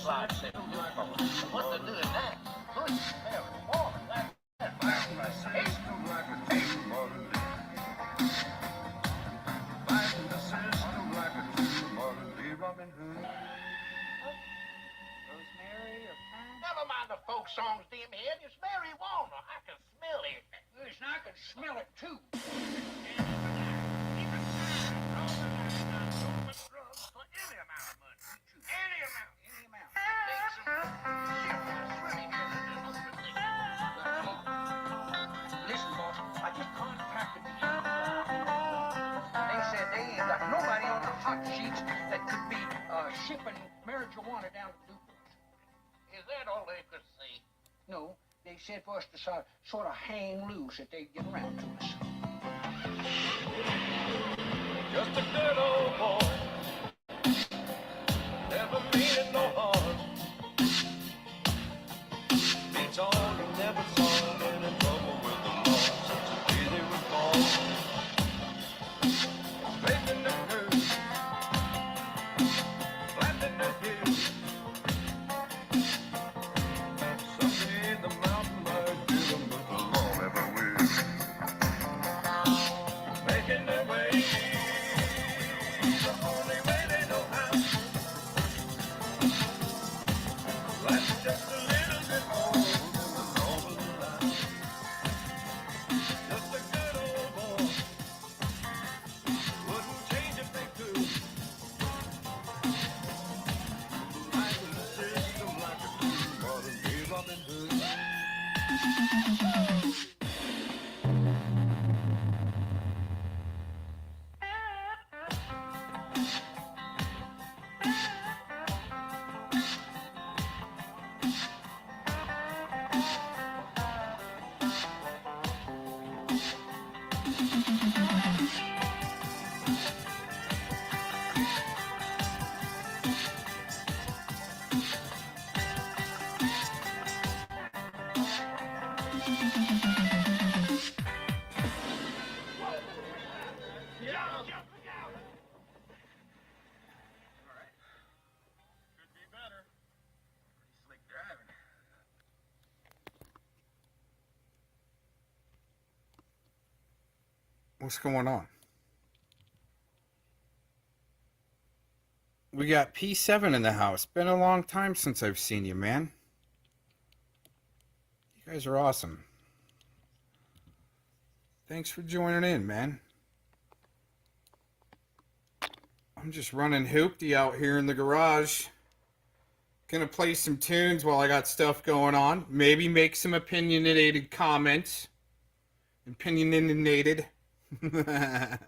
like that. What to do now? Good smell of water. That's never mind the folk songs, dim head. It's marijuana. I can smell it. Listen, I can smell it too. For any amount of money. Any amount. Any amount. Listen, boss, I just contacted the They said they ain't got nobody on the hot sheets that could be shipping marijuana down to Newport. Is that all they could say? No, they said for us to sort of hang loose that they'd get around to us. Just a good old boy, never meaning no harm. Beats all you never saw, been in trouble with the law since the day they were born. Making them hurt, planting their hills. Someday the mountain might get them, but the law never will. Making their way. The only way they know how. Life's just a little bit more than the normal life. Just a good old boy. Wouldn't change if they could. Life is a system like a true modern day Robin Hood. What's going on? We got P7 in the house. Been a long time since I've seen you, man. You guys are awesome. Thanks for joining in, man. I'm just running Hooptie out here in the garage. Gonna play some tunes while I got stuff going on. Maybe make some opinionated comments. Opinionated. I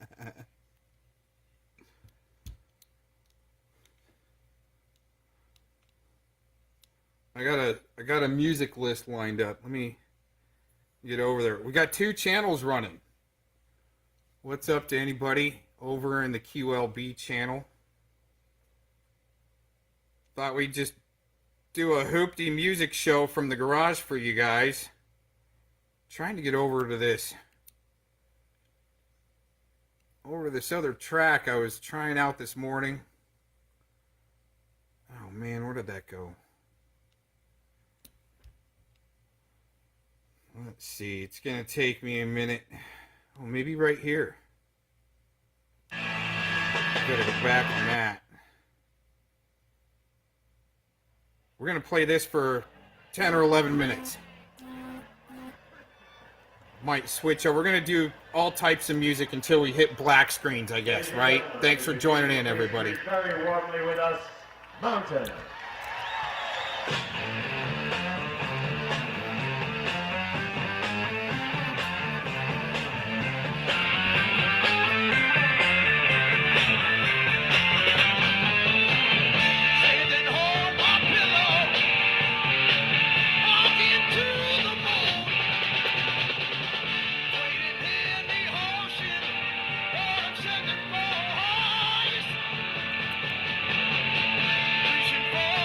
got a music list lined up. Let me get over there. We got 2 channels running. What's up to anybody over in the QLB channel? Thought we'd just do a Hooptie music show from the garage for you guys. Trying to get over to this other track I was trying out this morning. Oh man, where did that go? Let's see, it's gonna take me a minute. Oh, maybe right here. Gotta go back on that. We're gonna play this for 10 or 11 minutes. Might switch over. We're going to do all types of music until we hit black screens, I guess, right? Thanks for joining in, everybody. Very warmly with us, Mountain. For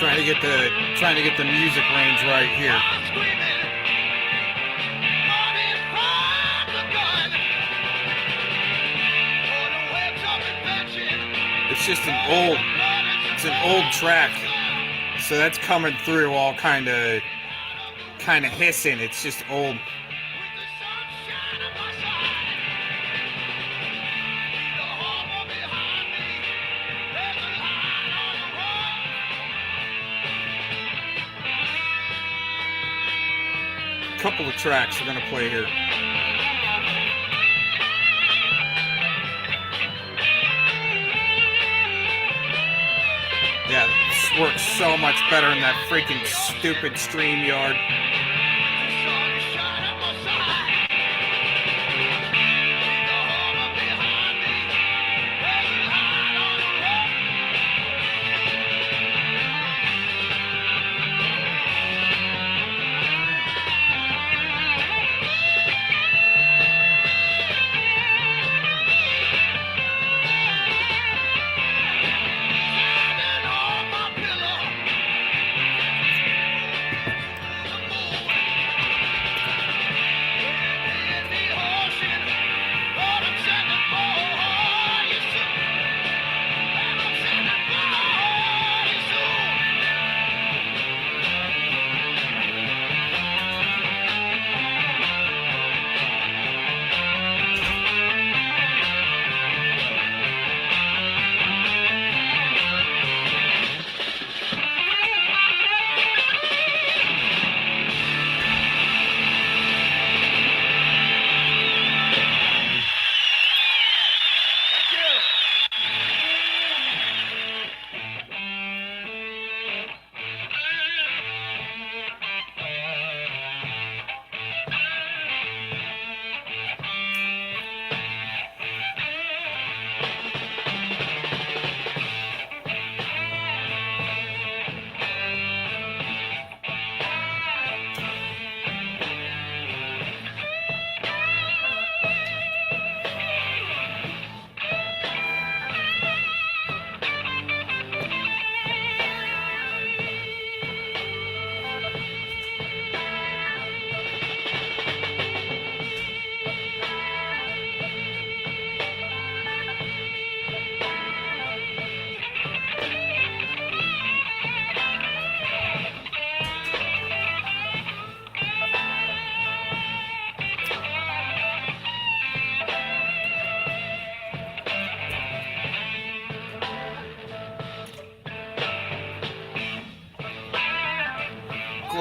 Trying to get the music range right here. It's just it's an old track, so that's coming through all kind of hissing. It's just old. Couple of tracks we're gonna play here. Yeah, this works so much better than that freaking stupid StreamYard.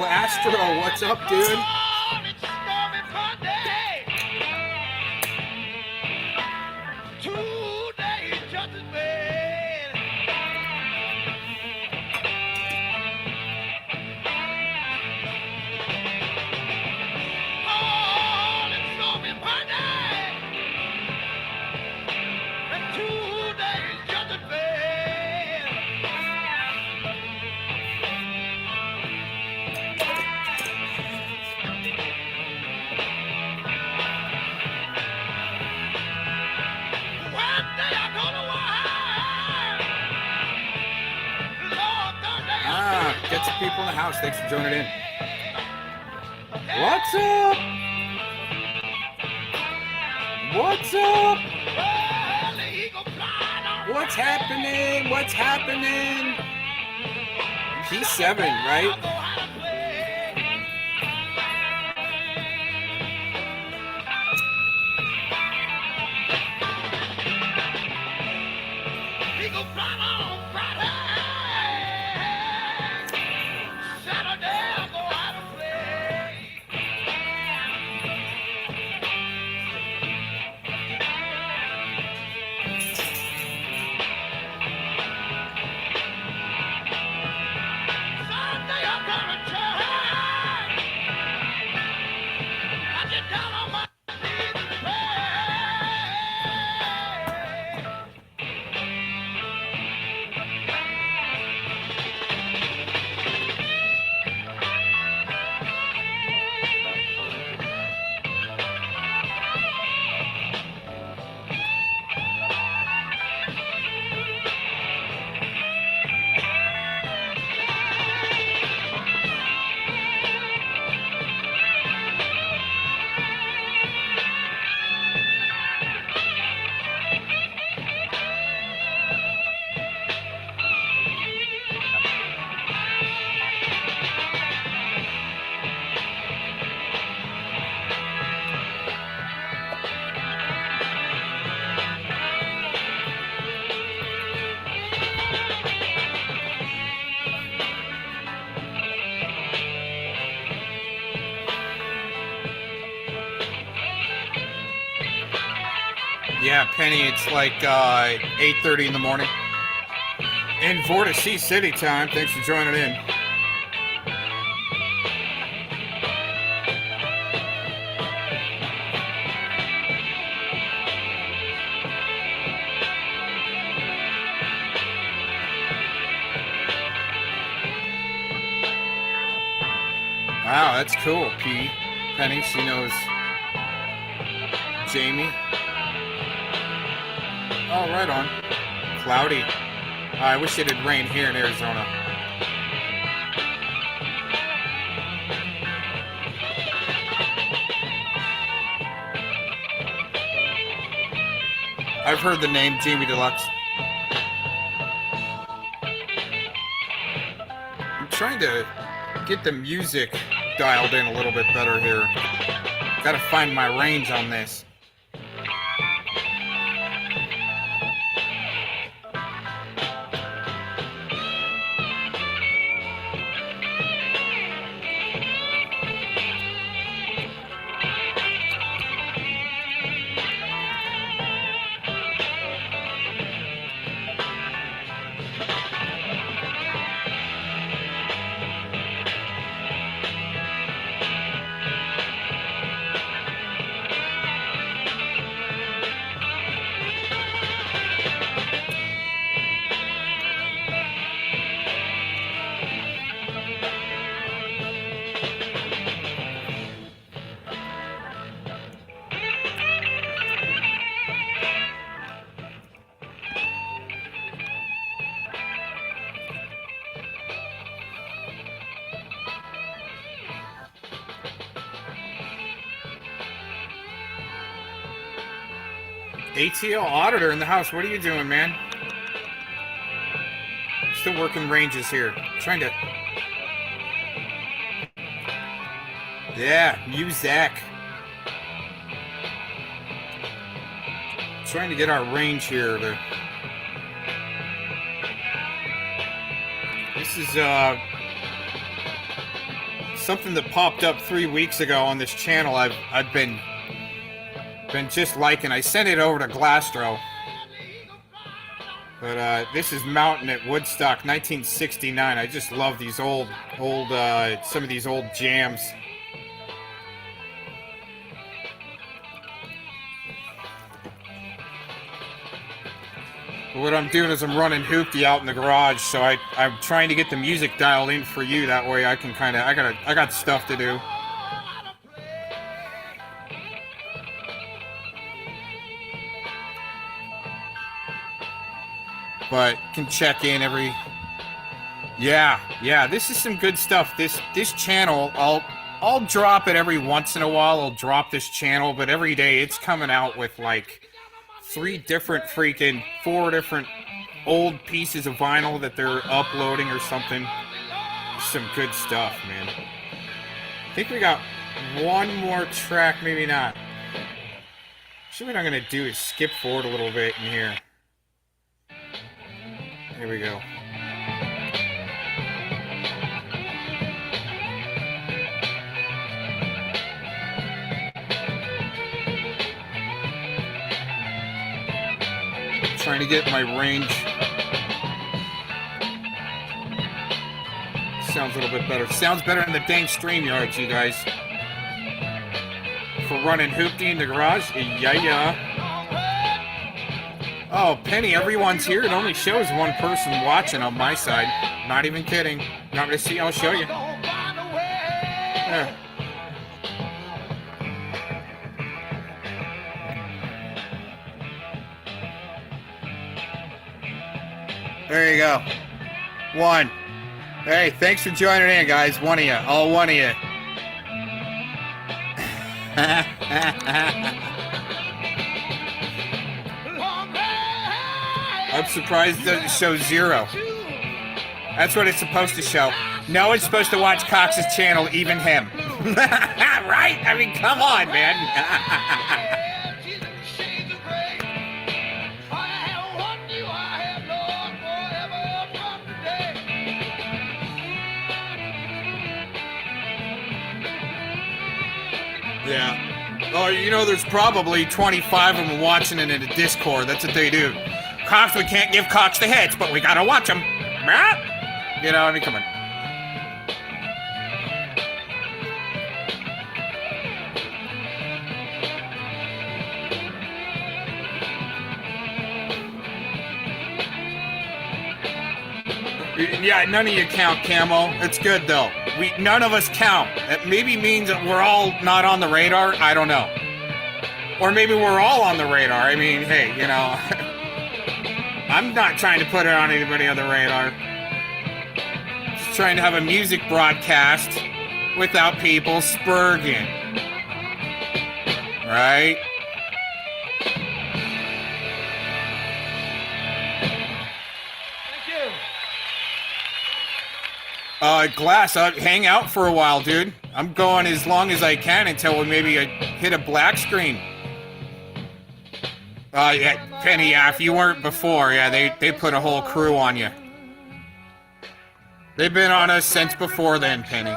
Astro, what's up, dude? Get some people in the house. Thanks for joining in. What's up? What's up? What's happening? What's happening? He's 7, right? Yeah, Penny, it's like 8:30 in the morning. In Vorticea City time. Thanks for joining in. Wow, that's cool, P. Penny, she knows Jamie. Oh, right on. Cloudy. I wish it had rained here in Arizona. I've heard the name Jamie Deluxe. I'm trying to get the music dialed in a little bit better here. Gotta find my range on this. ATL Auditor in the house. What are you doing, man? Still working ranges here. Trying to... Yeah, music. Trying to get our range here to... This is something that popped up 3 weeks ago on this channel. I've been just liking. I sent it over to Glastro. But this is MaAan at Woodstock 1969. I just love these old some of these old jams. What I'm doing is I'm running Hooptie out in the garage, so I'm trying to get the music dialed in for you. That way I can kind of I got stuff to do. But can check in every... Yeah, this is some good stuff. This channel, I'll drop it every once in a while. I'll drop this channel, but every day it's coming out with like 4 different old pieces of vinyl that they're uploading or something. Some good stuff, man. I think we got one more track, maybe not. Actually, what I'm gonna do is skip forward a little bit in here. Here we go. Trying to get my range. Sounds a little bit better. Sounds better in the dang StreamYards, you guys. For running Hooptie in the garage? Yeah. Oh, Penny, everyone's here. It only shows one person watching on my side. Not even kidding. Not gonna see? I'll show you. Yeah. There you go. One. Hey, thanks for joining in, guys. One of you. All one of you. I'm surprised it doesn't show 0. That's what it's supposed to show. No one's supposed to watch Cox's channel, even him. Right? I mean, come on, man. Yeah. Oh, you know, there's probably 25 of them watching it in a Discord. That's what they do. Cox, we can't give Cox the hits, but we gotta watch them. You know, I mean, come on. Yeah, none of you count, Camo. It's good, though. None of us count. That maybe means that we're all not on the radar. I don't know. Or maybe we're all on the radar. I mean, hey, you know. I'm not trying to put it on anybody on the radar. Just trying to have a music broadcast without people spurging. Right? Glass, hang out for a while, dude. I'm going as long as I can until we maybe hit a black screen. Yeah, Penny, yeah, if you weren't before, yeah, they put a whole crew on you. They've been on us since before then, Penny.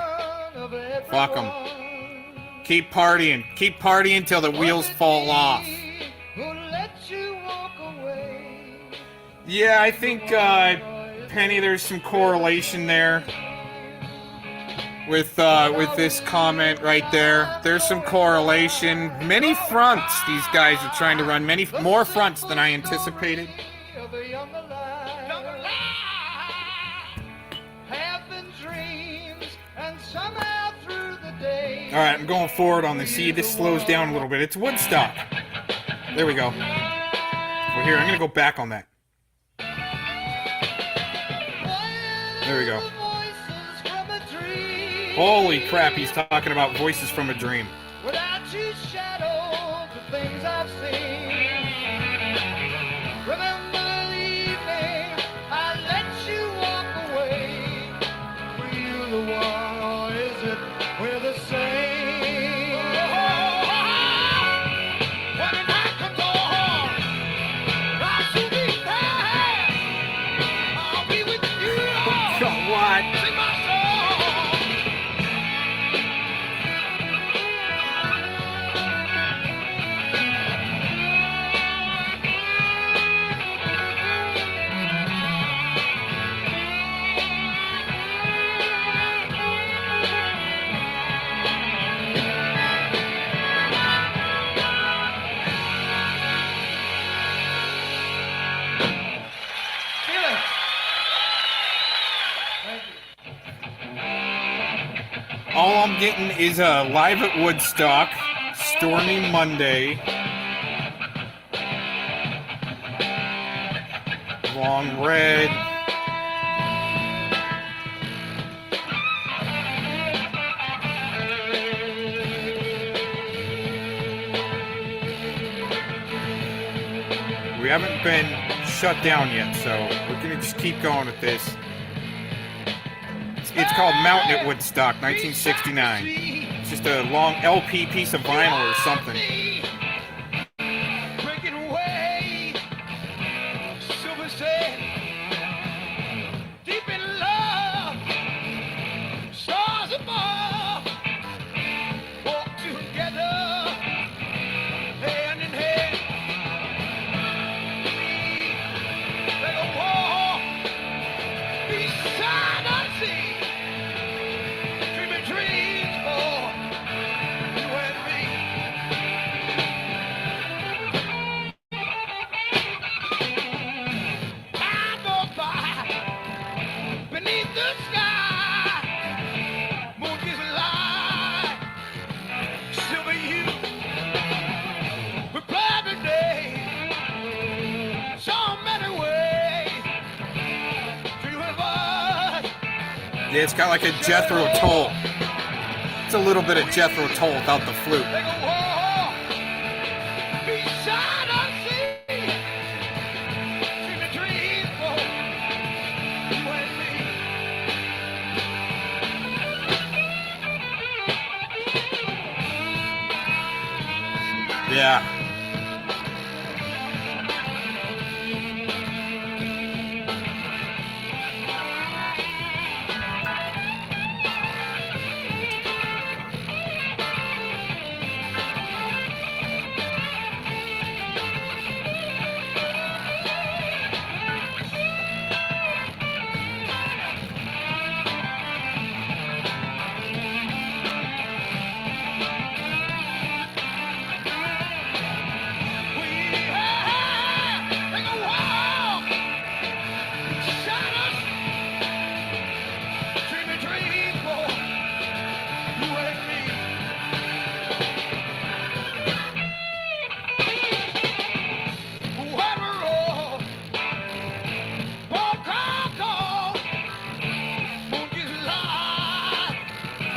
Fuck them. Keep partying. Keep partying till the wheels fall off. Yeah, I think, Penny, there's some correlation there. With this comment right there. There's some correlation. Many fronts these guys are trying to run. Many more fronts than I anticipated. Alright, I'm going forward on this. See, this slows down a little bit. It's Woodstock. There we go. Well, here, I'm going to go back on that. There we go. Holy crap, he's talking about Voices from a Dream. Without you, shadow, the things I've seen. Remember the evening I let you walk away. Were you the one, or is it we're the same? When the night comes on, I'll soon be there. I'll be with you. What? Sing my song. All I'm getting is live at Woodstock, Stormy Monday, Long Red, we haven't been shut down yet, so we're gonna just keep going with this. It's called Mountain at Woodstock, 1969. It's just a long LP piece of vinyl or something. Breaking away, silver said, deep in love, stars above, walk together, hand in hand. Like a wall beside our sea. Dreams for you and me. I go by beneath the sky, moon is light, silver you, we plan today, so many ways, dream of us. Yeah, it's got like a Jethro Tull. It's a little bit of Jethro Tull without the flute. Like a wall beside our sea. Dream the dreams for you and me. Yeah.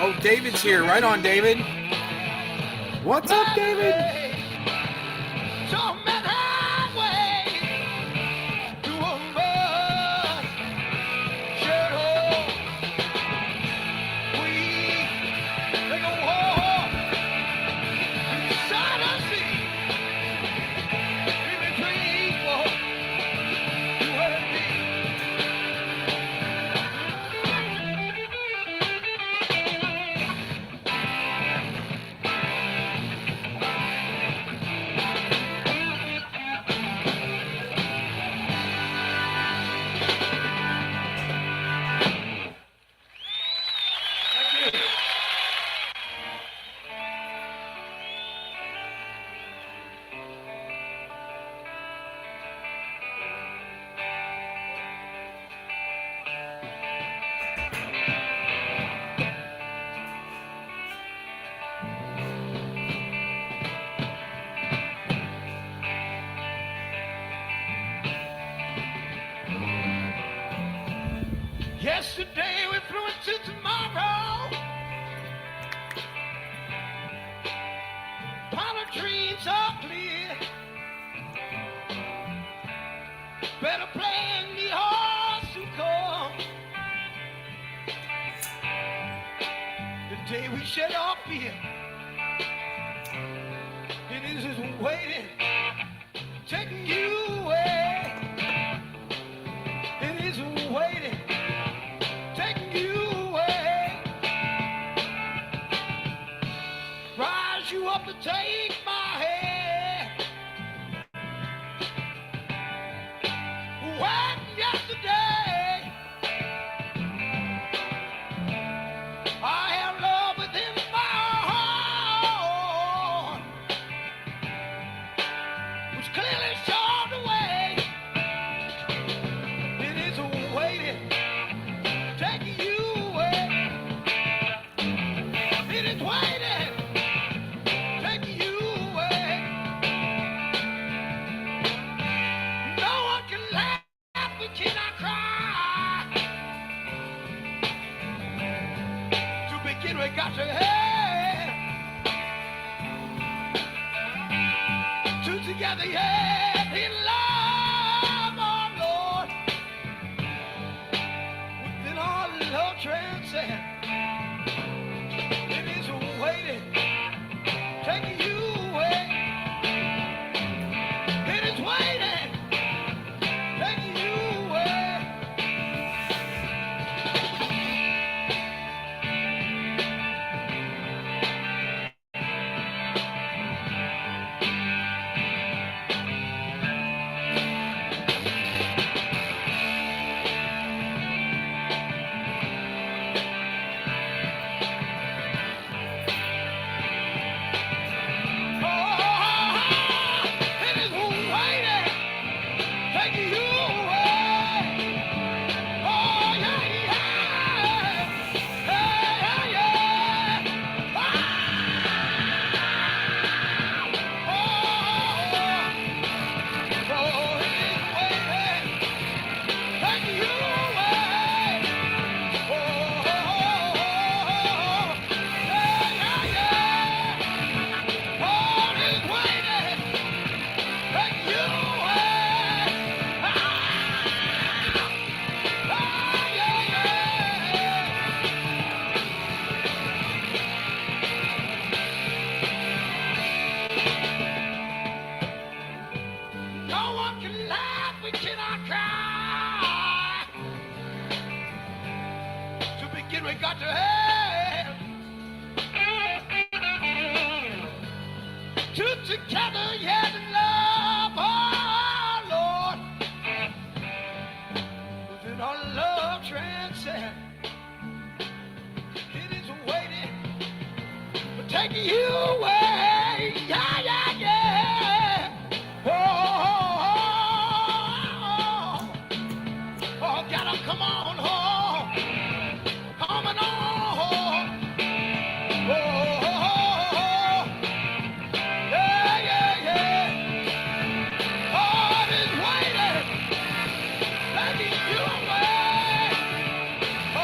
Oh, David's here. Right on, David. What's up, David? So many highways to a mud shirt hole. We make a walk beside the sea. In between equal, you and me. Yesterday we flew into tomorrow. While the dreams are clear, better plan the horse to come. The day we shed off fear, it is just waiting, taking you away. It is waiting. Taking you away, rise you up to take my hand. When yesterday I had love within my heart, which clearly showed the way. It is waiting. Taking you away. It is waiting. Taking you away. No one can laugh, we cannot cry. To begin, we got to have two together, yeah, in love, oh Lord. Within our love transcend. It is waiting, taking you away. It is waiting, taking you away. We got to have two together, yet in love, oh Lord. Within our love transcend. It is waiting for taking you away. Yeah, yeah, yeah. Oh, gotta come on home. Coming on. Oh, yeah, yeah, yeah. God is waiting, taking you away. Oh,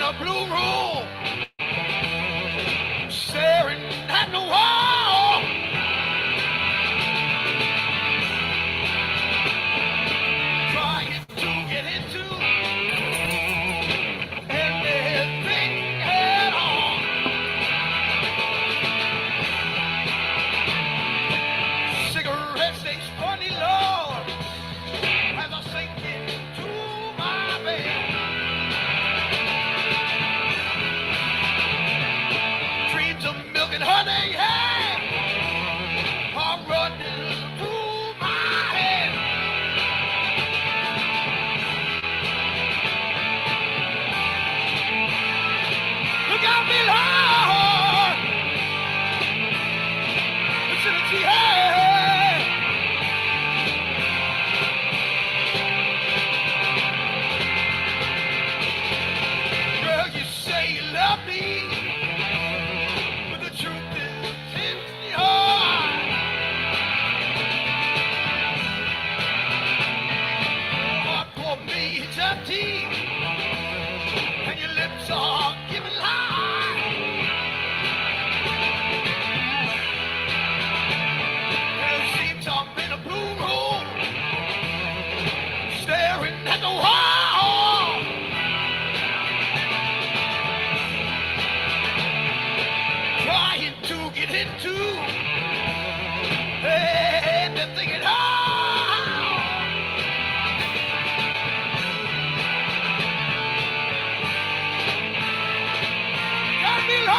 a blue room, staring at the wall. Trying to get into everything at all. Cigarette sticks funny, Lord, as I sink into my bed. Dreams of milk and honey, hey, are running through my head. Look out me, Lord, vicinity, hey. Girl, you say you love me, but the truth is in your eyes. Heart for me is empty, and your lips are giving lies. Well, it seems I'm in a blue room, staring at the wall. Trying to get into anything at all. Got me low.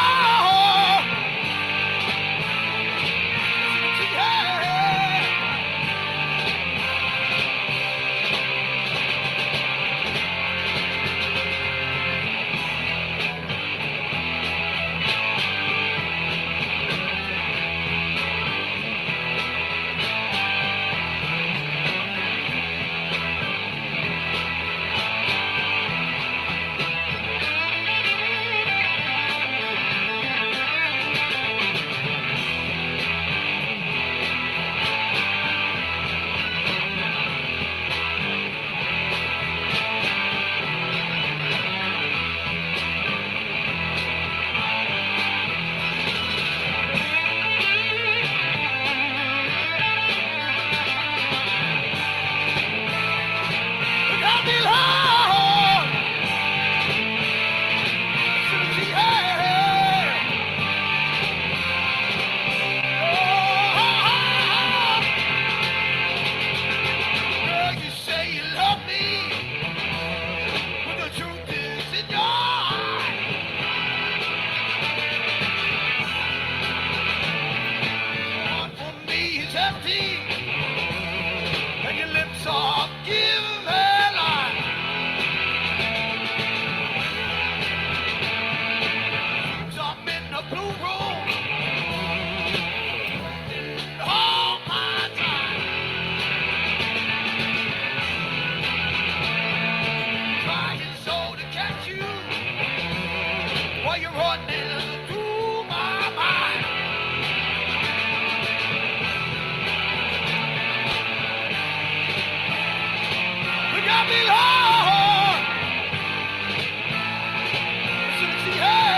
Yeah.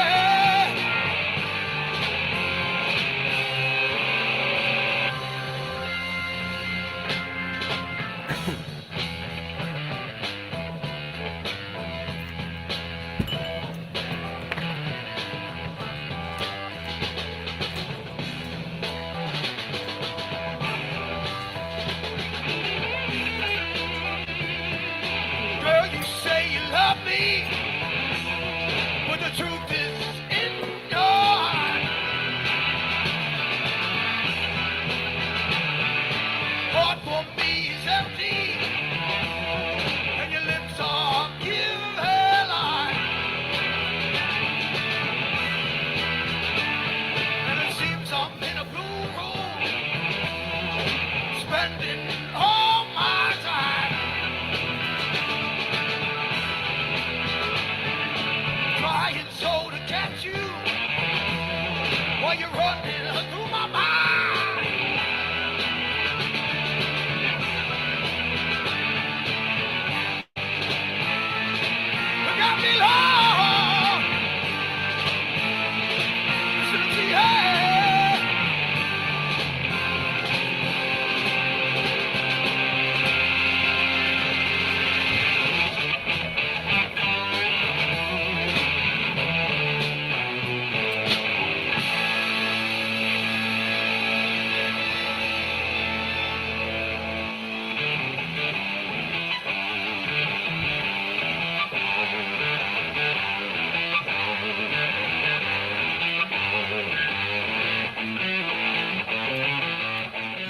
Look out me, Lord!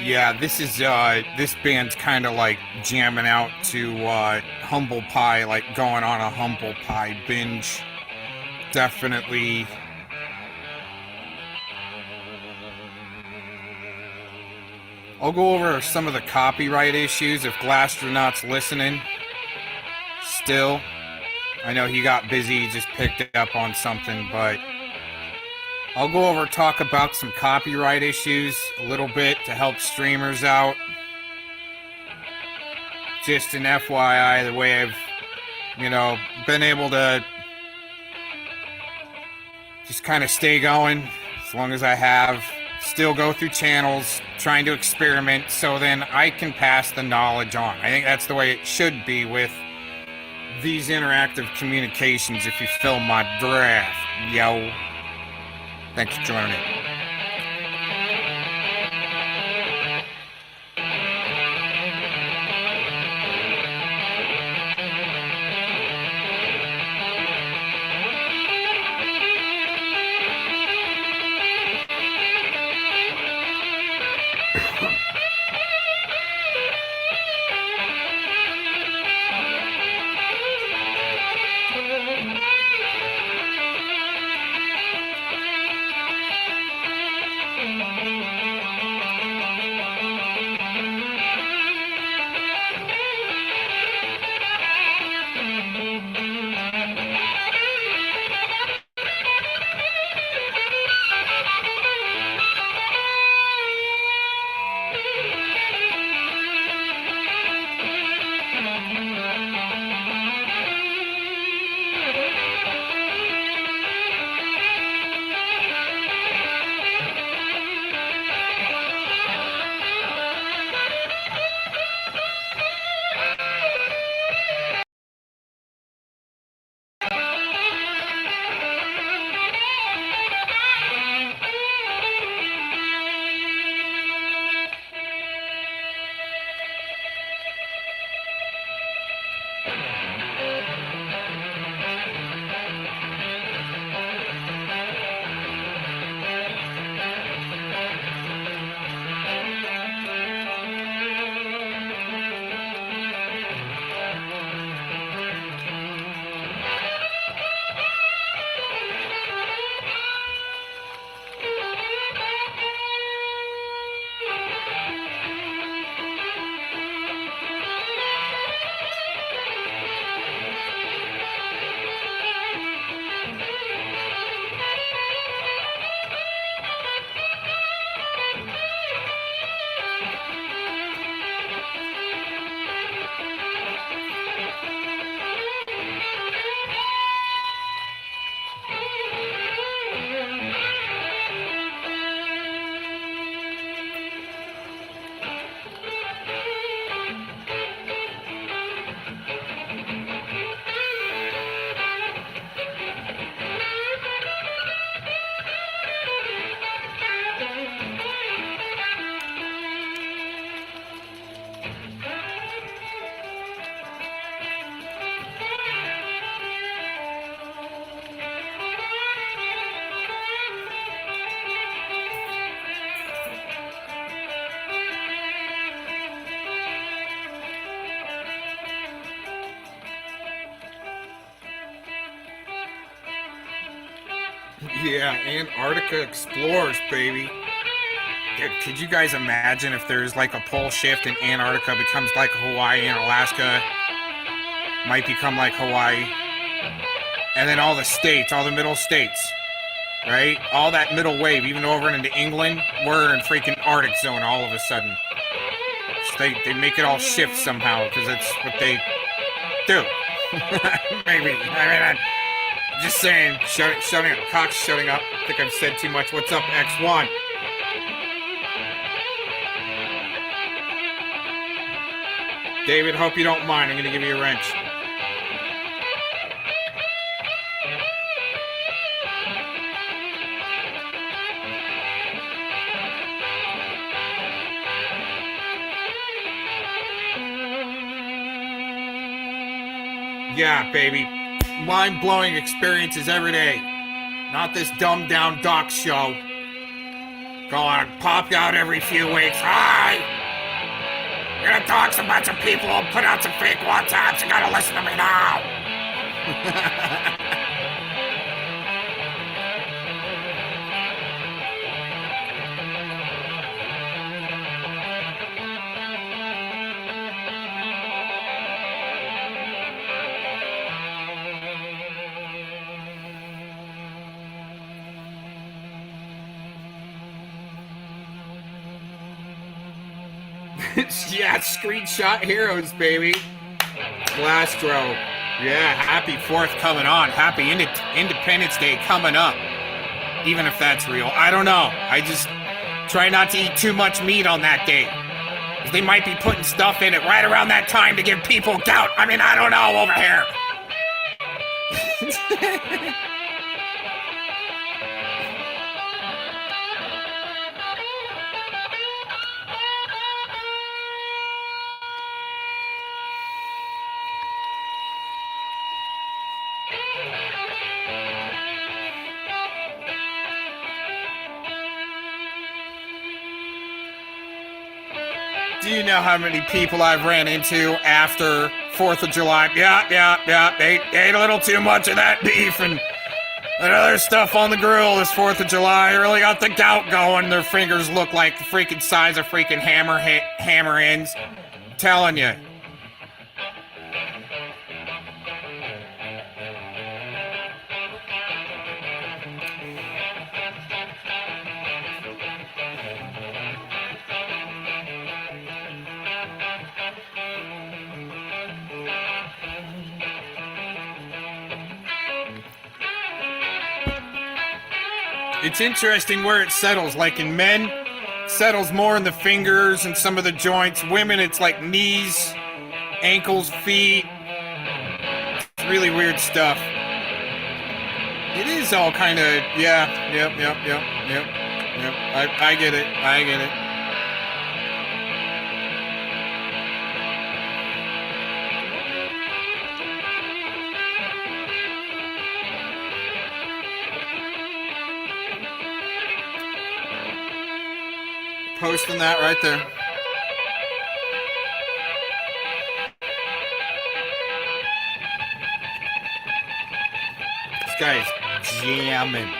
Yeah, this is this band's kind of like jamming out to Humble Pie, like going on a Humble Pie binge. Definitely. I'll go over some of the copyright issues if Glastronaut's listening. Still, I know he got busy, he just picked up on something, but I'll go over talk about some copyright issues a little bit to help streamers out. Just an FYI, the way I've, been able to just kind of stay going as long as I have. Still go through channels, trying to experiment, so then I can pass the knowledge on. I think that's the way it should be with these interactive communications if you film my draft. Yo. Thanks for joining in. Yeah, Antarctica explores, baby. Dude, could you guys imagine if there's like a pole shift and Antarctica becomes like Hawaii and Alaska might become like Hawaii? And then all the states, all the middle states, right? All that middle wave, even over into England, we're in freaking Arctic zone all of a sudden. So they make it all shift somehow because that's what they do. Maybe. I mean, just saying, shutting up. Cox shutting up. I think I've said too much. What's up, X1? David, hope you don't mind. I'm going to give you a wrench. Yeah, baby. Mind-blowing experiences every day. Not this dumbed-down doc show. Going to pop out every few weeks. Hi! You're gonna talk to a bunch of people and put out some fake WhatsApps. You gotta listen to me now! Yeah, screenshot heroes, baby. Blastro. Yeah, happy 4th coming on. Happy Independence Day coming up. Even if that's real. I don't know. I just try not to eat too much meat on that day. 'Cause they might be putting stuff in it right around that time to give people gout. I mean, I don't know over here. Do you know how many people I've ran into after 4th of July? Yeah. They ate a little too much of that beef and that other stuff on the grill this 4th of July. Really got the gout going. Their fingers look like the freaking size of freaking hammer ends. I'm telling you. It's interesting where it settles. Like in men, it settles more in the fingers and some of the joints. Women, it's like knees, ankles, feet. It's really weird stuff. It is all kind of, yeah, yep. I get it. Posting that right there. This guy is jamming.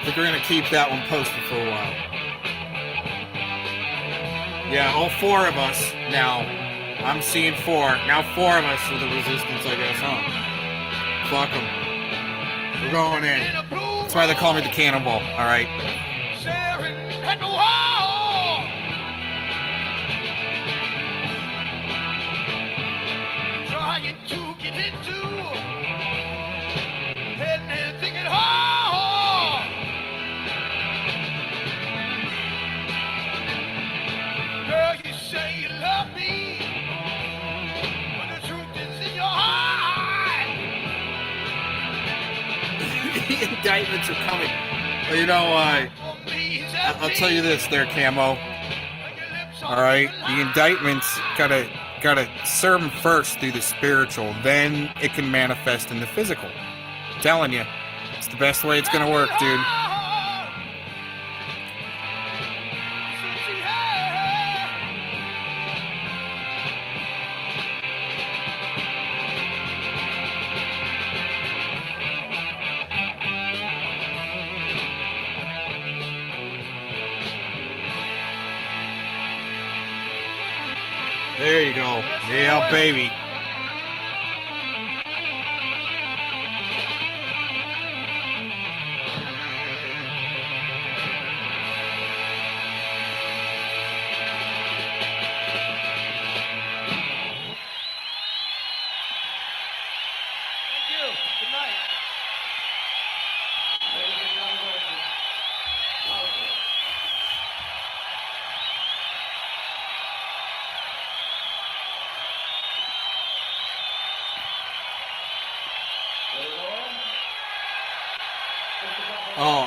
I think we're gonna keep that one posted for a while. Yeah, all 4 of us now. I'm seeing 4. Now 4 of us with the resistance, I guess, huh? Fuck them. We're going in. That's why they call me the cannonball, alright? Indictments are coming. Well, you know, I'll tell you this there, Camo. Alright? The indictments gotta serve them first through the spiritual. Then it can manifest in the physical. I'm telling you. It's the best way it's gonna work, dude. There you go. Yeah, baby.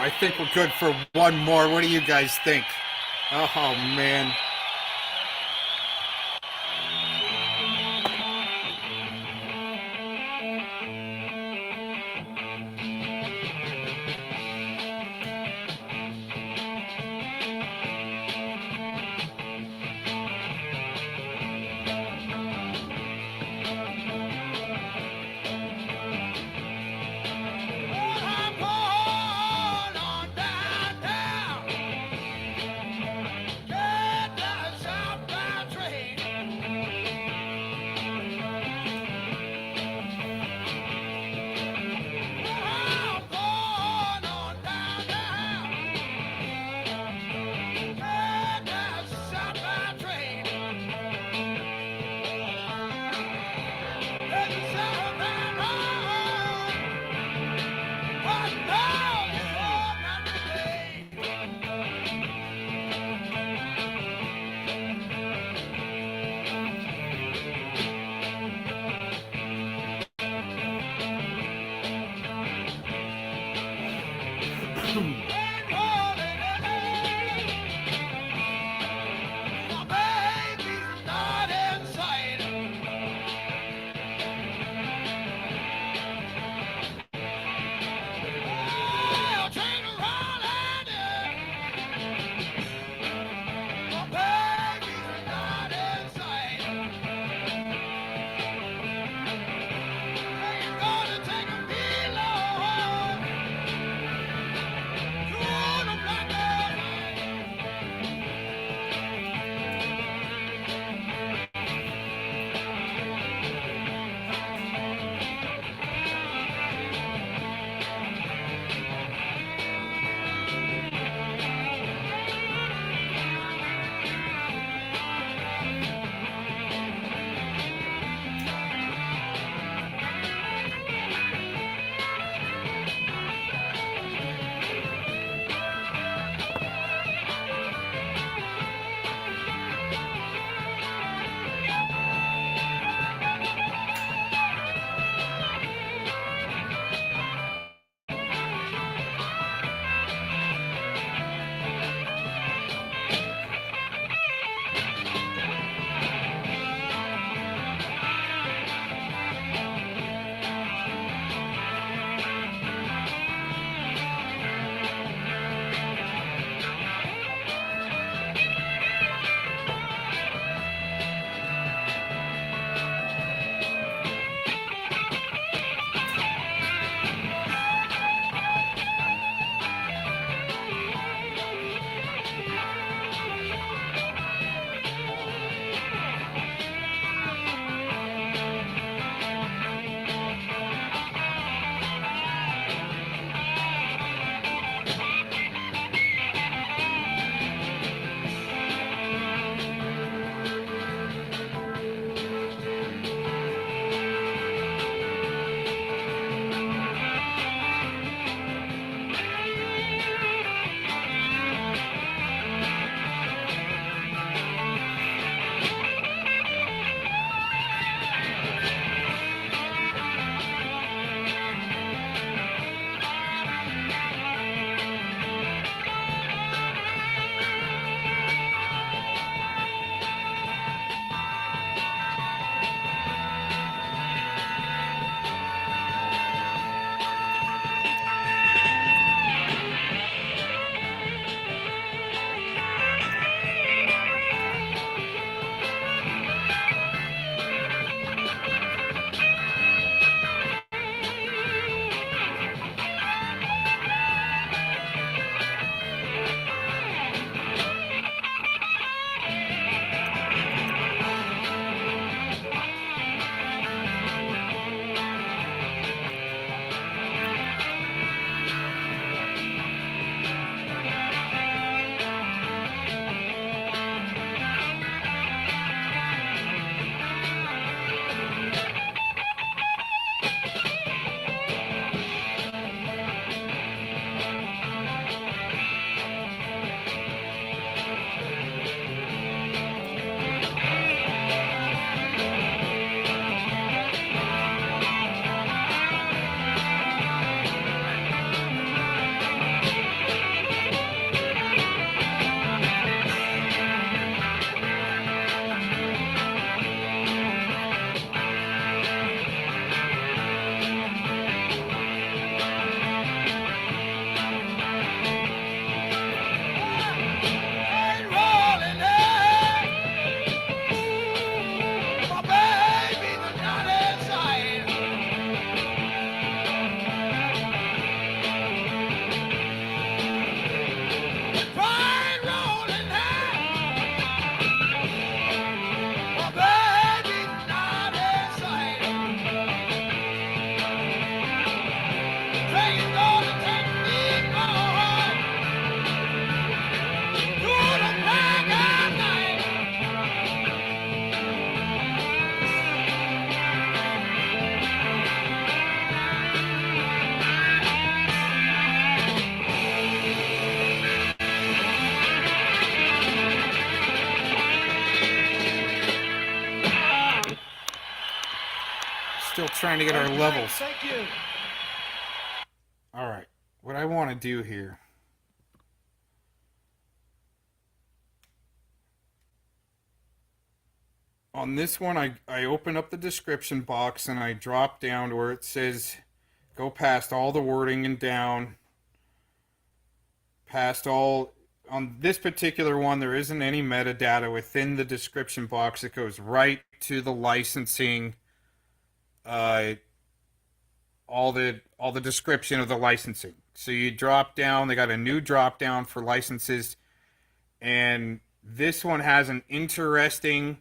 I think we're good for one more. What do you guys think? Oh, man. I'm going on downtown. Get the southbound train. I'm going on downtown. Get the southbound train. Get the southbound road. I know it's not today. trying to get our levels. Thank you. All right. What I want to do here. On this one, I open up the description box and I drop down to where it says go past all the wording and down. Past all. On this particular one, there isn't any metadata within the description box. It goes right to the licensing. All the description of the licensing. So you drop down. They got a new drop down for licenses. And this one has an interesting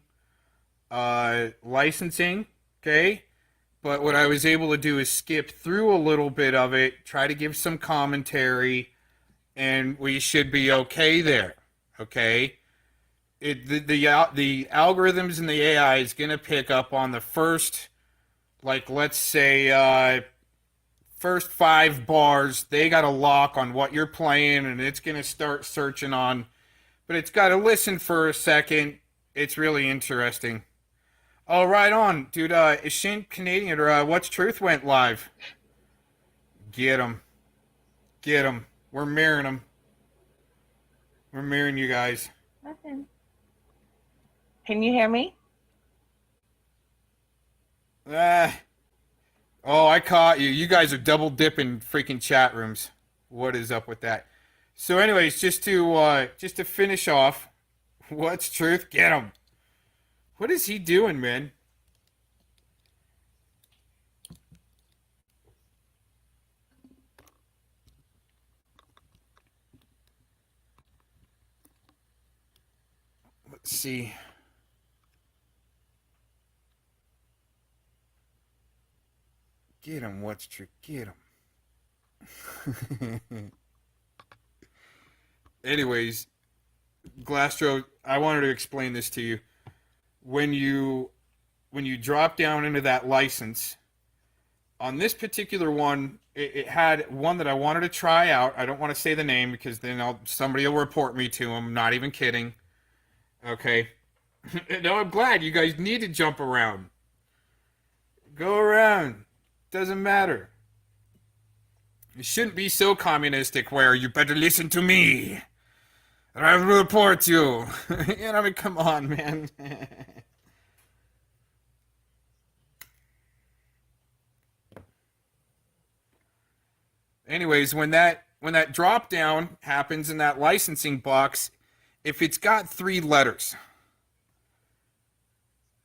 licensing, okay? But what I was able to do is skip through a little bit of it, try to give some commentary, and we should be okay there, okay? The algorithms and the AI is going to pick up on the first, like, let's say, first 5 bars. They got a lock on what you're playing, and it's going to start searching on, but it's got to listen for a second. It's really interesting. Oh, right on, dude. Is Shane Canadian or What's Truth went live? Get him. Get him. We're mirroring him. We're mirroring you guys. Nothing. Can you hear me? Oh, I caught you. You guys are double dipping freaking chat rooms. What is up with that? So anyways, just to finish off, What's Truth? Get him. What is he doing, man? Let's see. Get him, What's Truth? Get him. Anyways, Glastro, I wanted to explain this to you. When you drop down into that license, on this particular one, it had one that I wanted to try out. I don't want to say the name because then somebody will report me to him. Not even kidding. Okay. No, I'm glad you guys need to jump around. Go around. Doesn't matter. It shouldn't be so communistic where you better listen to me or I will report you. You know, I mean, come on, man. Anyways, when that drop down happens in that licensing box, if it's got 3 letters,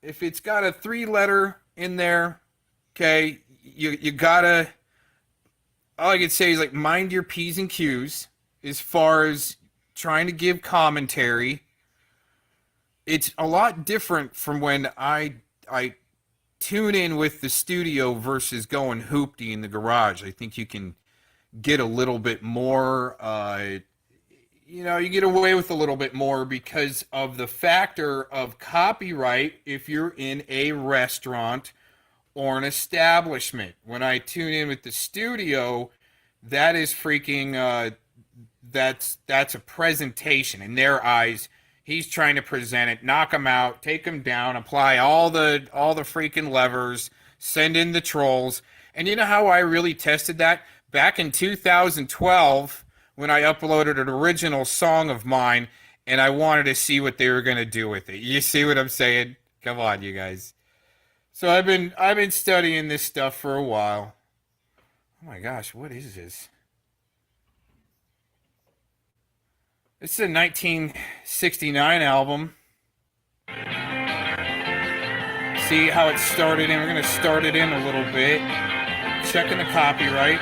if it's got a 3-letter in there, okay, you gotta, all I can say is, like, mind your P's and Q's as far as trying to give commentary. It's a lot different from when I tune in with the studio versus going Hooptie in the garage. I think you can get a little bit more, you get away with a little bit more because of the factor of copyright if you're in a restaurant or an establishment. When I tune in with the studio, that is freaking, that's a presentation. In their eyes, he's trying to present it, knock him out, take him down, apply all the freaking levers, send in the trolls. And you know how I really tested that? Back in 2012, when I uploaded an original song of mine, and I wanted to see what they were going to do with it. You see what I'm saying? Come on, you guys. So I've been studying this stuff for a while. Oh my gosh, what is this? This is a 1969 album. See how it started in? We're going to start it in a little bit. Checking the copyright.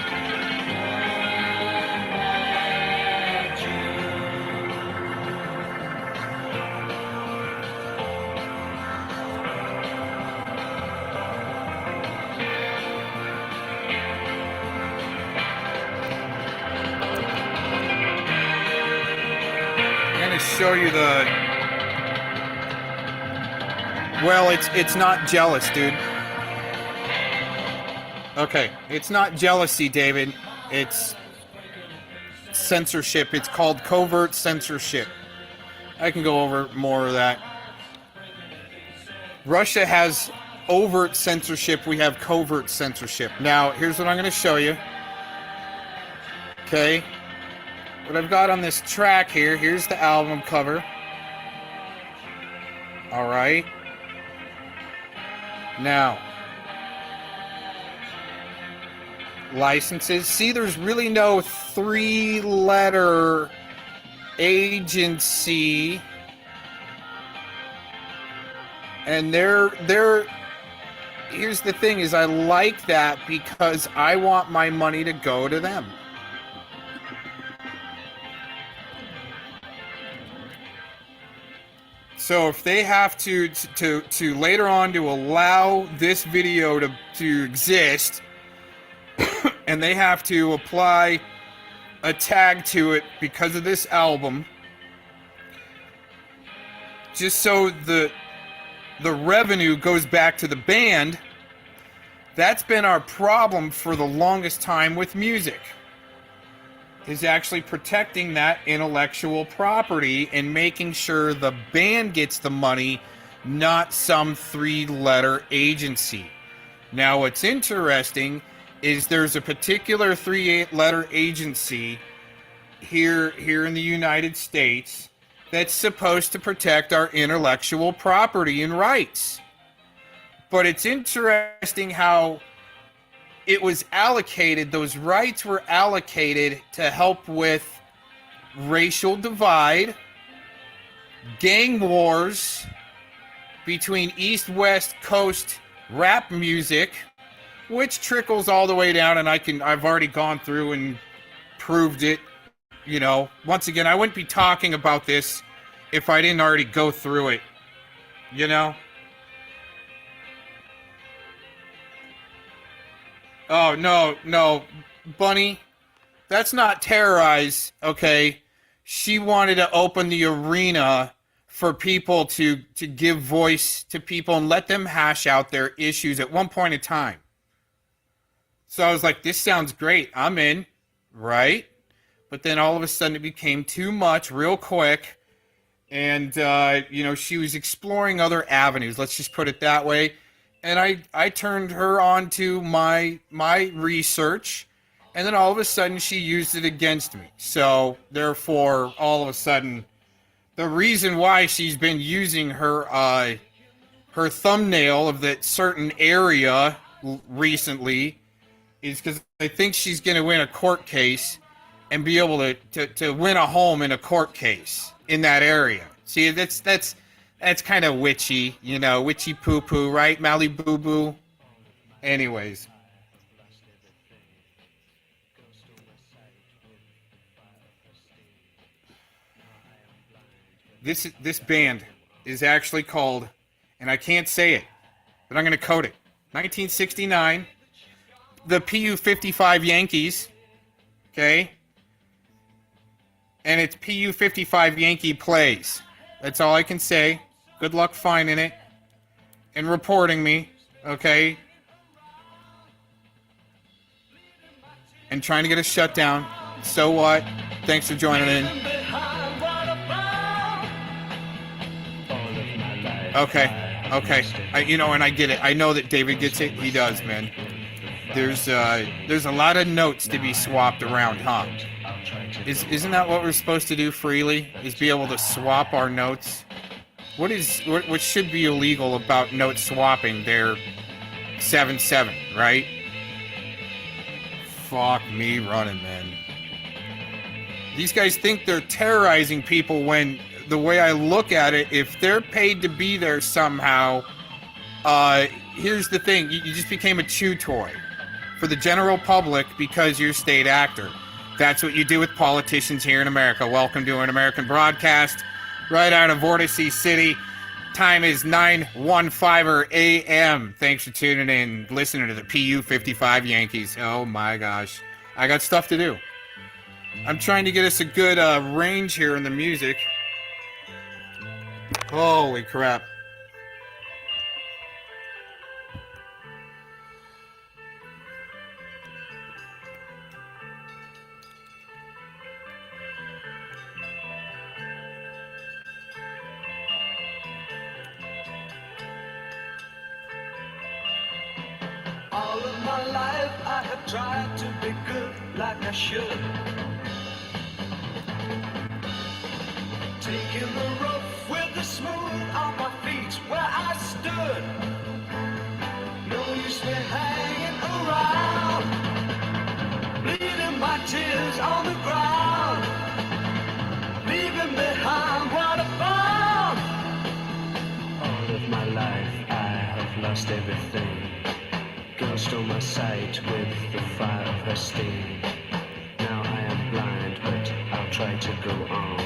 Show you the, well, it's not jealous, dude. Okay, it's not jealousy, David. It's censorship. It's called covert censorship. I can go over more of that. Russia has overt censorship, we have covert censorship. Now, here's what I'm going to show you. Okay. What I've got on this track here, here's the album cover. All right. Now, licenses. See, there's really no 3-letter agency. And here's the thing is I like that because I want my money to go to them. So if they have to later on to allow this video to exist, and they have to apply a tag to it because of this album, just so the revenue goes back to the band, that's been our problem for the longest time with music, is actually protecting that intellectual property and making sure the band gets the money, not some 3-letter agency. Now, what's interesting is there's a particular 3-letter agency here in the United States that's supposed to protect our intellectual property and rights. But it's interesting how it was allocated, those rights were allocated to help with racial divide, gang wars between East-West Coast rap music, which trickles all the way down, and I've already gone through and proved it. You know, once again, I wouldn't be talking about this if I didn't already go through it, you know? Oh, no, Bunny, that's not terrorize, okay? She wanted to open the arena for people to give voice to people and let them hash out their issues at one point in time. So I was like, this sounds great. I'm in, right? But then all of a sudden it became too much real quick. And, she was exploring other avenues. Let's just put it that way. And I turned her on to my research. And then all of a sudden she used it against me. So, therefore, all of a sudden, the reason why she's been using her thumbnail of that certain area recently is because I think she's going to win a court case and be able to win a home in a court case in that area. See, that's kind of witchy, witchy poo-poo, right? Mally boo-boo. Anyways. This band is actually called, and I can't say it, but I'm going to code it. 1969, the PU-55 Yankees, okay? And it's PU-55 Yankee Plays. That's all I can say. Good luck finding it and reporting me, okay? And trying to get us shut down. So what? Thanks for joining in. Okay. And I get it. I know that David gets it. He does, man. There's a lot of notes to be swapped around, huh? Isn't that what we're supposed to do freely? Is be able to swap our notes? What should be illegal about note swapping? They're 7-7, right? Fuck me running, man. These guys think they're terrorizing people when the way I look at it, if they're paid to be there somehow, here's the thing. You just became a chew toy for the general public because you're a state actor. That's what you do with politicians here in America. Welcome to an American broadcast right out of Vortice City. Time is 9:15 a.m. Thanks for tuning in, listening to the PU-55 Yankees. Oh my gosh. I got stuff to do. I'm trying to get us a good range here in the music. Holy crap. tried to be good like I should. Taking the rough with the smooth on my feet where I stood. No use me hanging around, bleeding my tears on the ground, leaving behind what I found. All of my life I have lost everything. Girl stole my sight with the fire of her sting. Now I am blind, but I'll try to go on.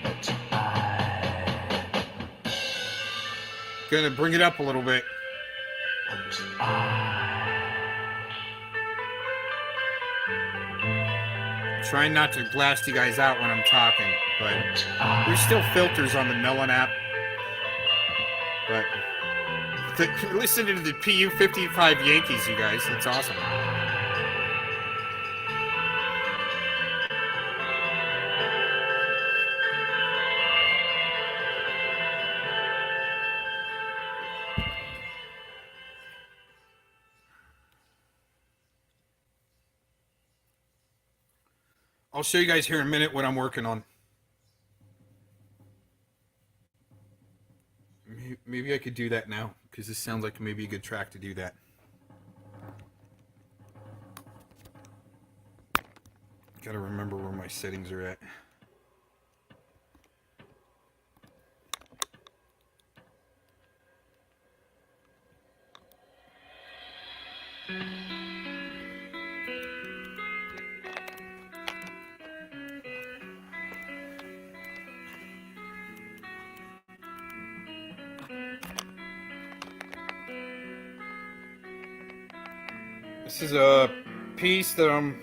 But Gonna bring it up a little bit. Trying not to blast you guys out when I'm talking, but there's still filters on the MaAan app. But listen to the PU 55 Yankees, you guys. That's awesome. I'll show you guys here in a minute what I'm working on. Maybe I could do that now, because this sounds like maybe a good track to do that. Gotta remember where my settings are at. This is a piece that I'm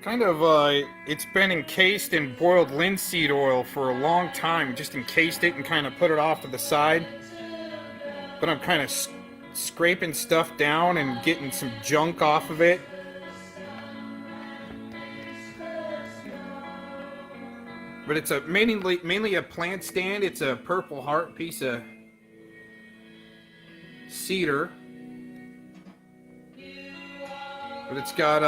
kind of, it's been encased in boiled linseed oil for a long time. Just encased it and kind of put it off to the side. But I'm kind of scraping stuff down and getting some junk off of it. But it's a mainly a plant stand. It's a Purple Heart piece of cedar. But it's got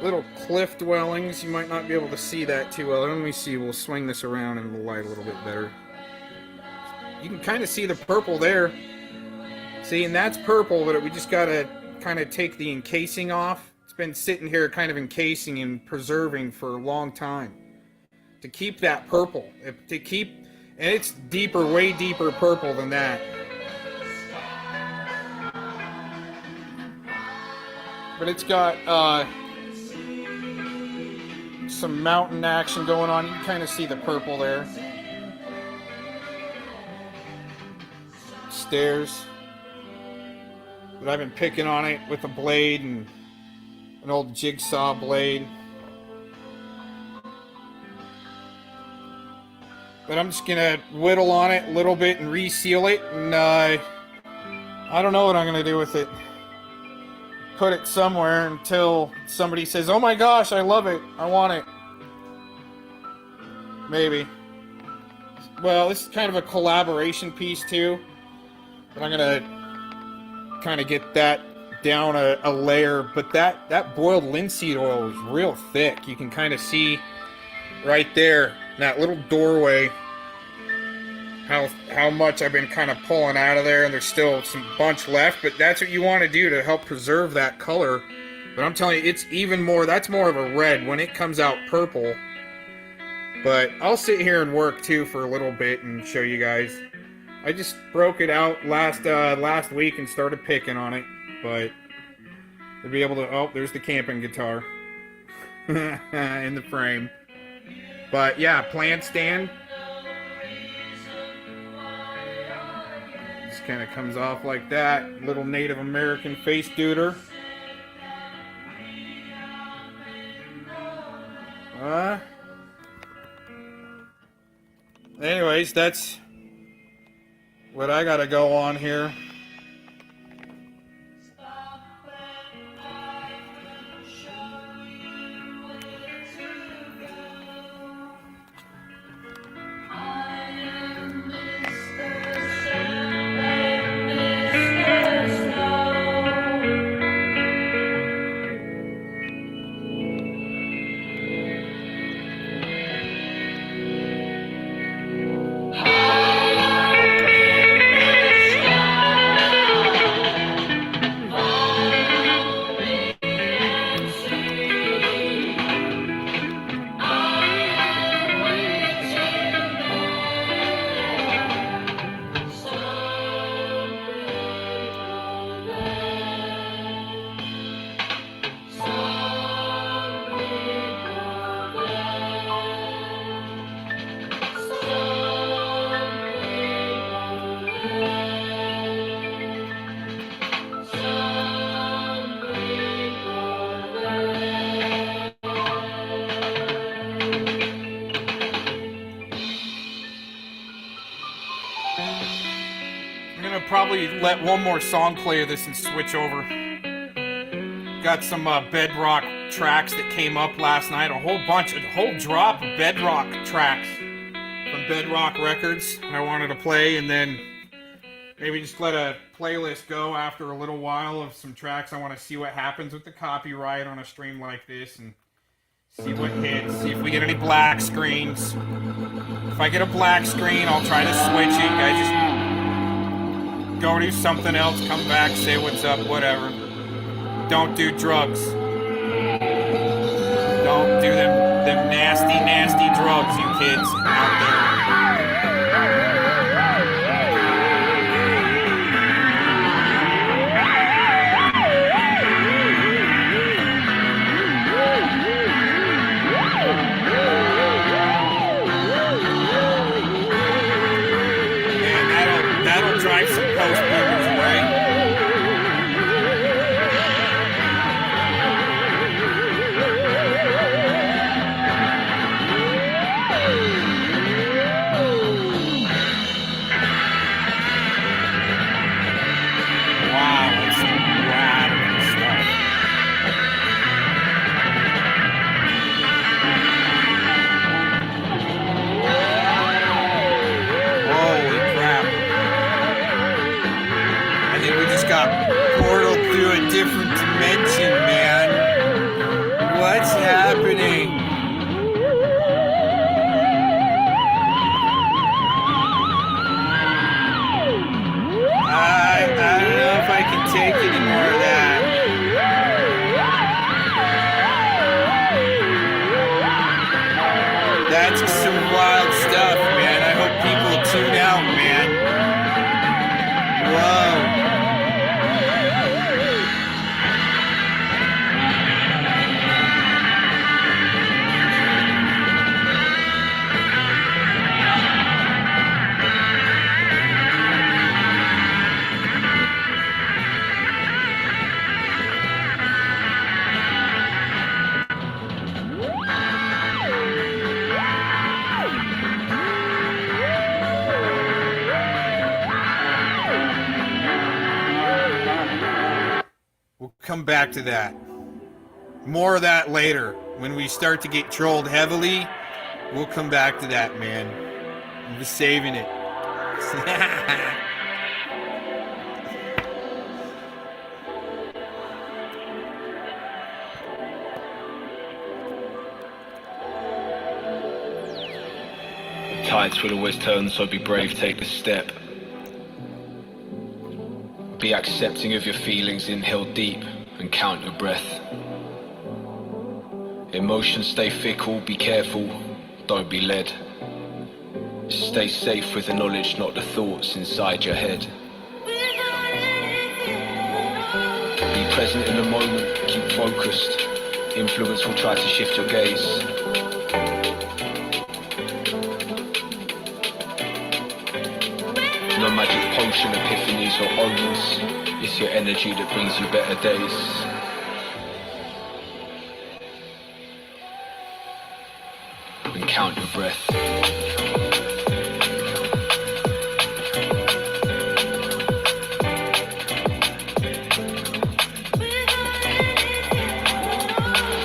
little cliff dwellings. You might not be able to see that too well. Let me see. We'll swing this around in the light a little bit better. You can kind of see the purple there. See, and that's purple, but we just got to kind of take the encasing off. It's been sitting here kind of encasing and preserving for a long time. To keep that purple. And it's deeper, way deeper purple than that. But it's got some mountain action going on. You can kind of see the purple there. Stairs. But I've been picking on it with a blade and an old jigsaw blade. But I'm just gonna whittle on it a little bit and reseal it, and I don't know what I'm gonna do with it. Put it somewhere until somebody says, "Oh my gosh, I love it, I want it." Maybe. Well, this is kind of a collaboration piece too, but I'm gonna kind of get that down a layer. But that boiled linseed oil is real thick. You can kind of see right there, that little doorway, how much I've been kind of pulling out of there, and there's still some bunch left, but that's what you want to do to help preserve that color. But I'm telling you, it's even more, that's more of a red when it comes out purple. But I'll sit here and work too for a little bit and show you guys. I just broke it out last week and started picking on it, but to be able to, oh, there's the camping guitar in the frame. But yeah, plant stand. Just kind of comes off like that. Little Native American face duder. Anyways, that's what I gotta go on here. probably let one more song play of this and switch over. Got some Bedrock tracks that came up last night. A whole drop of Bedrock tracks from Bedrock Records I wanted to play, and then maybe just let a playlist go after a little while of some tracks. I want to see what happens with the copyright on a stream like this and see what hits, see if we get any black screens. If I get a black screen, I'll try to switch it. I just go do something else, come back, say what's up, whatever. Don't do drugs. Don't do them nasty, nasty drugs, you kids out there. Drive some post boogers away. Wow, that's some radical stuff. Holy crap. We just got portaled through a different dimension, man. What's happening? I don't know if I can take any more of that. That's some wild stuff, man. I hope people tune out, man. Whoa. Come back to that. More of that later. When we start to get trolled heavily, we'll come back to that, man. I'm just saving it. Tides will always turn, so be brave, take the step. Be accepting of your feelings, inhale deep and count your breath. Emotions stay fickle, be careful, don't be led. Stay safe with the knowledge, not the thoughts inside your head. Be present in the moment, keep focused. Influence will try to shift your gaze. No magic potion, epiphanies or omens. It's your energy that brings you better days. And count your breath.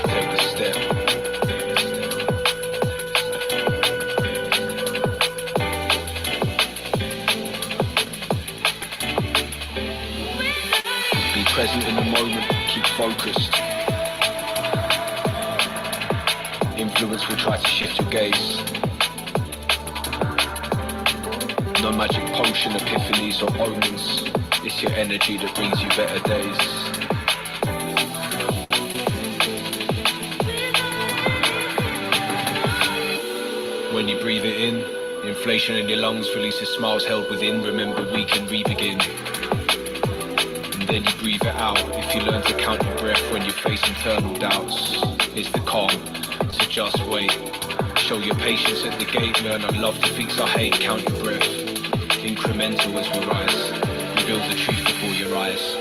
Take a step. Be present in the moment, keep focused. Influence will try to shift your gaze. No magic potion, epiphanies or omens. It's your energy that brings you better days. When you breathe it in, inflation in your lungs releases smiles held within. Remember, we can re-begin. And then you breathe it out. If you learn to count your breath when you face internal doubts, it's the calm. So just wait. Show your patience at the gate. Learn our love defeats our hate. Count your breath. Incremental as we rise. Reveal the truth before your eyes.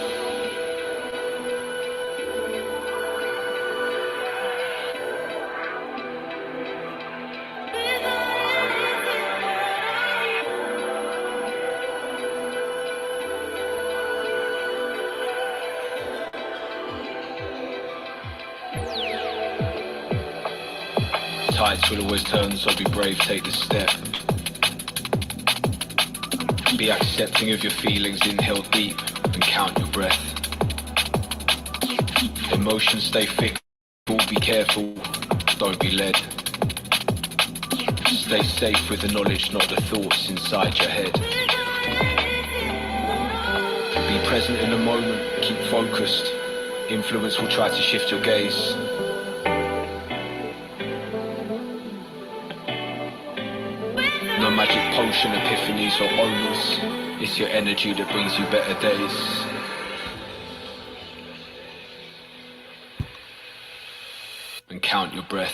tides will always turn, so be brave, take the step. Be accepting of your feelings, inhale deep and count your breath. Emotions stay fickle, be careful, don't be led. Stay safe with the knowledge, not the thoughts inside your head. Be present in the moment, keep focused. Influence will try to shift your gaze. No magic potion, epiphanies or omens. It's your energy that brings you better days. And count your breath.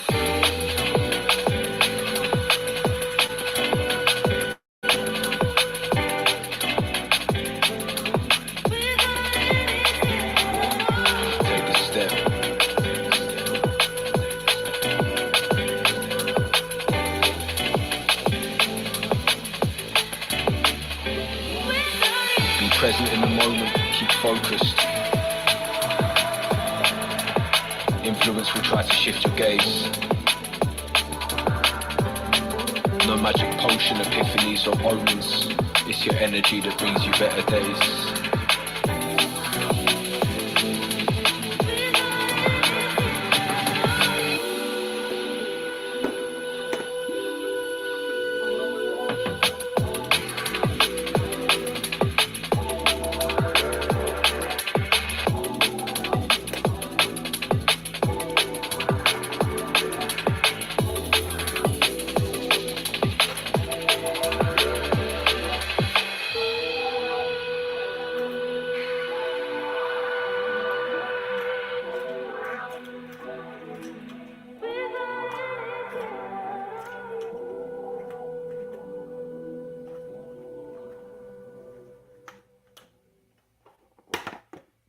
Present in the moment, keep focused. Influence will try to shift your gaze. No magic potion, epiphanies or omens. It's your energy that brings you better days.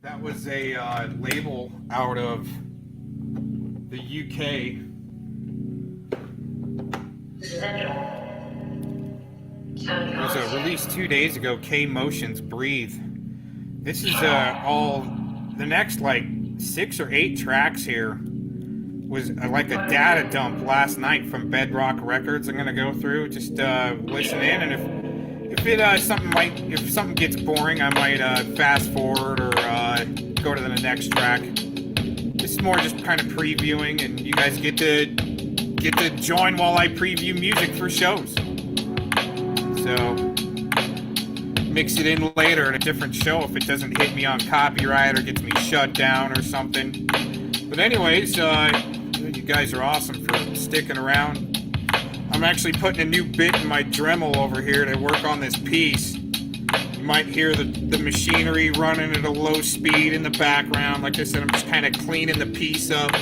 That was a label out of the UK. It was released 2 days ago. K Motions Breathe. This is all the next like 6 or 8 tracks here was like a data dump last night from Bedrock Records. I'm gonna go through, just listen in, and if something gets boring, I might fast forward or go to the next track. This is more just kind of previewing, and you guys get to join while I preview music for shows. So mix it in later at a different show if it doesn't hit me on copyright or gets me shut down or something. But anyways, you guys are awesome for sticking around. I'm actually putting a new bit in my Dremel over here to work on this piece. You might hear the machinery running at a low speed in the background. Like I said, I'm just kind of cleaning the piece up.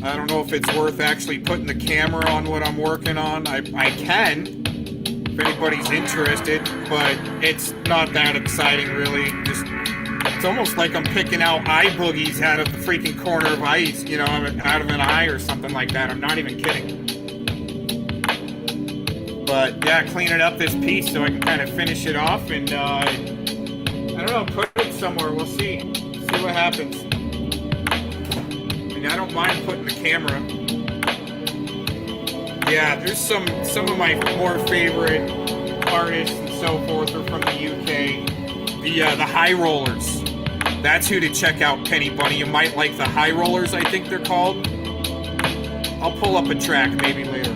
I don't know if it's worth actually putting the camera on what I'm working on. I can, if anybody's interested, but it's not that exciting really. It's almost like I'm picking out eye boogies out of the freaking corner of ice, you know, out of an eye or something like that. I'm not even kidding. But yeah, cleaning up this piece so I can kind of finish it off and, I don't know, put it somewhere. We'll see. See what happens. I mean, I don't mind putting the camera. Yeah, there's some of my more favorite artists and so forth are from the UK. The High Rollers. That's who to check out, Penny Bunny. You might like the High Rollers, I think they're called. I'll pull up a track maybe later.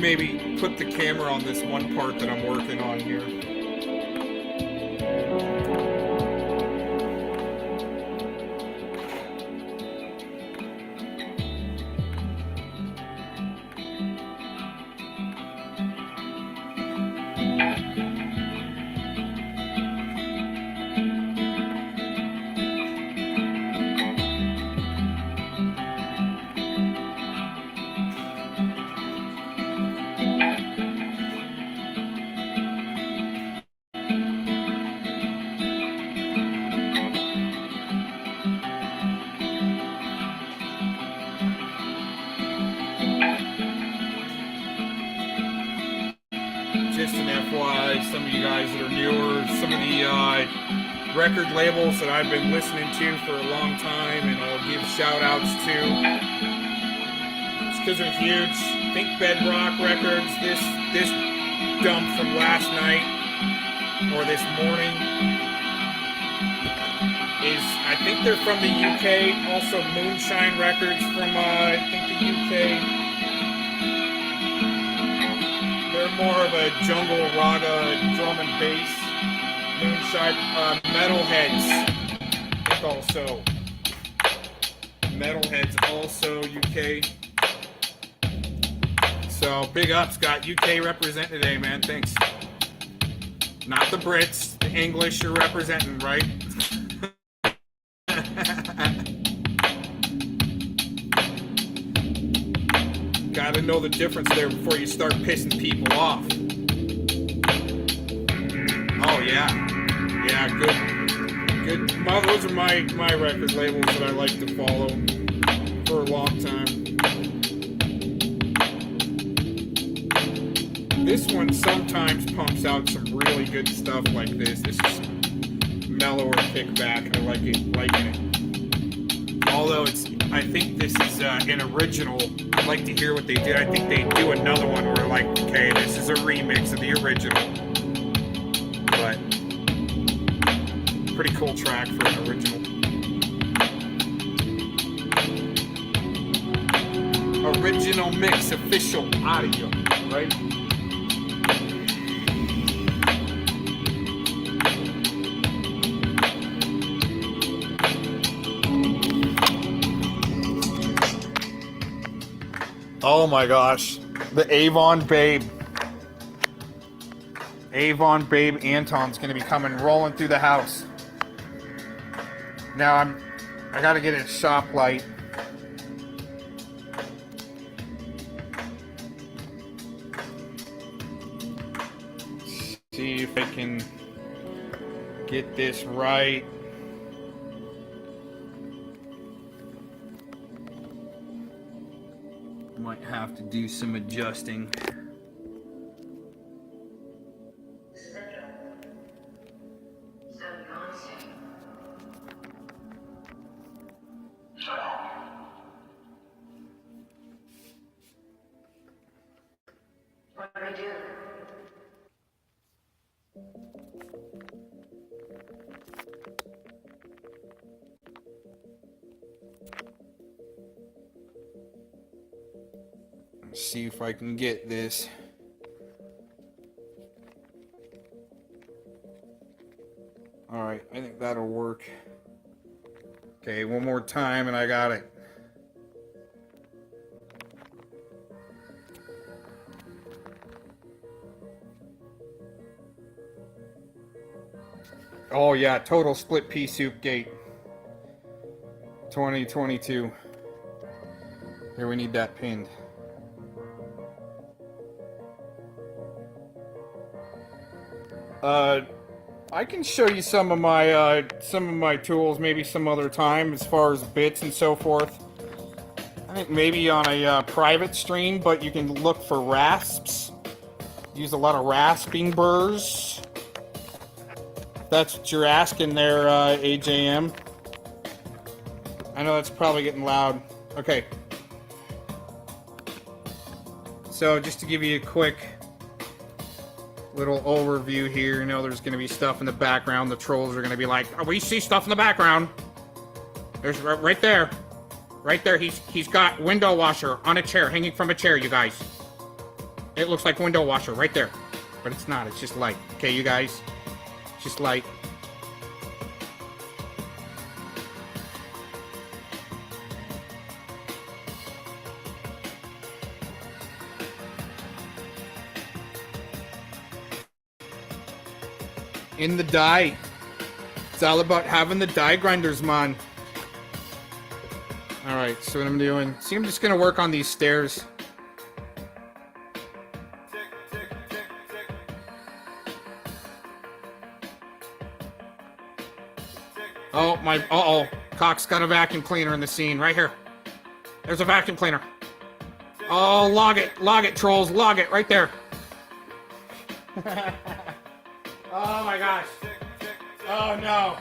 Maybe put the camera on this one part that I'm working on here. some of you guys that are newer, some of the record labels that I've been listening to for a long time, and I'll give shout outs to. It's because they're huge. Think Bedrock Records, this dump from last night, or this morning, is, I think they're from the UK. Also Moonshine Records from, I think the UK. They're more of a jungle raga drum and bass. Moonshine, Metalheads, I think also. Metalheads also UK. So big up, Scott. UK representing today, man. Thanks. Not the Brits, the English are representing, right? Gotta know the difference there before you start pissing people off. Oh yeah, yeah, good. Those are my record labels that I like to follow for a long time. This one sometimes pumps out some really good stuff like this. This is mellower kickback. I like it. Although I think this is an original. I'd like to hear what they did. I think they do another one where like, okay, this is a remix of the original. But pretty cool track for an original. Original mix, official audio, right? Oh my gosh, the Avon Babe. Avon Babe Anton's gonna be coming rolling through the house. Now I gotta get a shop light. See if I can get this right. Might have to do some adjusting. What do I do? See if I can get this. All right, I think that'll work. Okay, one more time and I got it. Oh yeah, total split pea soup gate. 2022. Here, we need that pinned. I can show you some of my tools, maybe some other time, as far as bits and so forth. I think maybe on a private stream, but you can look for rasps. Use a lot of rasping burrs. If that's what you're asking there, AJM. I know that's probably getting loud. Okay. So just to give you a quick little overview here, you know, there's going to be stuff in the background. The trolls are going to be like, oh, we see stuff in the background. There's right there. Right there, he's got window washer on a chair, hanging from a chair, you guys. It looks like window washer right there. But it's not, it's just light. Okay, you guys? It's just light. In the die. It's all about having the die grinders, man. Alright, so what I'm doing... See, I'm just gonna work on these stairs. Oh, my... Uh-oh. Cock's got a vacuum cleaner in the scene. Right here. There's a vacuum cleaner. Oh, log it. Log it, trolls. Log it. Right there. Oh my gosh. Oh no.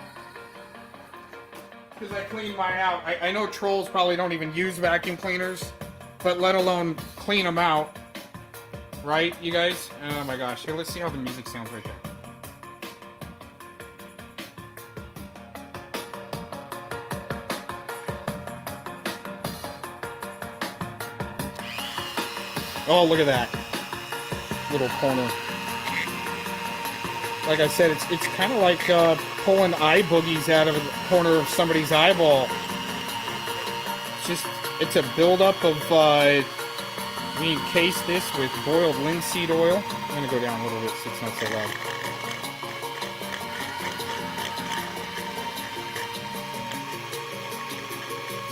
Because I cleaned mine out. I know trolls probably don't even use vacuum cleaners, but let alone clean them out. Right, you guys? Oh my gosh. Here, let's see how the music sounds right there. Oh, look at that little corner. Like I said, it's kind of like pulling eye boogies out of the corner of somebody's eyeball. It's a buildup of. We encase this with boiled linseed oil. I'm gonna go down a little bit so it's not so loud.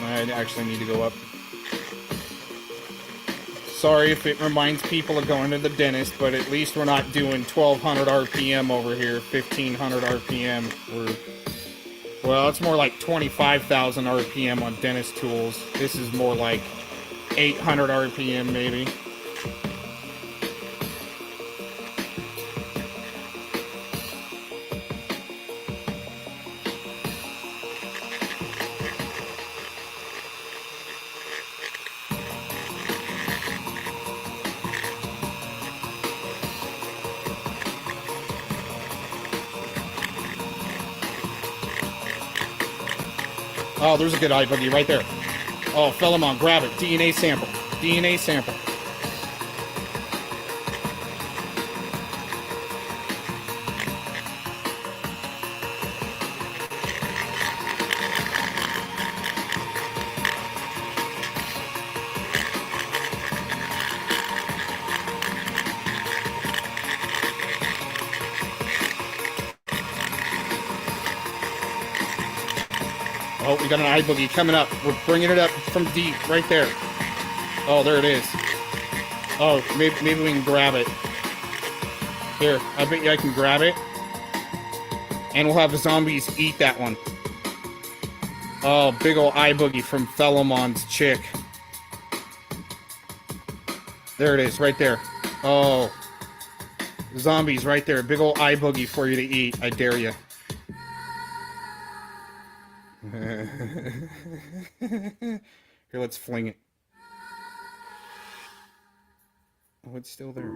I actually need to go up. Sorry if it reminds people of going to the dentist, but at least we're not doing 1200 RPM over here, 1500 RPM. Well, it's more like 25,000 RPM on dentist tools. This is more like 800 RPM maybe. Oh, there's a good eye boogie right there. Oh, Philemon, grab it. DNA sample. DNA sample. Oh, we got an eye boogie coming up. We're bringing it up from deep, right there. Oh, there it is. Oh, maybe we can grab it. Here, I bet you I can grab it. And we'll have the zombies eat that one. Oh, big ol' eye boogie from Philemon's chick. There it is, right there. Oh. Zombies right there. Big ol' eye boogie for you to eat. I dare you. Here, let's fling it. Oh, it's still there.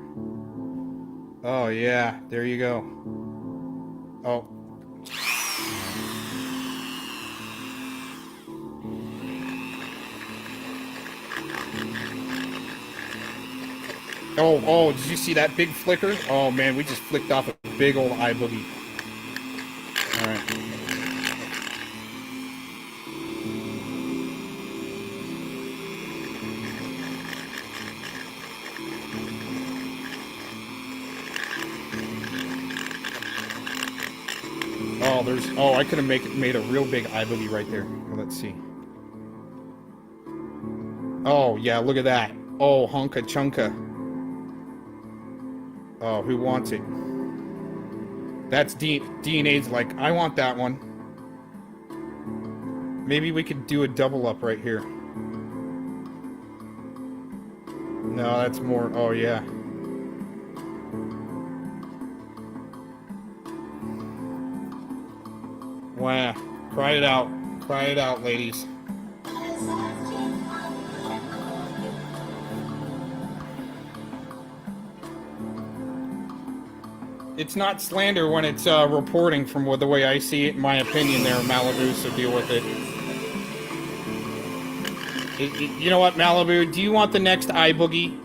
Oh, yeah. There you go. Oh. Oh, did you see that big flicker? Oh, man, we just flicked off a big old eye boogie. All right. Oh, I could have made a real big eye boogie right there. Let's see. Oh, yeah, look at that. Oh, honka chunka. Oh, who wants it? That's DNA's like, I want that one. Maybe we could do a double up right here. No, that's more, oh yeah. Wow, cry it out, ladies. It's not slander when it's reporting from the way I see it, in my opinion there, Malibu, so deal with it. You know what, Malibu, do you want the next eye boogie?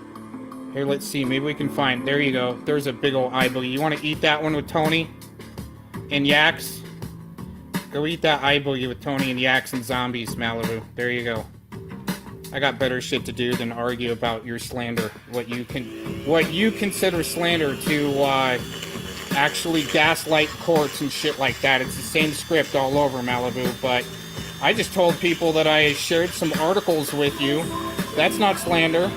Here, let's see, maybe we can find, there you go, there's a big old eye boogie. You want to eat that one with Tony and Yaks? Go eat that eye boogie with Tony and Yaks and zombies, Malibu. There you go. I got better shit to do than argue about your slander. What you consider slander to actually gaslight courts and shit like that. It's the same script all over, Malibu. But I just told people that I shared some articles with you. That's not slander.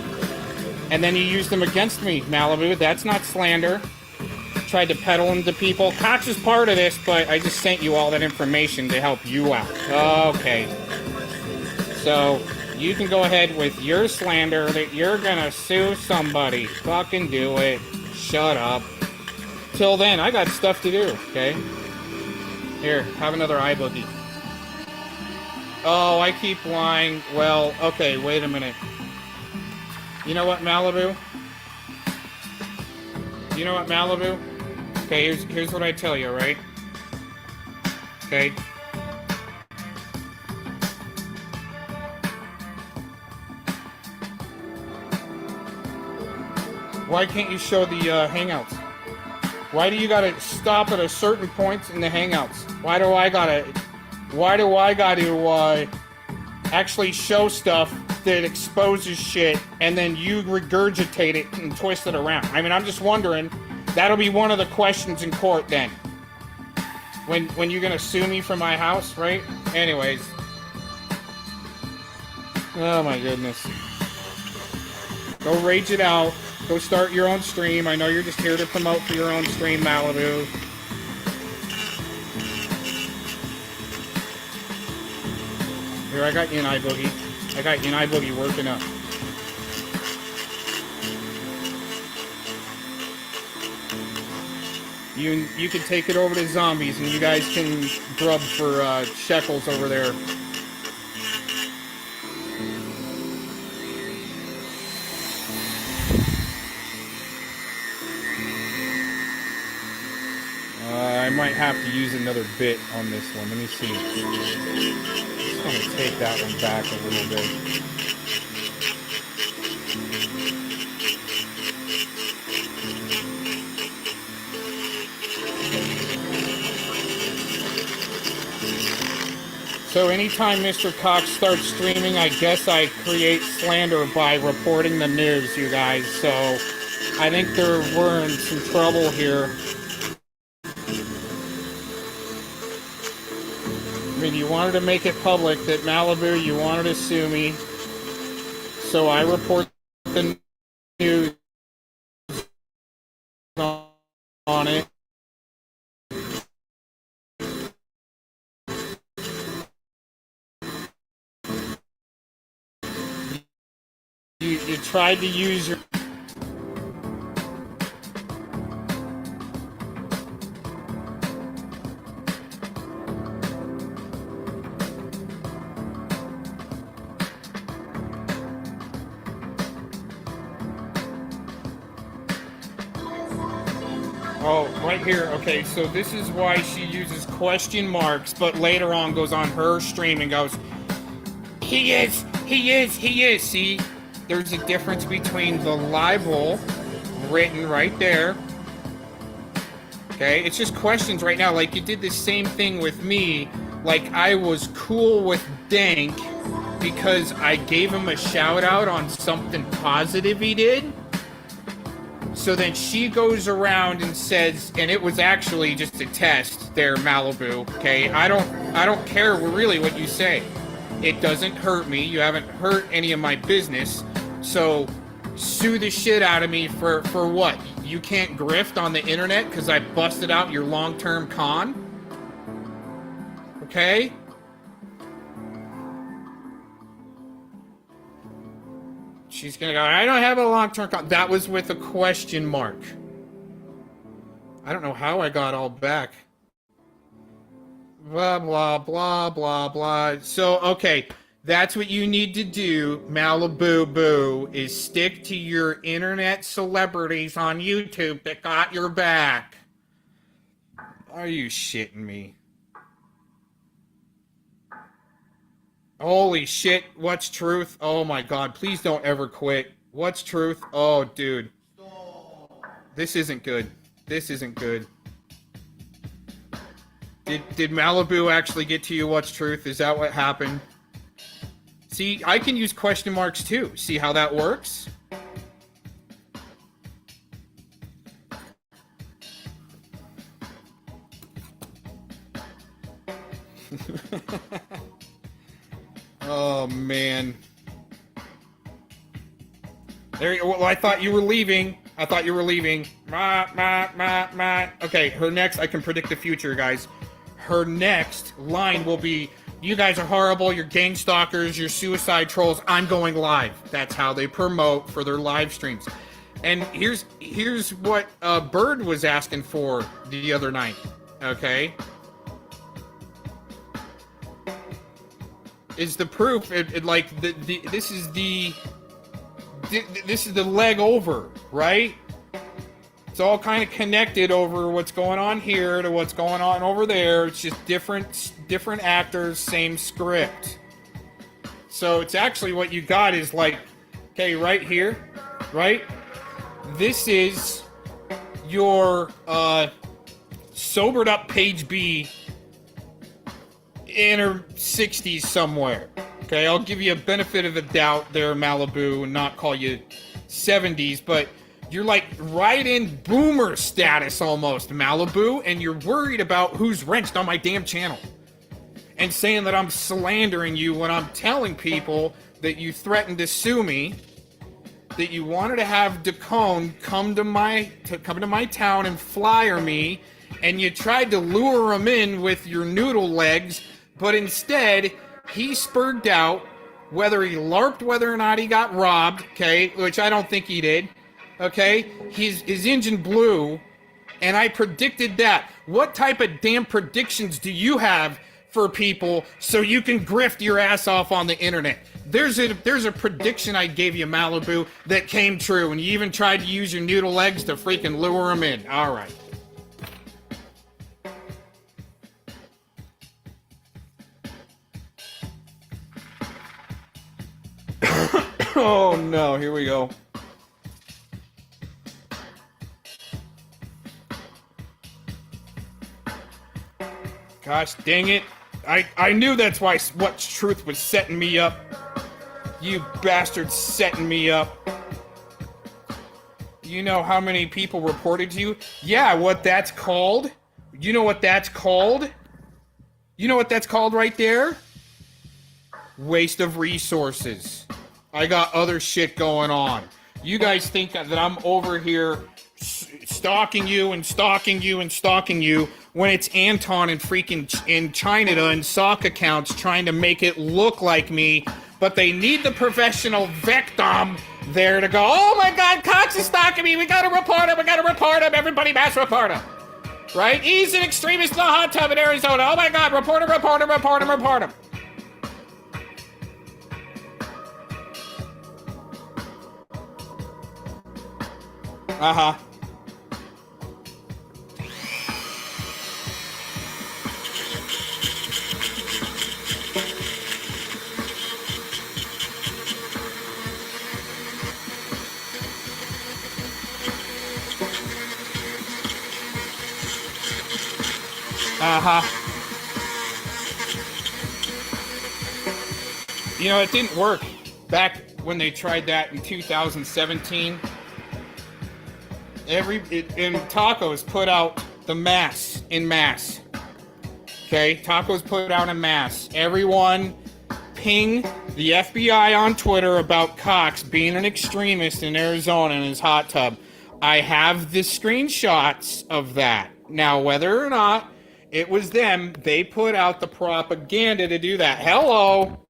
And then you used them against me, Malibu. That's not slander. Tried to peddle them to people. Cox is part of this, but I just sent you all that information to help you out. Okay. So, you can go ahead with your slander that you're gonna sue somebody. Fucking do it. Shut up. until then, I got stuff to do, okay? Here, have another eye boogie. Oh, I keep lying. Well, okay, wait a minute. You know what, Malibu? You know what, Malibu? Okay, here's what I tell you, right? Okay. Why can't you show the Hangouts? Why do you gotta stop at a certain point in the Hangouts? Why do I gotta actually show stuff that exposes shit and then you regurgitate it and twist it around? I mean, I'm just wondering. That'll be one of the questions in court then. When you're gonna sue me for my house, right? Anyways. Oh my goodness. Go rage it out. Go start your own stream. I know you're just here to promote for your own stream, Malibu. Here, I got you an iBoogie. I got you an iBoogie working up. You can take it over to zombies, and you guys can grub for shekels over there. I might have to use another bit on this one. Let me see. I'm just gonna take that one back a little bit. So anytime Mr. Cox starts streaming, I guess I create slander by reporting the news, you guys. So I think we're in some trouble here. I mean, you wanted to make it public that Malibu, you wanted to sue me. So I report the news on it. You tried to use your... Oh, right here. Okay, so this is why she uses question marks, but later on goes on her stream and goes, he is. See, there's a difference between the libel written right there. Okay, it's just questions right now. Like, you did the same thing with me. Like, I was cool with Dank because I gave him a shout out on something positive he did. So then she goes around and says, and it was actually just a test there, Malibu, okay? I don't care really what you say. It doesn't hurt me. You haven't hurt any of my business. So sue the shit out of me for what? You can't grift on the internet because I busted out your long-term con? Okay? She's gonna go, I don't have a long-term con. That was with a question mark. I don't know how I got all back. Blah, blah, blah, blah, blah. So, okay. That's what you need to do, Malibu Boo, is stick to your internet celebrities on YouTube that got your back. Are you shitting me? Holy shit, what's truth? Oh my god, please don't ever quit. What's truth? Oh, dude. This isn't good. This isn't good. Did Malibu actually get to you, what's truth? Is that what happened? See, I can use question marks too. See how that works? Oh, man. Well, I thought you were leaving. Okay, her next, I can predict the future, guys. Her next line will be, you guys are horrible, you're gang stalkers, you're suicide trolls, I'm going live. That's how they promote for their live streams. And here's what Bird was asking for the other night. Okay, is the proof? This is the leg over, right? It's all kind of connected over what's going on here to what's going on over there. It's just different actors, same script. So it's actually what you got is like, okay, right here, right? This is your sobered up page B in her 60s somewhere. Okay, I'll give you a benefit of the doubt there, Malibu, and not call you 70s, but you're like right in boomer status almost, Malibu, and you're worried about who's wrenched on my damn channel. And saying that I'm slandering you when I'm telling people that you threatened to sue me, that you wanted to have Dacone come to my town and flyer me, and you tried to lure him in with your noodle legs, but instead he spurred out, whether he LARPed, whether or not he got robbed, okay, which I don't think he did, okay, his engine blew, and I predicted that. What type of damn predictions do you have for people so you can grift your ass off on the internet? There's a prediction I gave you, Malibu, that came true, and you even tried to use your noodle legs to freaking lure them in. All right. Oh no, here we go. Gosh dang it. I knew that's why What Truth was setting me up. You bastards setting me up. You know how many people reported you? Yeah, what that's called? You know what that's called? You know what that's called right there? Waste of resources. I got other shit going on. You guys think that I'm over here stalking you and stalking you and stalking you when it's Anton and freaking in China and sock accounts trying to make it look like me, but they need the professional victim there to go, oh my God, Cox is stalking me, we gotta report him, everybody mass report him. Right? He's an extremist in the hot tub in Arizona, oh my God, report him. Uh-huh. Uh-huh. You know, it didn't work back when they tried that in 2017. And Tacos put out the mass in mass. Okay? Tacos put out in mass. Everyone ping the FBI on Twitter about Cox being an extremist in Arizona in his hot tub. I have the screenshots of that. Now, whether or not it was them, they put out the propaganda to do that. Hello!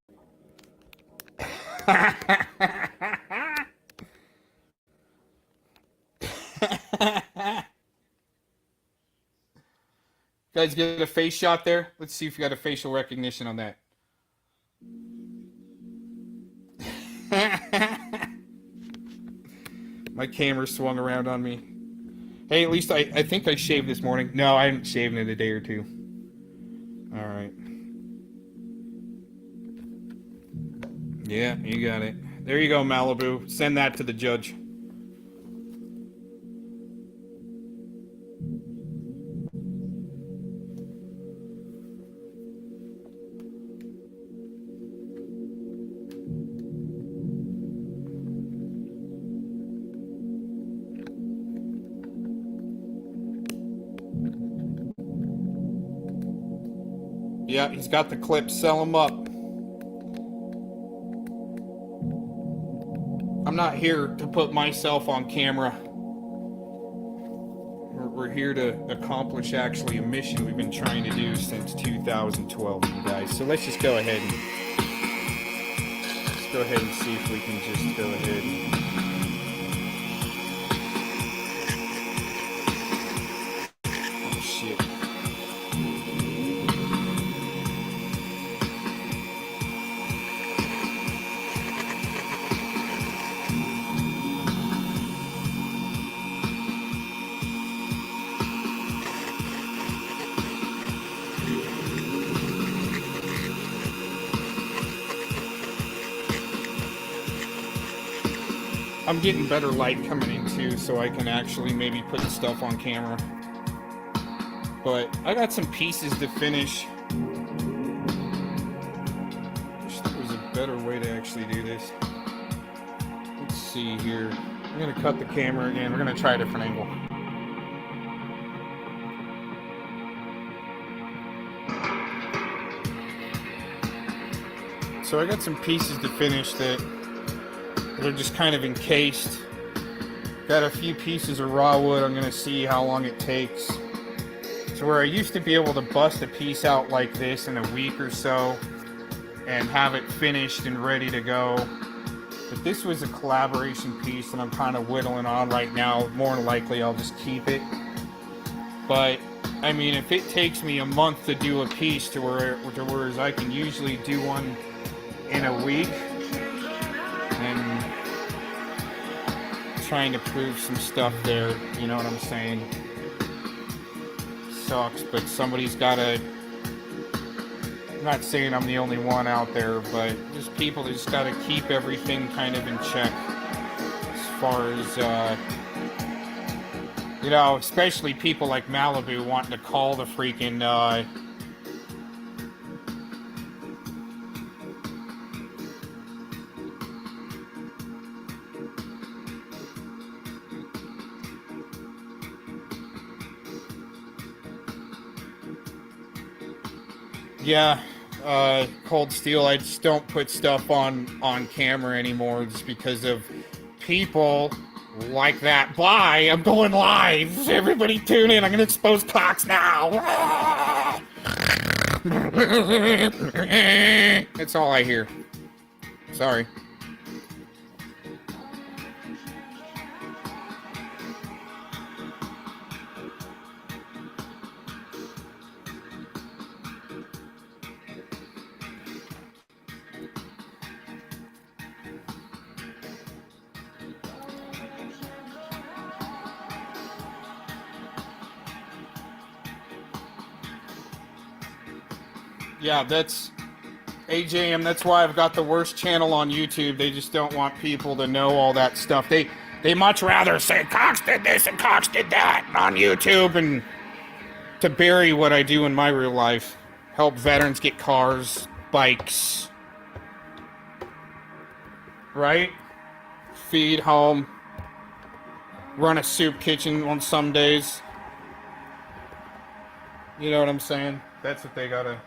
Guys, get a face shot there? Let's see if you got a facial recognition on that. My camera swung around on me. Hey, at least I think I shaved this morning. No, I haven't shaved in a day or two. All right. Yeah, you got it. There you go, Malibu. Send that to the judge. Yeah, he's got the clips. Sell them up. I'm not here to put myself on camera. We're here to accomplish actually a mission we've been trying to do since 2012, you guys. So let's just go ahead and see if we can just go ahead and I'm getting better light coming in too, so I can actually maybe put the stuff on camera. But I got some pieces to finish. Wish there was a better way to actually do this. Let's see here. I'm gonna cut the camera again. We're gonna try a different angle. So I got some pieces to finish that are just kind of encased. Got a few pieces of raw wood. I'm gonna see how long it takes. So where I used to be able to bust a piece out like this in a week or so and have it finished and ready to go. But this was a collaboration piece that I'm kind of whittling on right now. More than likely I'll just keep it. But I mean, if it takes me a month to do a piece to whereas I can usually do one in a week, and trying to prove some stuff there, you know what I'm saying? Sucks, but somebody's gotta, I'm not saying I'm the only one out there, but just people that just gotta keep everything kind of in check as far as, you know, especially people like Malibu wanting to call the freaking, yeah, Cold Steel, I just don't put stuff on camera anymore just because of people like that. Bye, I'm going live. Everybody tune in. I'm going to expose Cox now. That's all I hear. Sorry. Yeah, that's AJM. That's why I've got the worst channel on YouTube. They just don't want people to know all that stuff. They much rather say Cox did this and Cox did that on YouTube, and to bury what I do in my real life. Help veterans get cars, bikes, right? Feed home. Run a soup kitchen on some days. You know what I'm saying? That's what they gotta.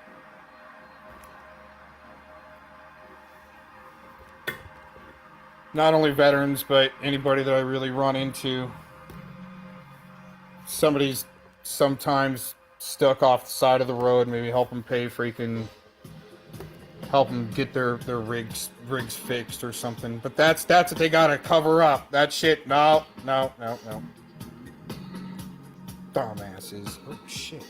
Not only veterans, but anybody that I really run into. Somebody's sometimes stuck off the side of the road, maybe help them pay freaking, help them get their rigs fixed or something. But that's what they gotta cover up. That shit, no. Dumbasses. Oh shit.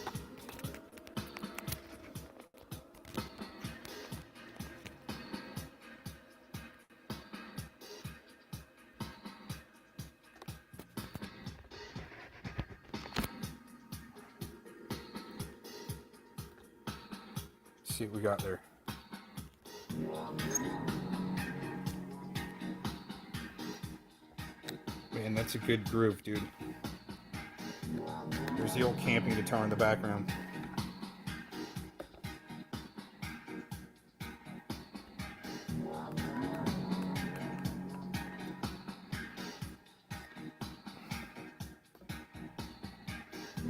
See what we got there. Man, that's a good groove, dude. There's the old camping guitar in the background.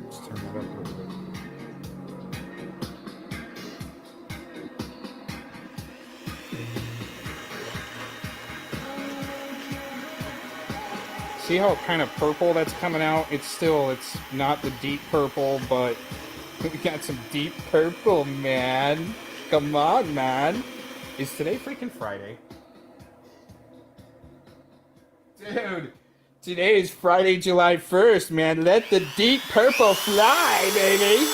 Let's turn that up a little bit. See how kind of purple that's coming out? It's not the deep purple, but we got some deep purple, man. Come on, man. Is today freaking Friday? Dude, today is Friday, July 1st, man. Let the deep purple fly, baby.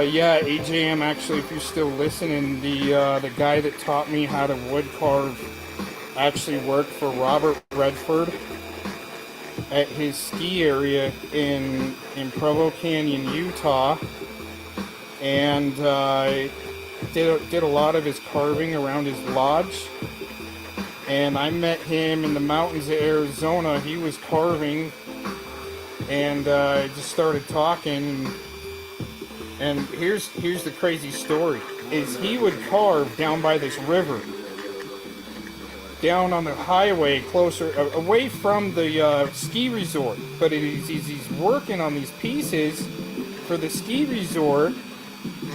Yeah, AJM, actually, if you're still listening, the guy that taught me how to wood carve actually worked for Robert Redford at his ski area in Provo Canyon, Utah, and did a lot of his carving around his lodge. And I met him in the mountains of Arizona. He was carving, and I just started talking. And here's the crazy story, is he would carve down by this river, down on the highway closer, away from the ski resort. But he's working on these pieces for the ski resort.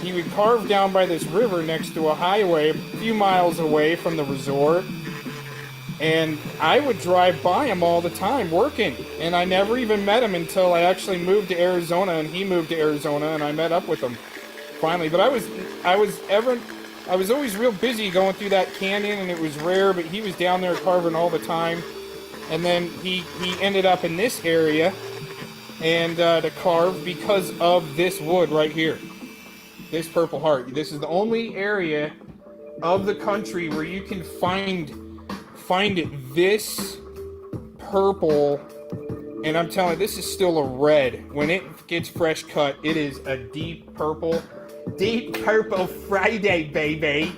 He would carve down by this river next to a highway a few miles away from the resort. And I would drive by him all the time working, and I never even met him until I actually moved to Arizona, and he moved to Arizona, and I met up with him finally. But I was always real busy going through that canyon, and it was rare, but he was down there carving all the time. And then he ended up in this area and to carve because of this wood right here, this Purple Heart. This is the only area of the country where you can find it this purple, and I'm telling you, this is still a red. When it gets fresh cut, it is a deep purple Friday, baby.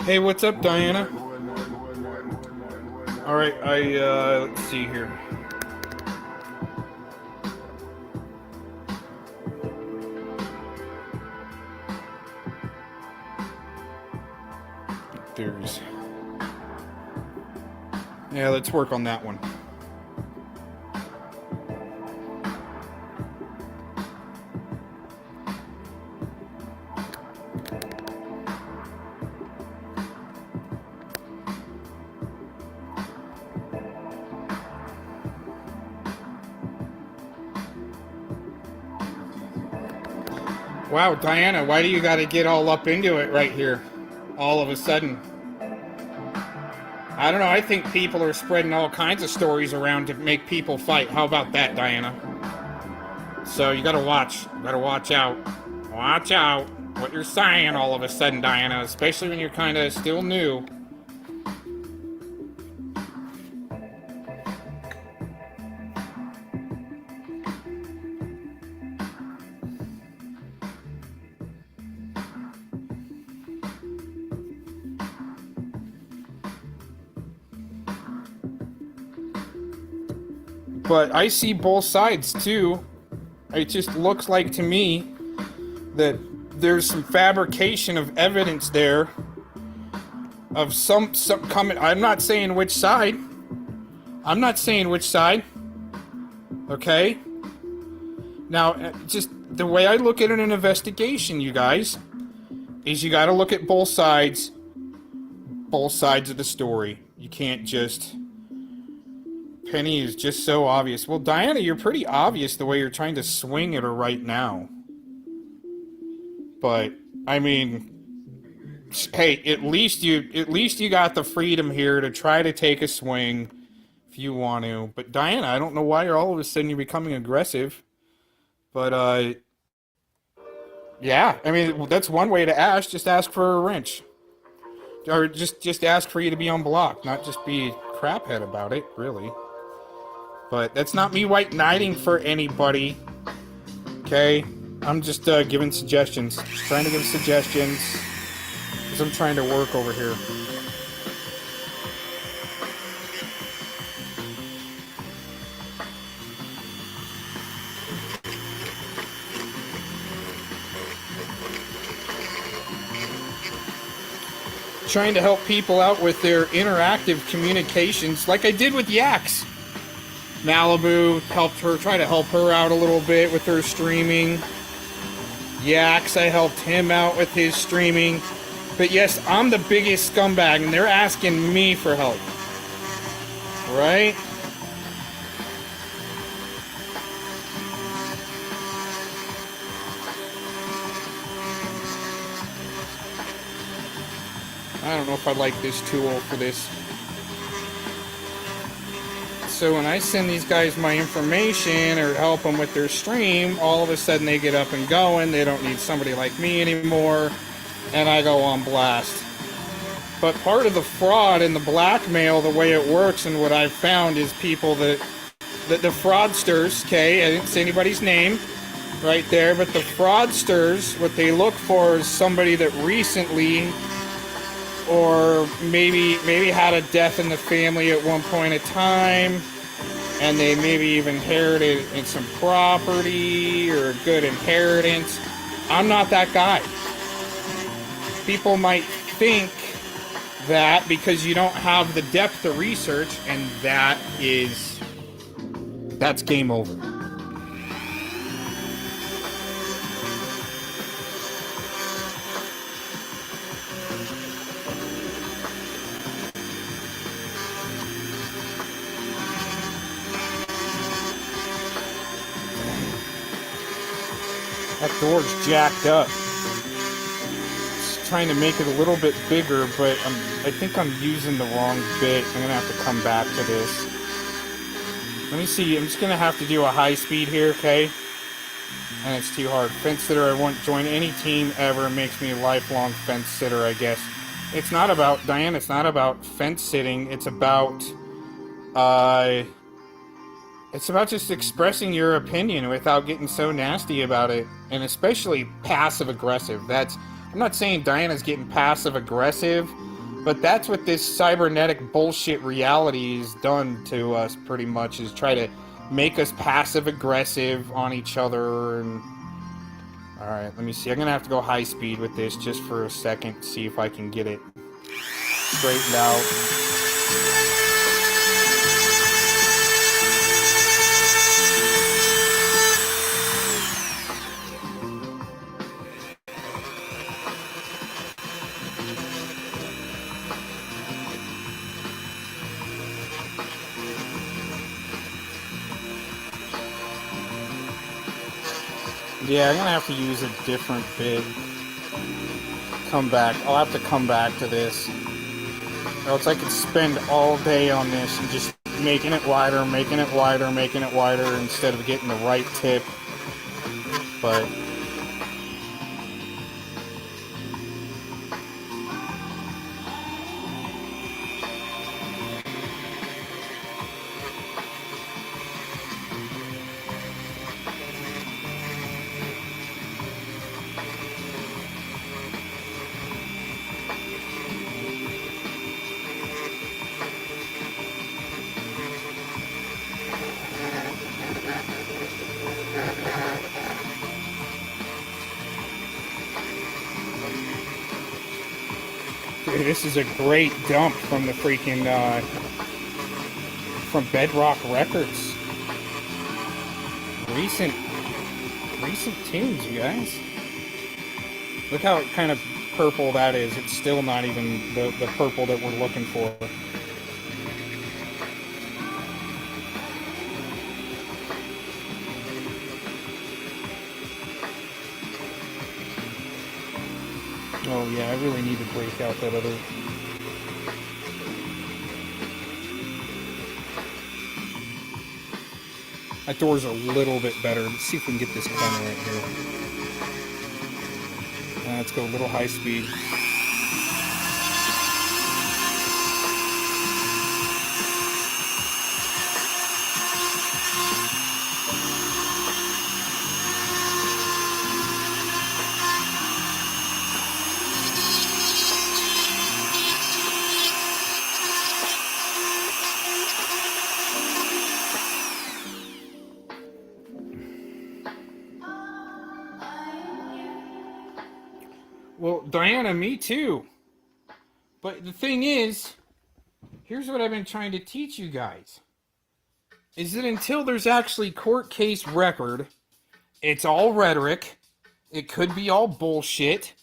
Hey, what's up, Diana? All right, let's see here. Yeah, let's work on that one. Wow, Diana, why do you got to get all up into it right here, all of a sudden? I don't know, I think people are spreading all kinds of stories around to make people fight. How about that, Diana? So you gotta watch out. Watch out what you're saying all of a sudden, Diana, especially when you're kind of still new. But I see both sides too. It just looks like to me that there's some fabrication of evidence there of some coming. I'm not saying which side, I'm not saying which side. Okay? Now, just the way I look at an investigation, you guys, is you got to look at both sides of the story. You can't just... Penny is just so obvious. Well, Diana, you're pretty obvious the way you're trying to swing at her right now. But, I mean... Hey, at least you got the freedom here to try to take a swing if you want to. But Diana, I don't know why you're all of a sudden you're becoming aggressive. But yeah, I mean that's one way to ask. Just ask for a wrench, or just ask for you to be unblocked, not just be craphead about it, really. But that's not me white knighting for anybody. Okay, I'm just giving suggestions, just trying to give suggestions. I'm trying to work over here. Trying to help people out with their interactive communications, like I did with Yaks. Malibu helped her, try to help her out a little bit with her streaming. Yaks, I helped him out with his streaming. But yes, I'm the biggest scumbag, and they're asking me for help. Right? I don't know if I like this tool for this. So when I send these guys my information or help them with their stream, all of a sudden they get up and going. They don't need somebody like me anymore. And I go on blast. But part of the fraud and the blackmail, the way it works and what I've found is people that the fraudsters, okay, I didn't say anybody's name right there, but the fraudsters, what they look for is somebody that recently or maybe had a death in the family at one point in time, and they maybe even inherited in some property or a good inheritance. I'm not that guy. People might think that because you don't have the depth of research, and that's game over. That door's jacked up. Trying to make it a little bit bigger, but I think I'm using the wrong bit. I'm gonna have to come back to this. Let me see. I'm just gonna have to do a high speed here, okay? And it's too hard. Fence sitter. I won't join any team ever. It makes me a lifelong fence sitter, I guess. It's not about Diane. It's not about fence sitting. It's about just expressing your opinion without getting so nasty about it, and especially passive aggressive. I'm not saying Diana's getting passive-aggressive, but that's what this cybernetic bullshit reality has done to us, pretty much, is try to make us passive-aggressive on each other. And alright, let me see. I'm going to have to go high speed with this just for a second, see if I can get it straightened out. Yeah, I'm gonna have to use a different bit. I'll have to come back to this. Or else I could spend all day on this and just making it wider, making it wider, making it wider instead of getting the right tip. But this is a great dump from the freaking from Bedrock Records. Recent tunes, you guys. Look how kind of purple that is. It's still not even the purple that we're looking for. Oh yeah, I really need to break out that other... That door's a little bit better. Let's see if we can get this corner right here. Let's go a little high speed. Well, Diana, me too. But the thing is, here's what I've been trying to teach you guys. Is that until there's actually court case record, it's all rhetoric. It could be all bullshit.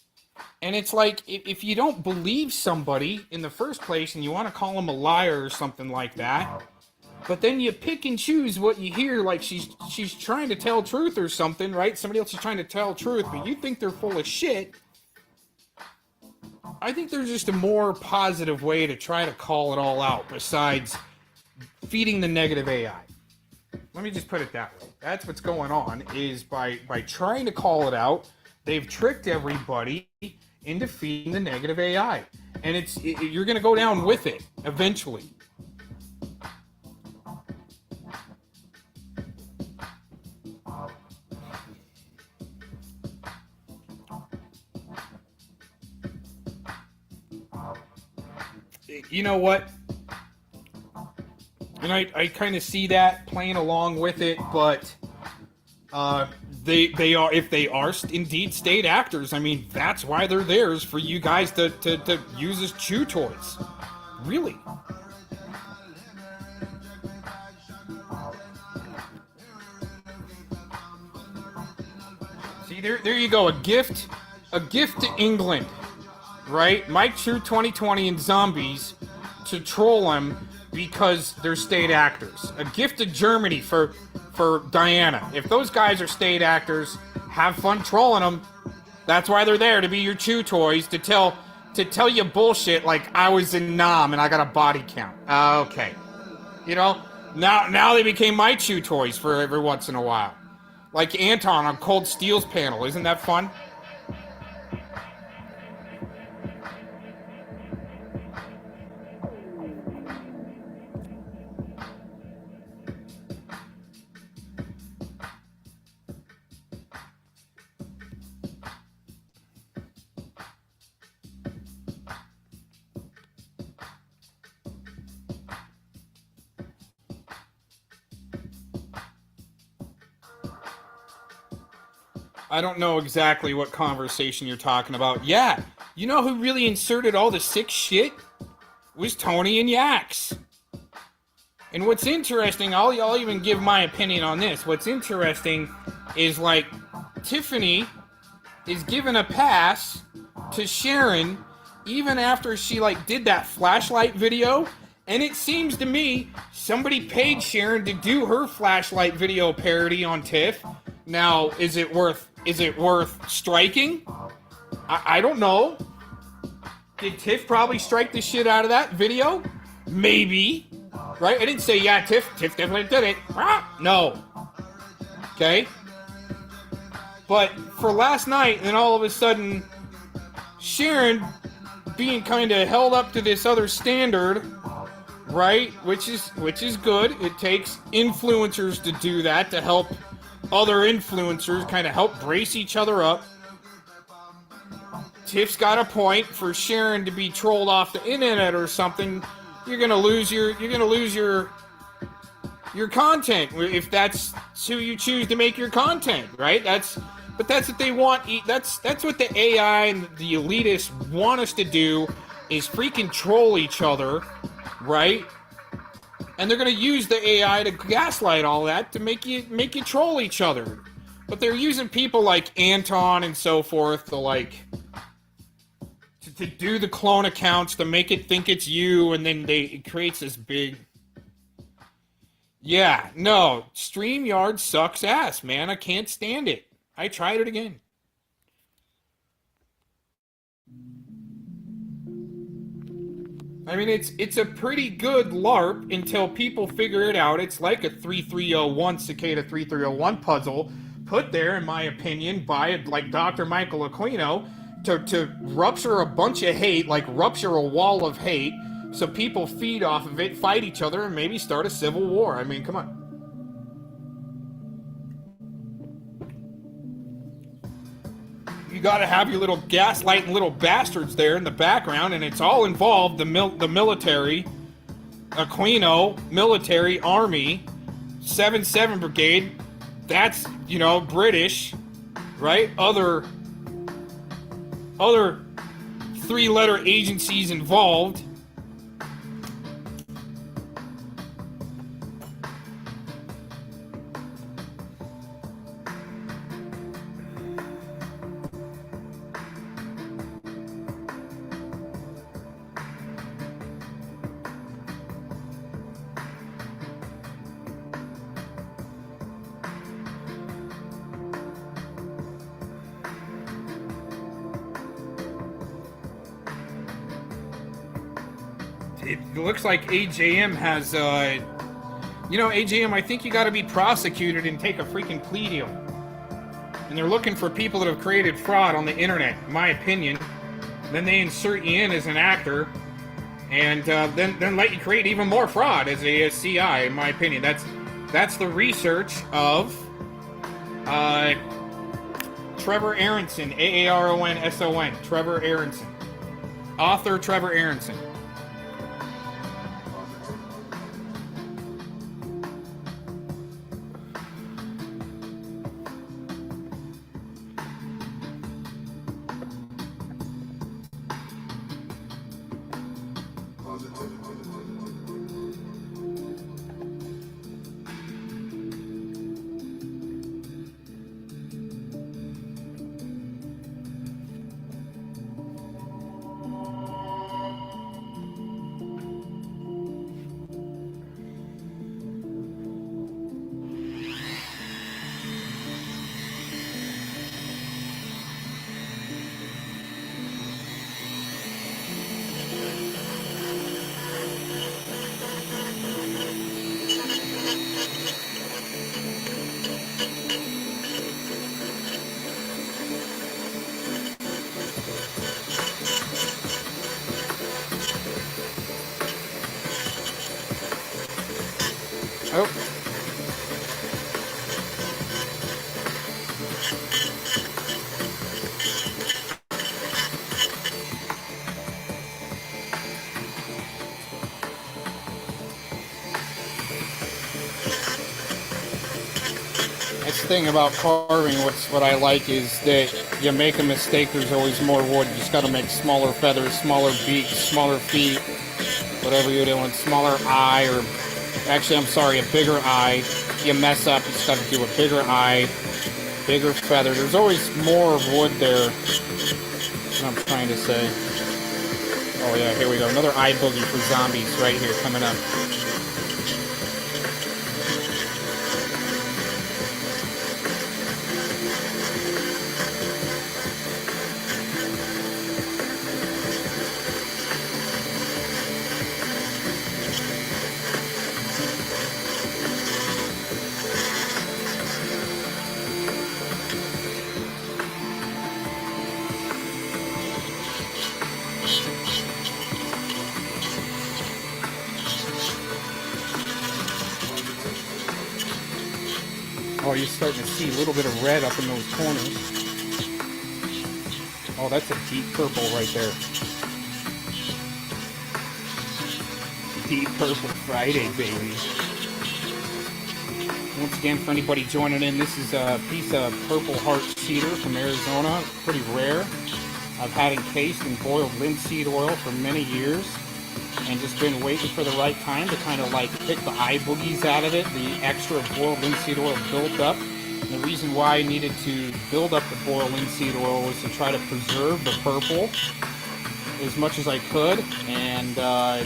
And it's like, if you don't believe somebody in the first place and you want to call them a liar or something like that, but then you pick and choose what you hear, like she's trying to tell truth or something, right? Somebody else is trying to tell truth, but you think they're full of shit. I think there's just a more positive way to try to call it all out besides feeding the negative AI. Let me just put it that way. That's what's going on, is by trying to call it out, they've tricked everybody into feeding the negative AI. And you're going to go down with it eventually. You know what? And I kind of see that playing along with it, but they are, if they are indeed state actors, I mean, that's why they're there, is for you guys to use as chew toys. Really. See, there you go, a gift to England. Right? Mike True 2020 and Zombies to troll them because they're state actors. A gift to Germany for Diana. If those guys are state actors, have fun trolling them. That's why they're there, to be your chew toys, to tell you bullshit like I was in Nam and I got a body count. Okay. You know, now they became my chew toys for every once in a while. Like Anton on Cold Steel's panel. Isn't that fun? I don't know exactly what conversation you're talking about. Yeah, you know who really inserted all the sick shit? Was Tony and Yax. And what's interesting, I'll even give my opinion on this. What's interesting is, like, Tiffany is given a pass to Sharon even after she, like, did that flashlight video. And it seems to me somebody paid Sharon to do her flashlight video parody on Tiff. Now, is it worth striking? I don't know. Did Tiff probably strike the shit out of that video? Maybe. Right? I didn't say, yeah, Tiff definitely did it. No. Okay? But for last night, and then all of a sudden, Sharon being kind of held up to this other standard, right? Which is good. It takes influencers to do that, to help other influencers kind of help brace each other up. Tiff's got a point. For Sharon to be trolled off the internet or something, you're gonna lose your content if that's who you choose to make your content, right? That's what they want. That's what the AI and the elitists want us to do, is freaking troll each other, right? And they're going to use the AI to gaslight all that to make you troll each other. But they're using people like Anton and so forth to to do the clone accounts to make it think it's you, and then it creates this big... Yeah, no, StreamYard sucks ass, man. I can't stand it. I tried it again. I mean, it's a pretty good LARP until people figure it out. It's like a 3301 Cicada 3301 puzzle put there, in my opinion, by like Dr. Michael Aquino to rupture a bunch of hate, like rupture a wall of hate, so people feed off of it, fight each other, and maybe start a civil war. I mean, come on. You gotta have your little gaslighting little bastards there in the background, and it's all involved, the military, Aquino, military, army, 7-7 Brigade, that's, you know, British, right? Other three-letter agencies involved. It looks like AJM has, AJM, I think you gotta be prosecuted and take a freaking plea deal. And they're looking for people that have created fraud on the internet, in my opinion. Then they insert you in as an actor, and then let you create even more fraud as a CI, in my opinion. That's the research of Trevor Aronson, Aaronson, Trevor Aronson. Author Trevor Aronson. Oh. That's the thing about carving, what I like is that you make a mistake, there's always more wood. You just gotta make smaller feathers, smaller beaks, smaller feet, whatever you're doing, smaller eye, or actually, I'm sorry, a bigger eye. You mess up, you just gotta do a bigger eye, bigger feather. There's always more wood there. That's what I'm trying to say. Oh yeah, here we go. Another eye boogie for zombies right here coming up. Oh, you're starting to see a little bit of red up in those corners. Oh, that's a deep purple right there. Deep Purple Friday, baby. Once again, for anybody joining in, this is a piece of Purple Heart cedar from Arizona. Pretty rare. I've had encased in boiled linseed oil for many years. and just been waiting for the right time to kind of like pick the eye boogies out of it. The extra boiled linseed oil built up. And the reason why I needed to build up the boiled linseed oil was to try to preserve the purple as much as I could, and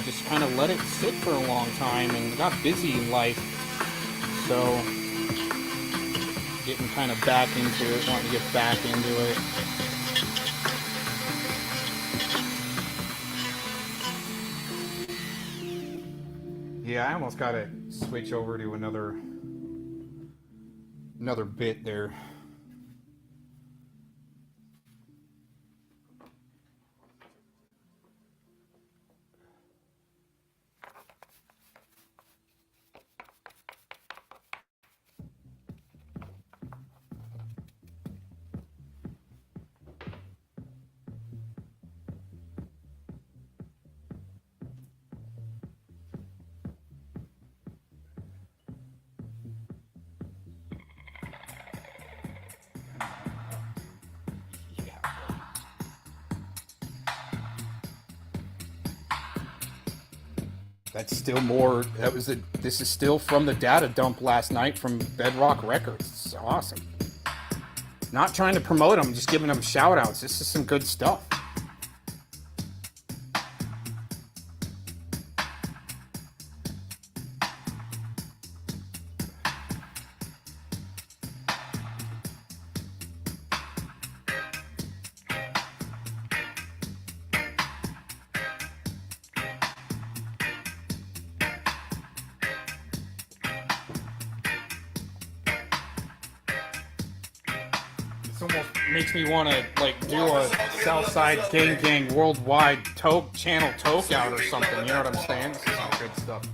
just kind of let it sit for a long time, and got busy in life, so getting kind of back into it, wanting to get back into it. Yeah, I almost got to switch over to another bit there. That's still more. This is still from the data dump last night from Bedrock Records. It's awesome. Not trying to promote them, just giving them shout outs. This is some good stuff. Almost makes me want to like do a Southside Gang Gang worldwide channel toke out or something. You know what I'm saying? This is some good stuff.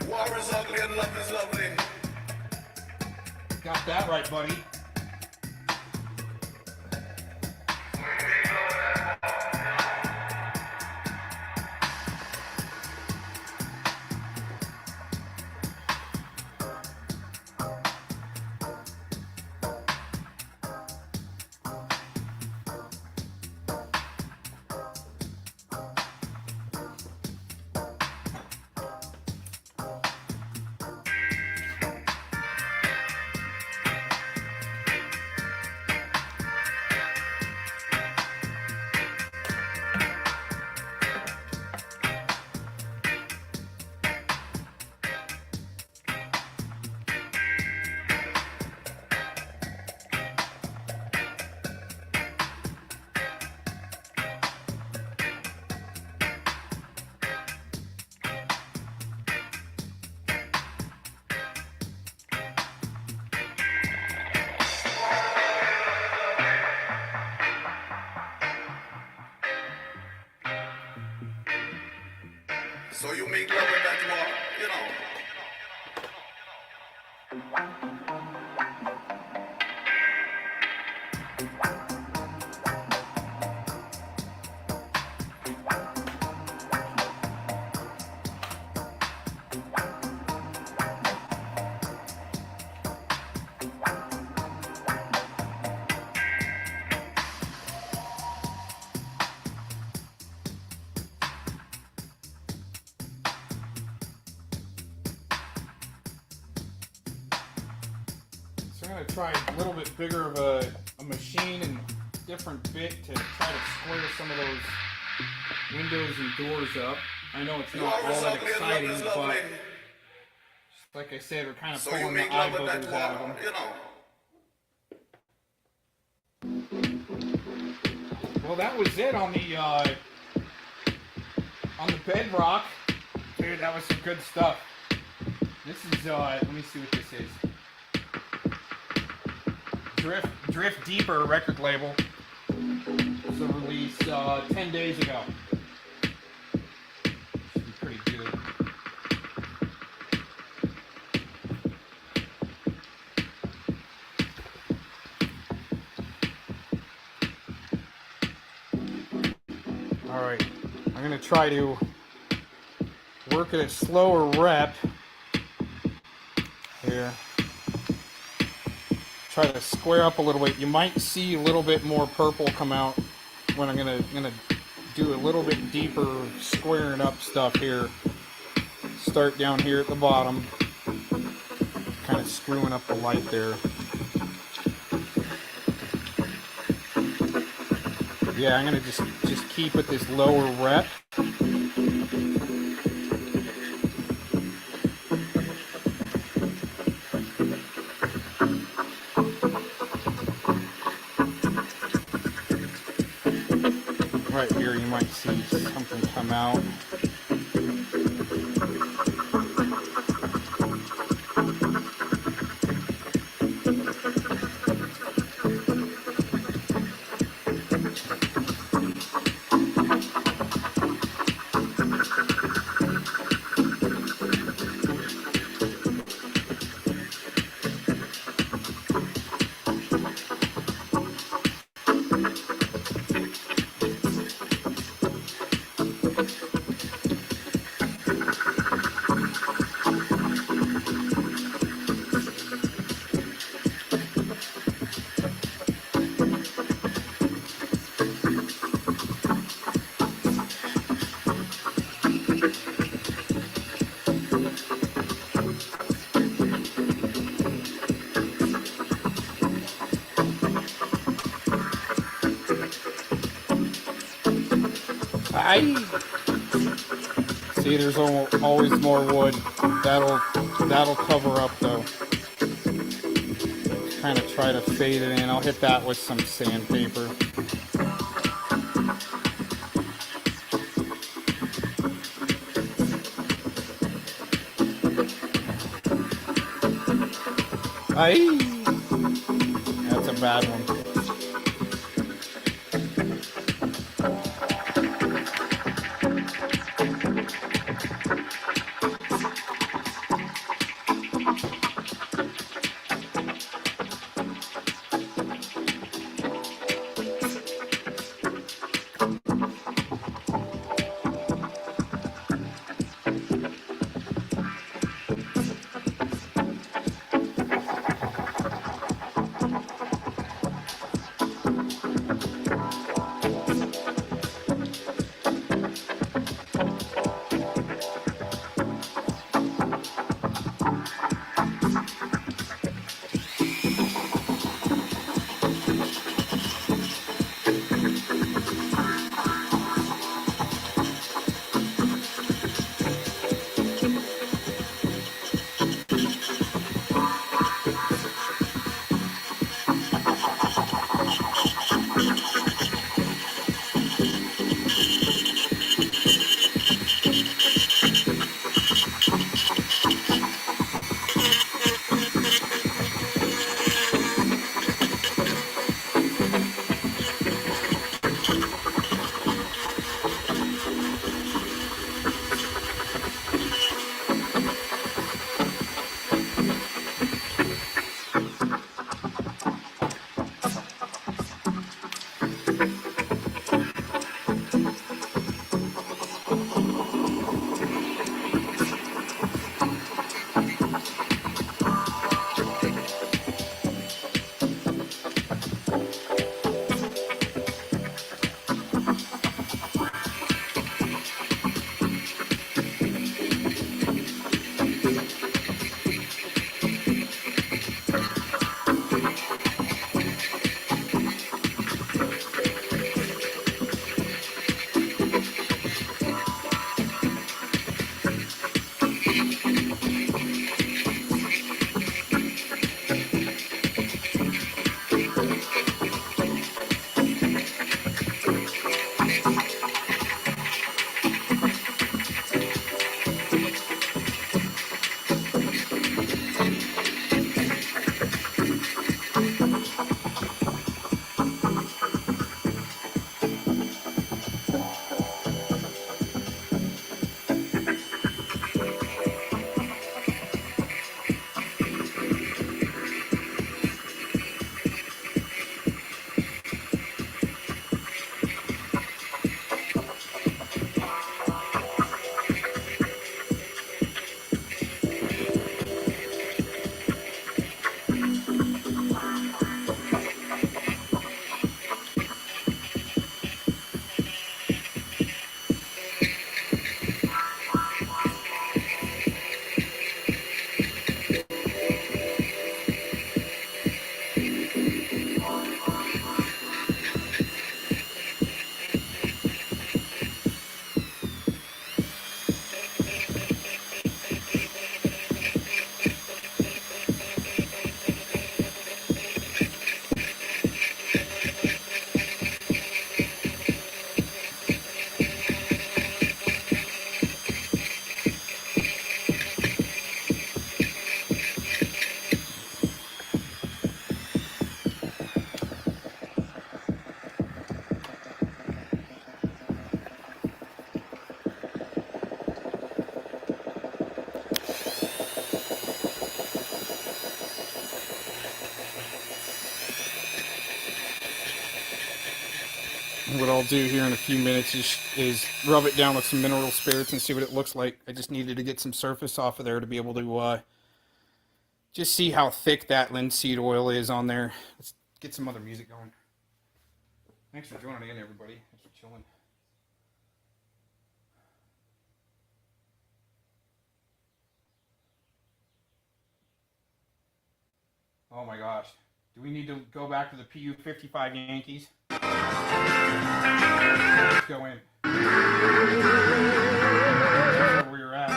War is ugly and love is lovely. Got that right, buddy. So you make love with that war, you know. gonna try a little bit bigger of a machine and different bit to try to square some of those windows and doors up. I know it's not all that exciting, but just like I said, we're kind of pulling the eye boogers out of them. Well, that was it on the bedrock. Dude, that was some good stuff. This is let me see what this is. Drift Deeper record label. It was a release 10 days ago. Should be pretty good. Alright, I'm going to try to work at a slower rep here. Try to square up a little bit. You might see a little bit more purple come out when I'm gonna do a little bit deeper squaring up stuff here. Start down here at the bottom, kind of screwing up the light there. Yeah, I'm gonna just keep at this lower rep. Right here you might see something come out. See, there's always more wood. That'll cover up though. Kind of try to fade it in. I'll hit that with some sandpaper. That's a bad one. what I'll do here in a few minutes is rub it down with some mineral spirits and see what it looks like. I just needed to get some surface off of there to be able to just see how thick that linseed oil is on there. Let's get some other music going. Thanks for joining in, everybody. Thanks for chilling. Oh my gosh. Do we need to go back to the PU 55 Yankees? Let's go in. That's where we're at.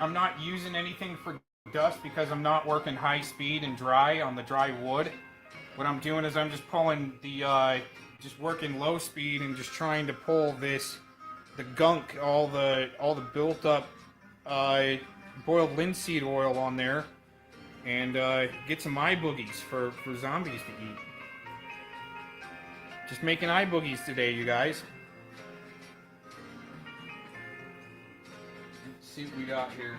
I'm not using anything for dust because I'm not working high speed and dry on the dry wood. What I'm doing is I'm just pulling the, just working low speed and just trying to pull the gunk, all the built up boiled linseed oil on there, and get some eye boogies for zombies to eat. Just making eye boogies today, you guys. See what we got here.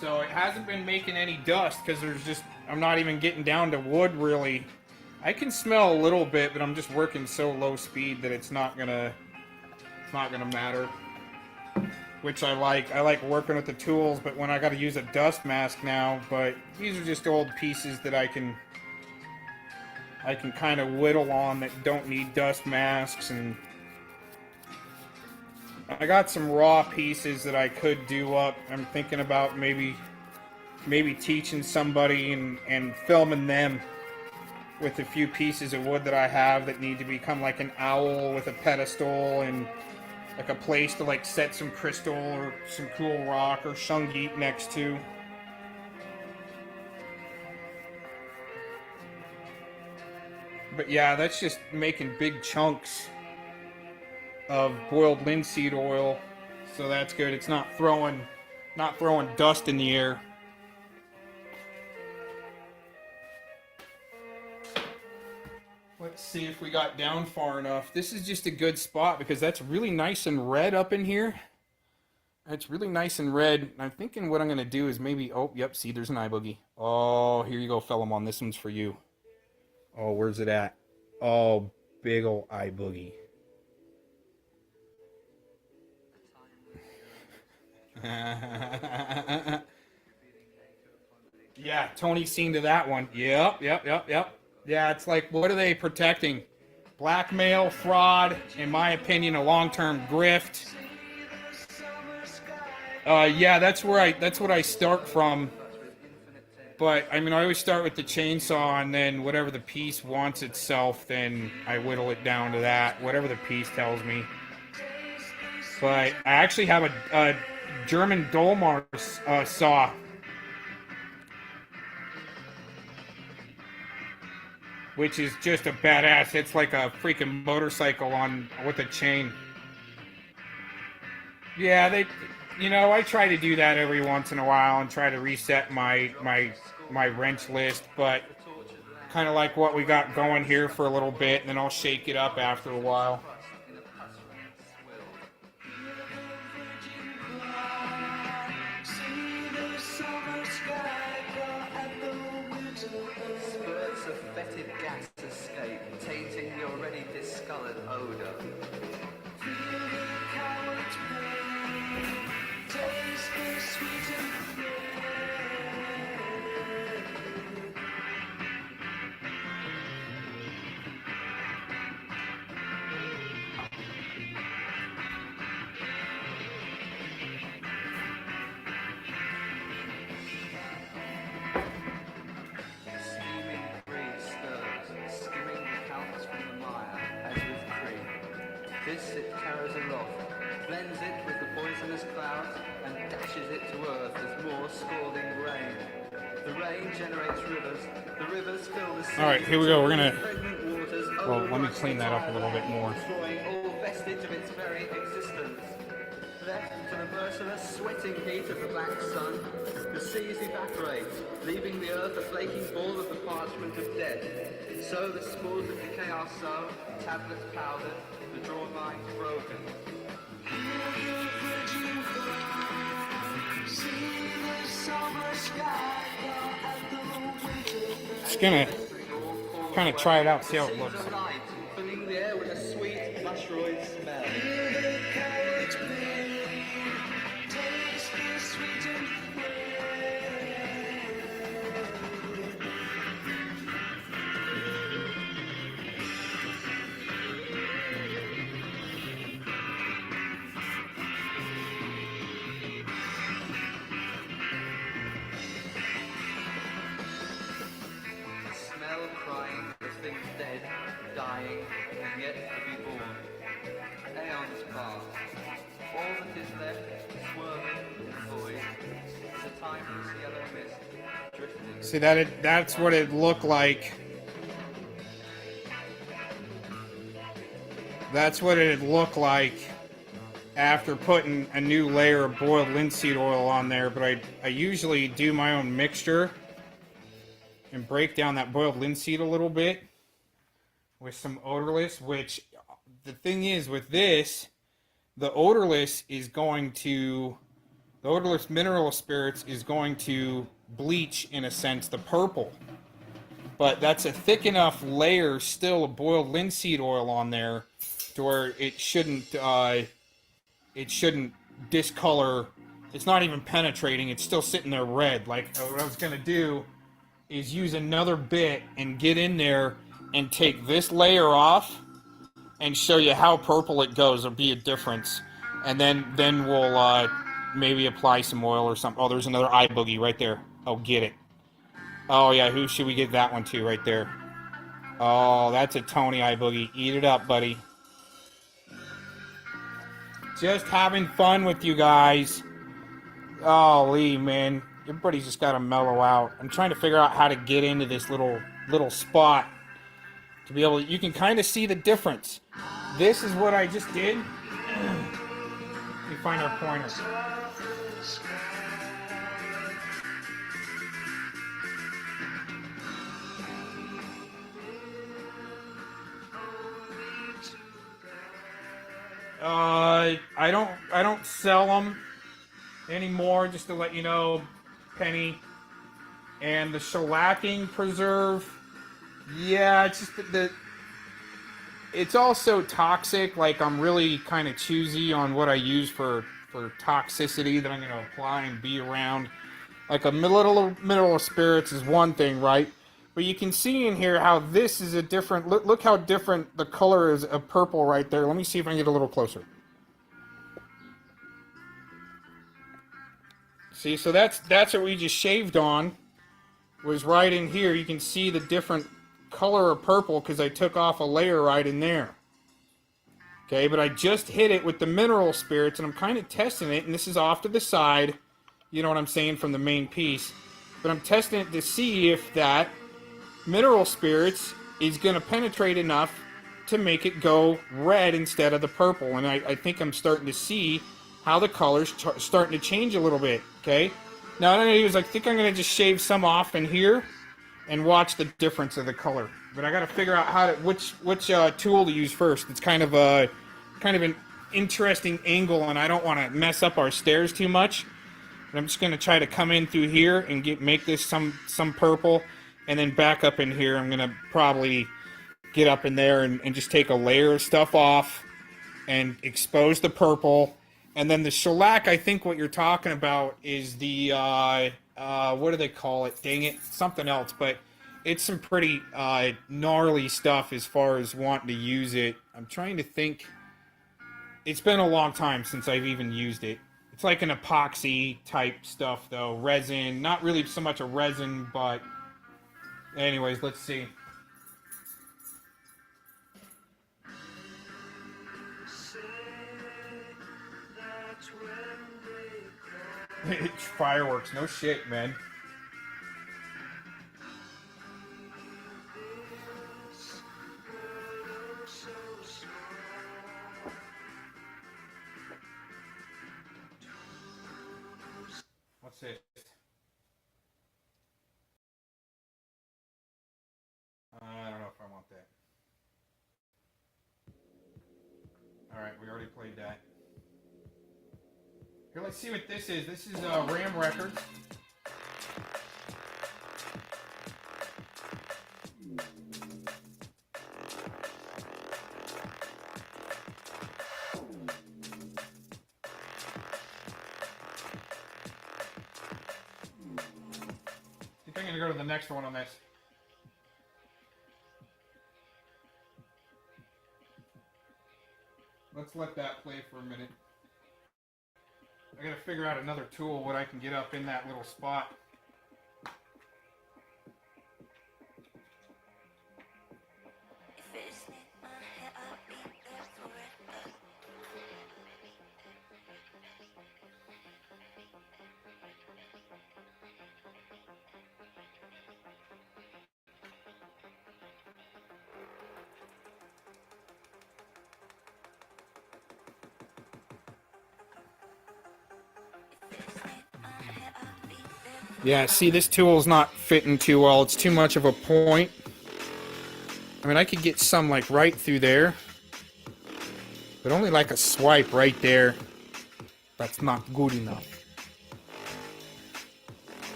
So it hasn't been making any dust because I'm not even getting down to wood really. I can smell a little bit, but I'm just working so low speed that it's not gonna matter. Which I like. I like working with the tools, but when I got to use a dust mask now, but these are just old pieces that I can kind of whittle on that don't need dust masks, and I got some raw pieces that I could do up. I'm thinking about maybe teaching somebody and filming them with a few pieces of wood that I have that need to become like an owl with a pedestal and like a place to like set some crystal or some cool rock or shungite next to. But yeah, that's just making big chunks of boiled linseed oil, so that's good. It's not throwing dust in the air. Let's see if we got down far enough. This is just a good spot because that's really nice and red up in here. It's really nice and red. I'm thinking what I'm gonna do is maybe, oh, yep, see, there's an eye boogie. Oh, here you go, Philemon. This one's for you. Oh, where's it at? Oh, big ol' eye boogie. Yeah, Tony's seen to that one. Yep. Yeah, it's like, what are they protecting? Blackmail, fraud, in my opinion, a long-term grift. Yeah, that's what I start from. But I mean, I always start with the chainsaw, and then whatever the piece wants itself, then I whittle it down to that. Whatever the piece tells me. But I actually have a German Dolmar saw. Which is just a badass. It's like a freaking motorcycle with a chain. Yeah, I try to do that every once in a while and try to reset my wrench list, but kind of like what we got going here for a little bit, and then I'll shake it up after a while. Spurts of fetid gas escape, tainting the already discolored odor. This it carries aloft, blends it with the poisonous clouds, and dashes it to earth as more scalding rain. The rain generates rivers. The rivers fill the sea. All right, here we go. We're gonna. Pregnant waters Well, let me overrun clean that up a little bit more. destroying all vestige of its very existence. Left to the merciless, sweating heat of the black sun, the seas evaporate, leaving the earth a flaking ball of the parchment of death. So the spores of decay are sown, tablets powdered, the drawn lines broken. Just gonna kind of try it out, see how it looks. Filling the air with a sweet mushroom smell. Smell crying for things dead, dying, and yet to be born. Aeons pass. All that is left, swirling in the void, is a timeless yellow mist drifting. See that's what it looked like. That's what it looked like after putting a new layer of boiled linseed oil on there, but I usually do my own mixture and break down that boiled linseed a little bit with some odorless, which the thing is with this, the odorless mineral spirits is going to bleach, in a sense, the purple. But that's a thick enough layer still of boiled linseed oil on there to where it shouldn't discolor. It's not even penetrating. It's still sitting there red. Like, what I was going to do is use another bit and get in there and take this layer off and show you how purple it goes. There'll be a difference. And then we'll maybe apply some oil or something. Oh, there's another eye boogie right there. Oh, get it. Oh, yeah, who should we give that one to right there? Oh, that's a Tony eye boogie. Eat it up, buddy. Just having fun with you guys. Oh, Lee, man. Everybody's just got to mellow out. I'm trying to figure out how to get into this little spot to be able to, you can kind of see the difference. This is what I just did. Let me find our pointer. I don't sell them anymore, just to let you know, Penny. And the shellacking preserve, yeah, it's just it's also toxic. Like, I'm really kind of choosy on what I use for toxicity that I'm going to apply and be around. Like, a little mineral spirits is one thing, right? But you can see in here how this is a different, look how different the color is of purple right there. Let me see if I can get a little closer. See, so that's what we just shaved on, was right in here. You can see the different color of purple because I took off a layer right in there. Okay, but I just hit it with the mineral spirits, and I'm kind of testing it, and this is off to the side, you know what I'm saying, from the main piece. But I'm testing it to see if that mineral spirits is going to penetrate enough to make it go red instead of the purple. And I think I'm starting to see how the color's starting to change a little bit, okay? Now, what I'm going to do is I think I'm going to just shave some off in here and watch the difference of the color. But I got to figure out how to, which tool to use first. It's kind of an interesting angle, and I don't want to mess up our stairs too much. But I'm just going to try to come in through here and make this some purple, and then back up in here. I'm going to probably get up in there and just take a layer of stuff off and expose the purple. And then the shellac, I think what you're talking about is the, what do they call it? Dang it, something else. But it's some pretty gnarly stuff as far as wanting to use it. I'm trying to think. It's been a long time since I've even used it. It's like an epoxy type stuff, though. Resin, not really so much a resin, but anyways, let's see. Fireworks, no shit, man. What's this? I don't know if I want that. Alright, we already played that. Here, let's see what this is. This is Ram Records. I think I'm going to go to the next one on this. Let's let that play for a minute. I gotta figure out another tool, what I can get up in that little spot. Yeah, see, this tool's not fitting too well. It's too much of a point. I mean, I could get some, like, right through there. But only, like, a swipe right there. That's not good enough.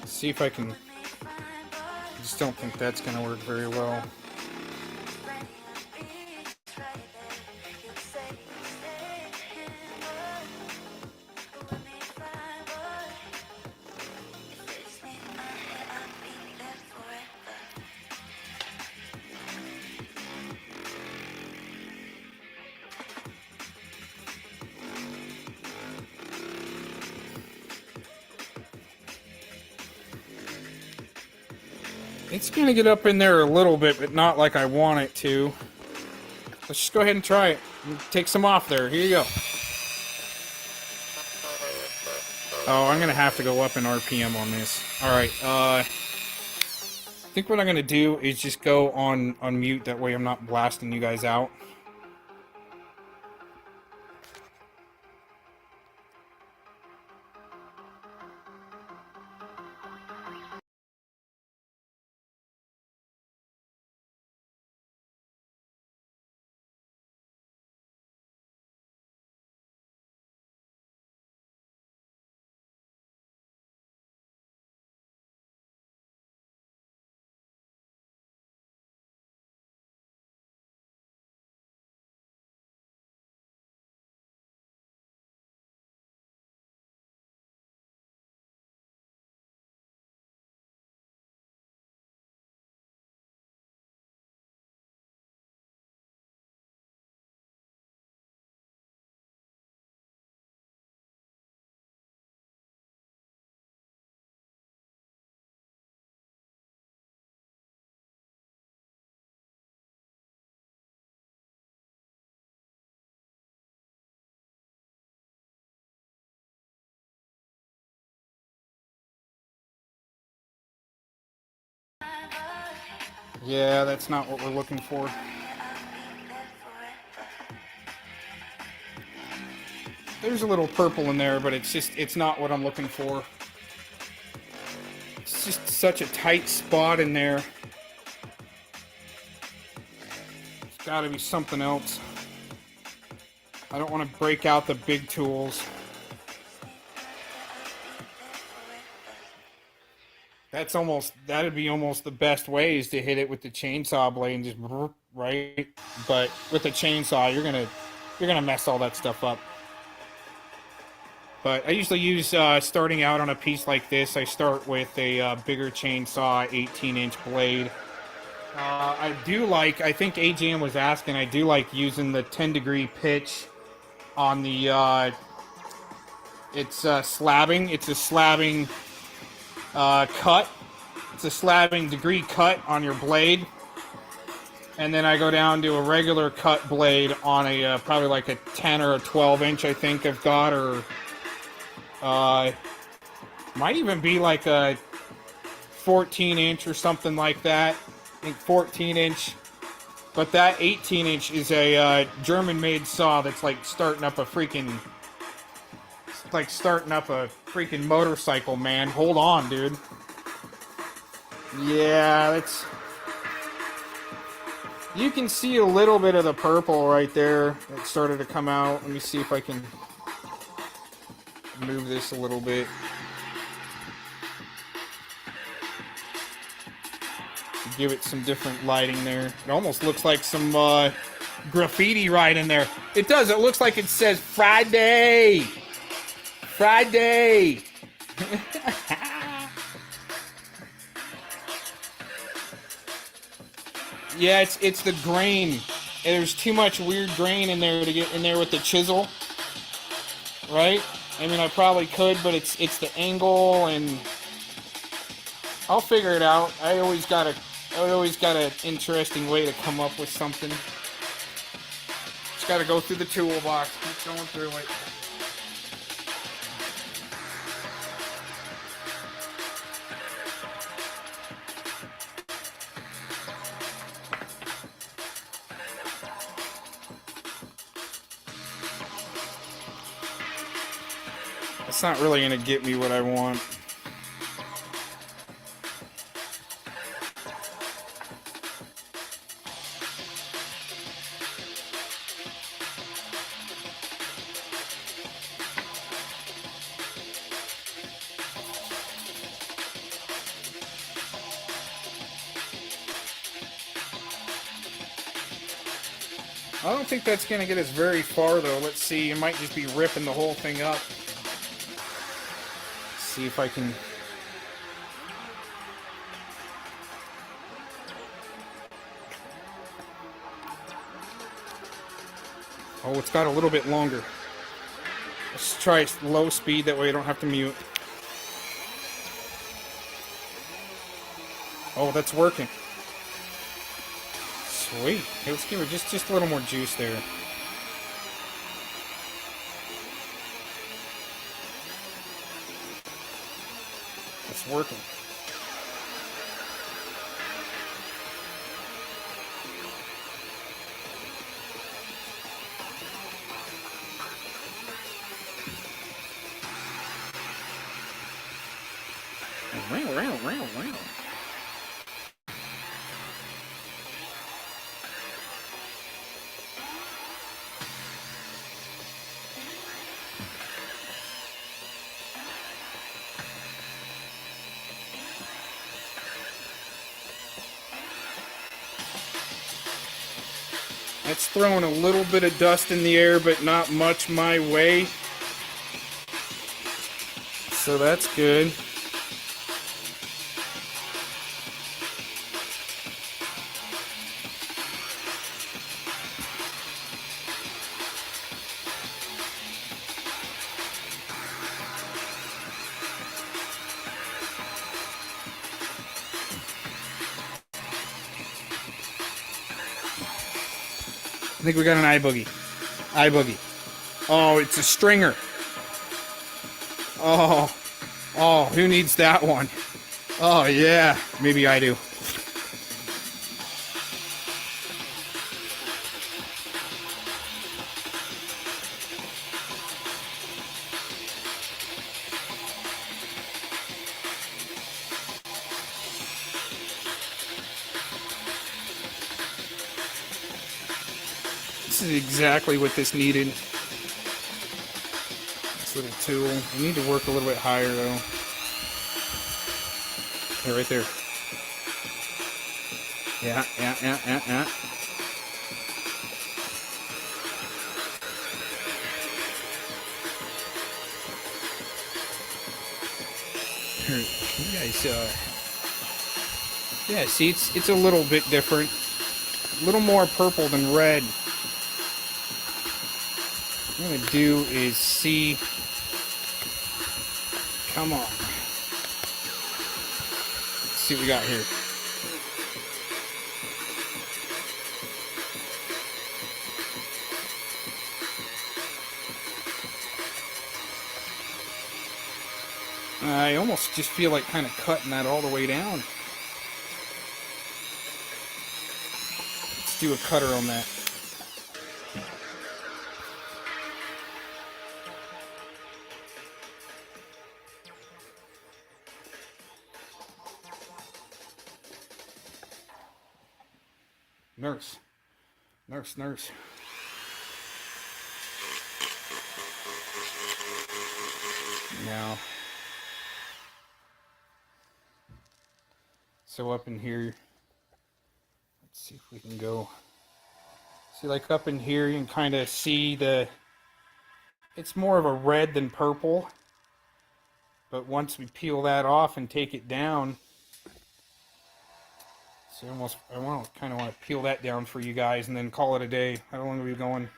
See if I can. I just don't think that's going to work very well. It's going to get up in there a little bit, but not like I want it to. Let's just go ahead and try it. Take some off there. Here you go. Oh, I'm going to have to go up in RPM on this. Alright, I think what I'm going to do is just go on mute. That way I'm not blasting you guys out. Yeah, that's not what we're looking for. There's a little purple in there, but it's not what I'm looking for. It's just such a tight spot in there. It's got to be something else. I don't want to break out the big tools. That'd be almost the best way is to hit it with the chainsaw blade and just right. But with the chainsaw, you're gonna you're gonna mess all that stuff up. But I usually use, starting out on a piece like this, I start with a bigger chainsaw, 18-inch blade. I do like, I think AJM was asking, I do like using the 10-degree pitch on the, it's slabbing. It's a slabbing cut. It's a slabbing degree cut on your blade. And then I go down to a regular cut blade on a, probably like a 10 or a 12-inch, I think I've got, or... might even be like a 14-inch or something like that. I think 14-inch. But that 18-inch is a German-made saw that's like starting up a freaking... It's like starting up a freaking motorcycle, man. Hold on, dude. Yeah, that's... You can see a little bit of the purple right there that started to come out. Let me see if I can... move this a little bit. Give it some different lighting there. It almost looks like some graffiti right in there. It does. It looks like it says Friday. Friday. Yeah, it's the grain. There's too much weird grain in there to get in there with the chisel. Right? I mean, I probably could, but it's the angle, and I'll figure it out. I always got an interesting way to come up with something. Just got to go through the toolbox, keep going through it. It's not really going to get me what I want. I don't think that's going to get us very far, though. Let's see. It might just be ripping the whole thing up. See if I can... Oh, it's got a little bit longer. Let's try low speed, that way I don't have to mute. Oh, that's working. Sweet. Hey, let's give it just a little more juice there. It's working. Wow. It's throwing a little bit of dust in the air, but not much my way. So that's good. I think we got an eye boogie. Eye boogie. Oh, it's a stringer. Oh, who needs that one? Oh, yeah. Maybe I do. This is exactly what this needed. This little tool. I need to work a little bit higher though. Okay, right there. Yeah. You guys, yeah, see, it's a little bit different. A little more purple than red. What I'm gonna do is see. Come on. Let's see what we got here. I almost just feel like kind of cutting that all the way down. Let's do a cutter on that. Nurse. Nurse, nurse. Now, so up in here, let's see if we can go, see, like up in here you can kind of see it's more of a red than purple, but once we peel that off and take it down, see, I kind of want to peel that down for you guys and then call it a day. How long are we going?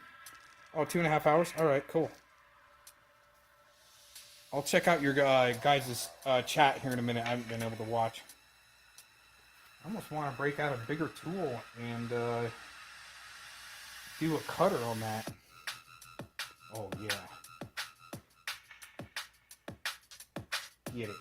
Oh, 2.5 hours? Alright, cool. I'll check out your guys' chat here in a minute. I haven't been able to watch. I almost want to break out a bigger tool and do a cutter on that. Oh, yeah. Get it.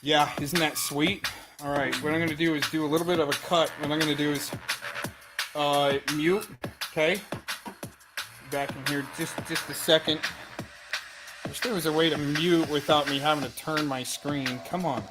Yeah, isn't that sweet? Alright, what I'm going to do is do a little bit of a cut. What I'm going to do is mute, okay? Back in here just a second. Wish there was a way to mute without me having to turn my screen. Come on.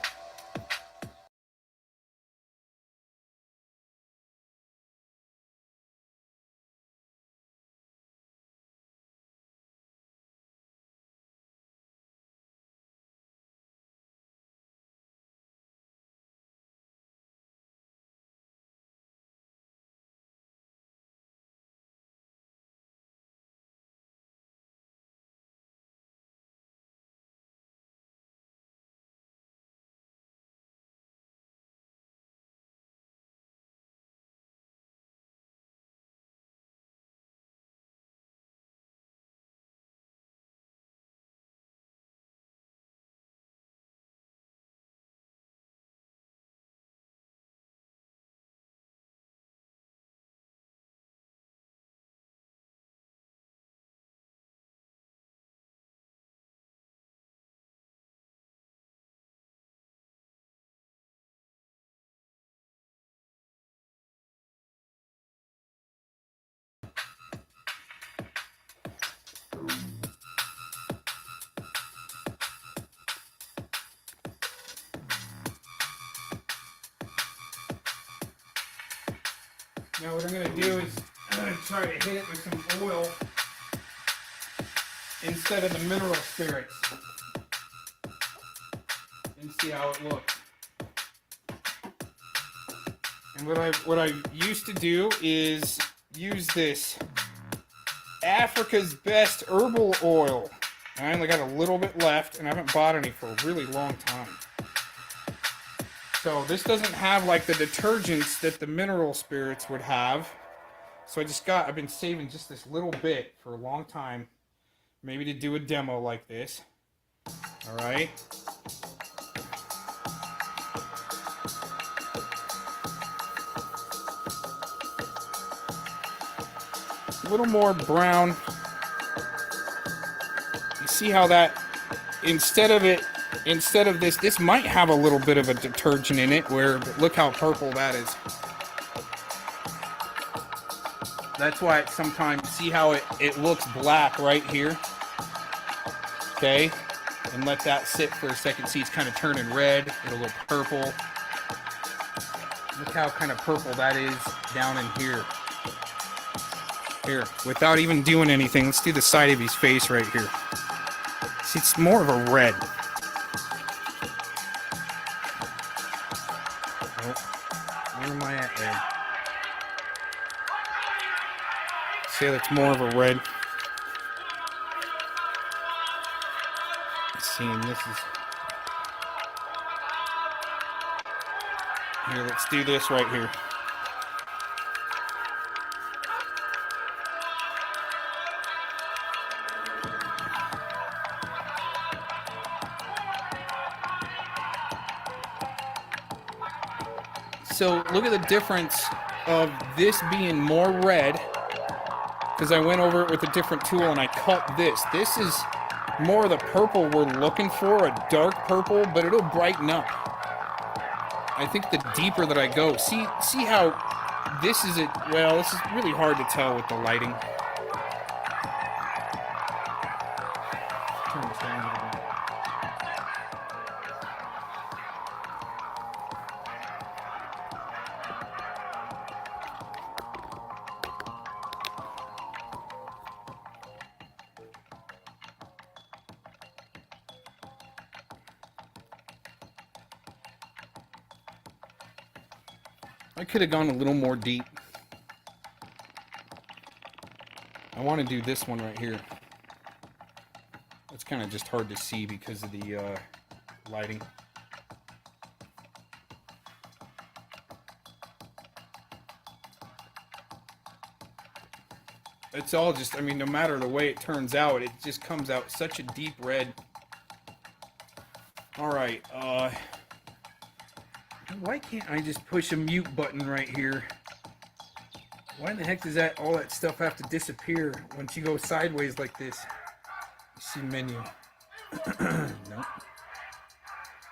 Now what I'm going to do is I'm going to try to hit it with some oil instead of the mineral spirits and see how it looks. And what I used to do is use this Africa's Best herbal oil. I only got a little bit left and I haven't bought any for a really long time. So this doesn't have like the detergents that the mineral spirits would have. So I've been saving just this little bit for a long time, maybe to do a demo like this. All right. A little more brown. You see how that, instead of this might have a little bit of a detergent in it, where, but look how purple that is. That's why it sometimes, see how it looks black right here? Okay, and let that sit for a second. See, it's kind of turning red. It'll look purple. Look how kind of purple that is down in here. Here, without even doing anything, let's do the side of his face right here. See, it's more of a red. Oh, where am I at there? See, that's more of a red. See, and this is... Here, let's do this right here. So look at the difference of this being more red, because I went over it with a different tool and I cut this. This is more of the purple we're looking for, a dark purple, but it'll brighten up. I think the deeper that I go, see how this is it. Well, this is really hard to tell with the lighting. Turn this down a little bit. I could have gone a little more deep. I want to do this one right here. It's kind of just hard to see because of the lighting. It's all just, I mean, no matter the way it turns out, it just comes out such a deep red. All right, why can't I just push a mute button right here? Why in the heck does all that stuff have to disappear once you go sideways like this? You see menu. Nope.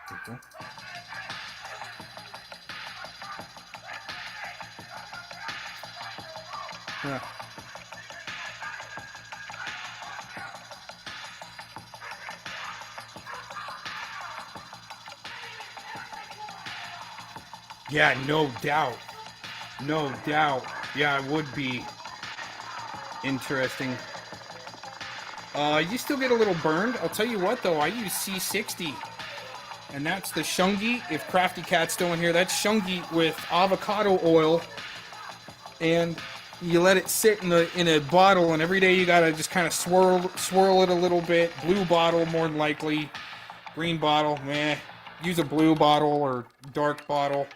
People. Huh. Yeah, no doubt. No doubt. Yeah, it would be interesting. You still get a little burned. I'll tell you what, though. I use C60. And that's the Shungi. If Crafty Cat's still in here, that's Shungi with avocado oil. And you let it sit in a bottle, and every day you gotta just kind of swirl it a little bit. Blue bottle, more than likely. Green bottle, meh. Use a blue bottle or dark bottle.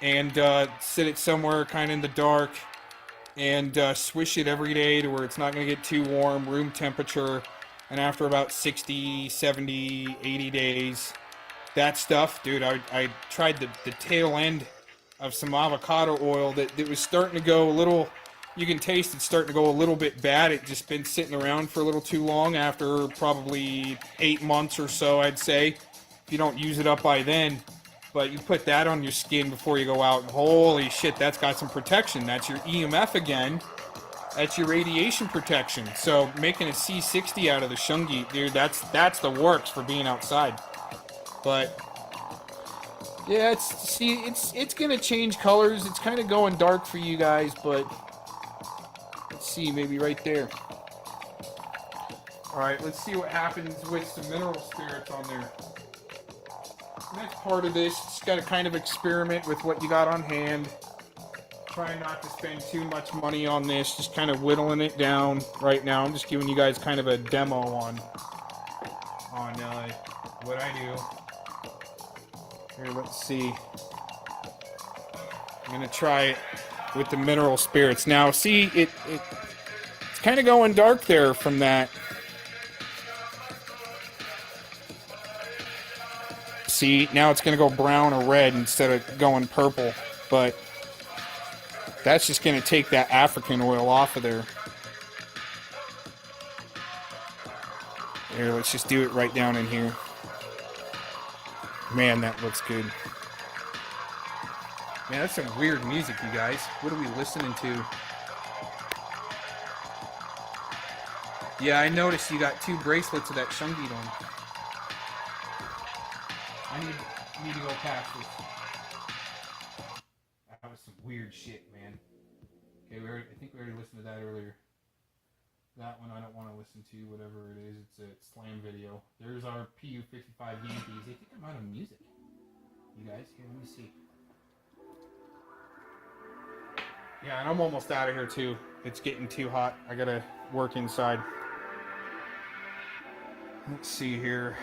And sit it somewhere kind of in the dark, and swish it every day to where it's not going to get too warm, room temperature. And after about 60, 70, 80 days, that stuff, dude, I tried the tail end of some avocado oil that was starting to go a little, you can taste it's starting to go a little bit bad. It just been sitting around for a little too long after probably 8 months or so, I'd say, if you don't use it up by then. But you put that on your skin before you go out, and holy shit, that's got some protection. That's your EMF again. That's your radiation protection. So making a C60 out of the Shungi, dude, that's the works for being outside. But yeah, it's gonna change colors. It's kind of going dark for you guys, but let's see, maybe right there. All right, let's see what happens with some mineral spirits on there. Next part of this, just got to kind of experiment with what you got on hand. Try not to spend too much money on this, just kind of whittling it down right now. I'm just giving you guys kind of a demo on what I do. Here, let's see. I'm going to try it. with the mineral spirits. Now, see, it's kind of going dark there from that. See, now it's going to go brown or red instead of going purple. But that's just going to take that African oil off of there. Here, let's just do it right down in here. Man, that looks good. Man, that's some weird music, you guys. What are we listening to? Yeah, I noticed you got 2 bracelets of that Shungite on. I need to go past this. That was some weird shit, man. Okay, I think we already listened to that earlier. That one I don't want to listen to, whatever it is. It's a slam video. There's our PU-55 Yankees. They think I'm out of music. You guys, here, let me see. Yeah, and I'm almost out of here too. It's getting too hot. I gotta work inside. Let's see here.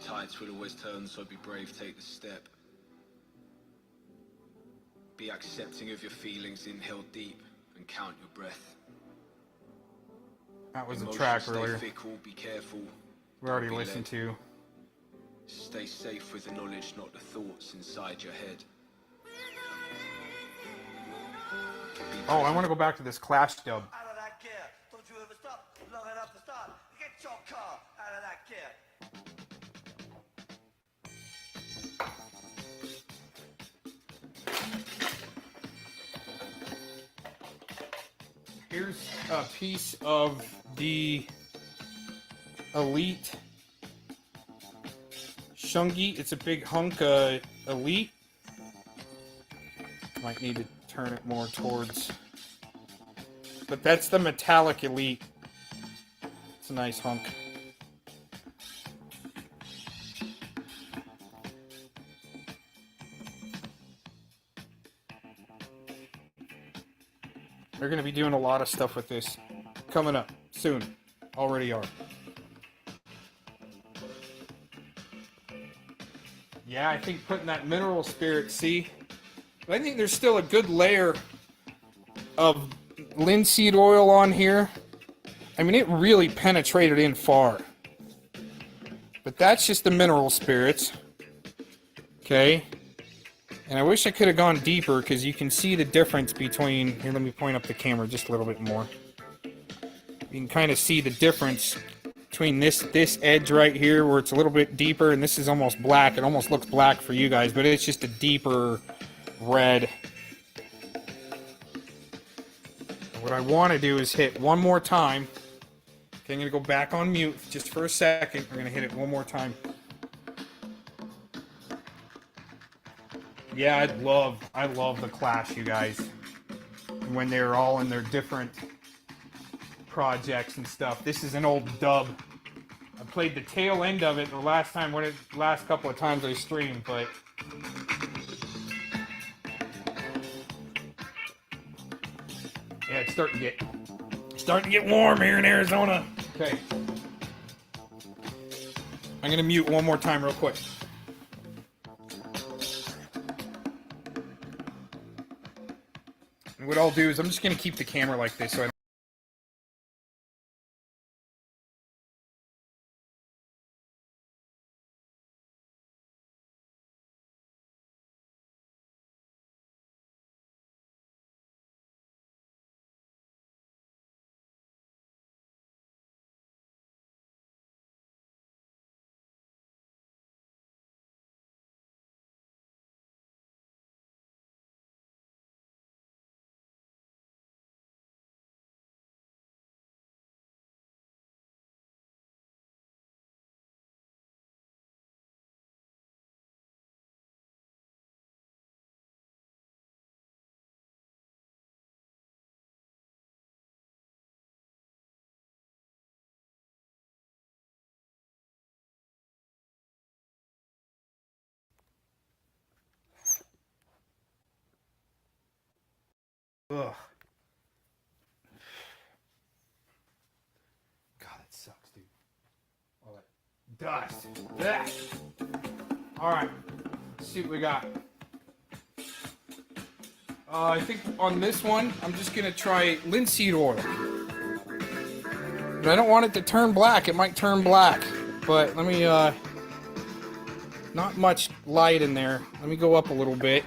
Tides will always turn, so be brave, take the step. Be accepting of your feelings, inhale deep and count your breath. That was a Emotions track stay earlier. Fickle, be careful. We already Don't be listened led. to. Stay safe with the knowledge, not the thoughts inside your head. Oh, I want to go back to this Clash dub. Out of that gear. Don't you ever stop long enough to start. Get your car out of that gear. Here's a piece of the Elite Shungite. It's a big hunk Elite. Might need to turn it more towards. But that's the metallic Elite. It's a nice hunk. They're going to be doing a lot of stuff with this coming up soon. Already are. Yeah, I think putting that mineral spirit, see? I think there's still a good layer of linseed oil on here. I mean, it really penetrated in far. But that's just the mineral spirits. Okay? And I wish I could have gone deeper because you can see the difference between... Here, let me point up the camera just a little bit more. You can kind of see the difference between this edge right here where it's a little bit deeper and this is almost black. It almost looks black for you guys, but it's just a deeper red. What I want to do is hit one more time. Okay, I'm going to go back on mute just for a second. We're going to hit it one more time. Yeah, I love the Clash, you guys. When they're all in their different projects and stuff. This is an old dub. I played the tail end of it the last couple of times I streamed, but yeah, it's starting to get warm here in Arizona. Okay. I'm gonna mute one more time real quick. And what I'll do is I'm just gonna keep the camera like this so I don't. Ugh. God, that sucks, dude. Dust. Blech. All right. Let's see what we got. I think on this one, I'm just gonna try linseed oil. But I don't want it to turn black. It might turn black. But let me, not much light in there. Let me go up a little bit.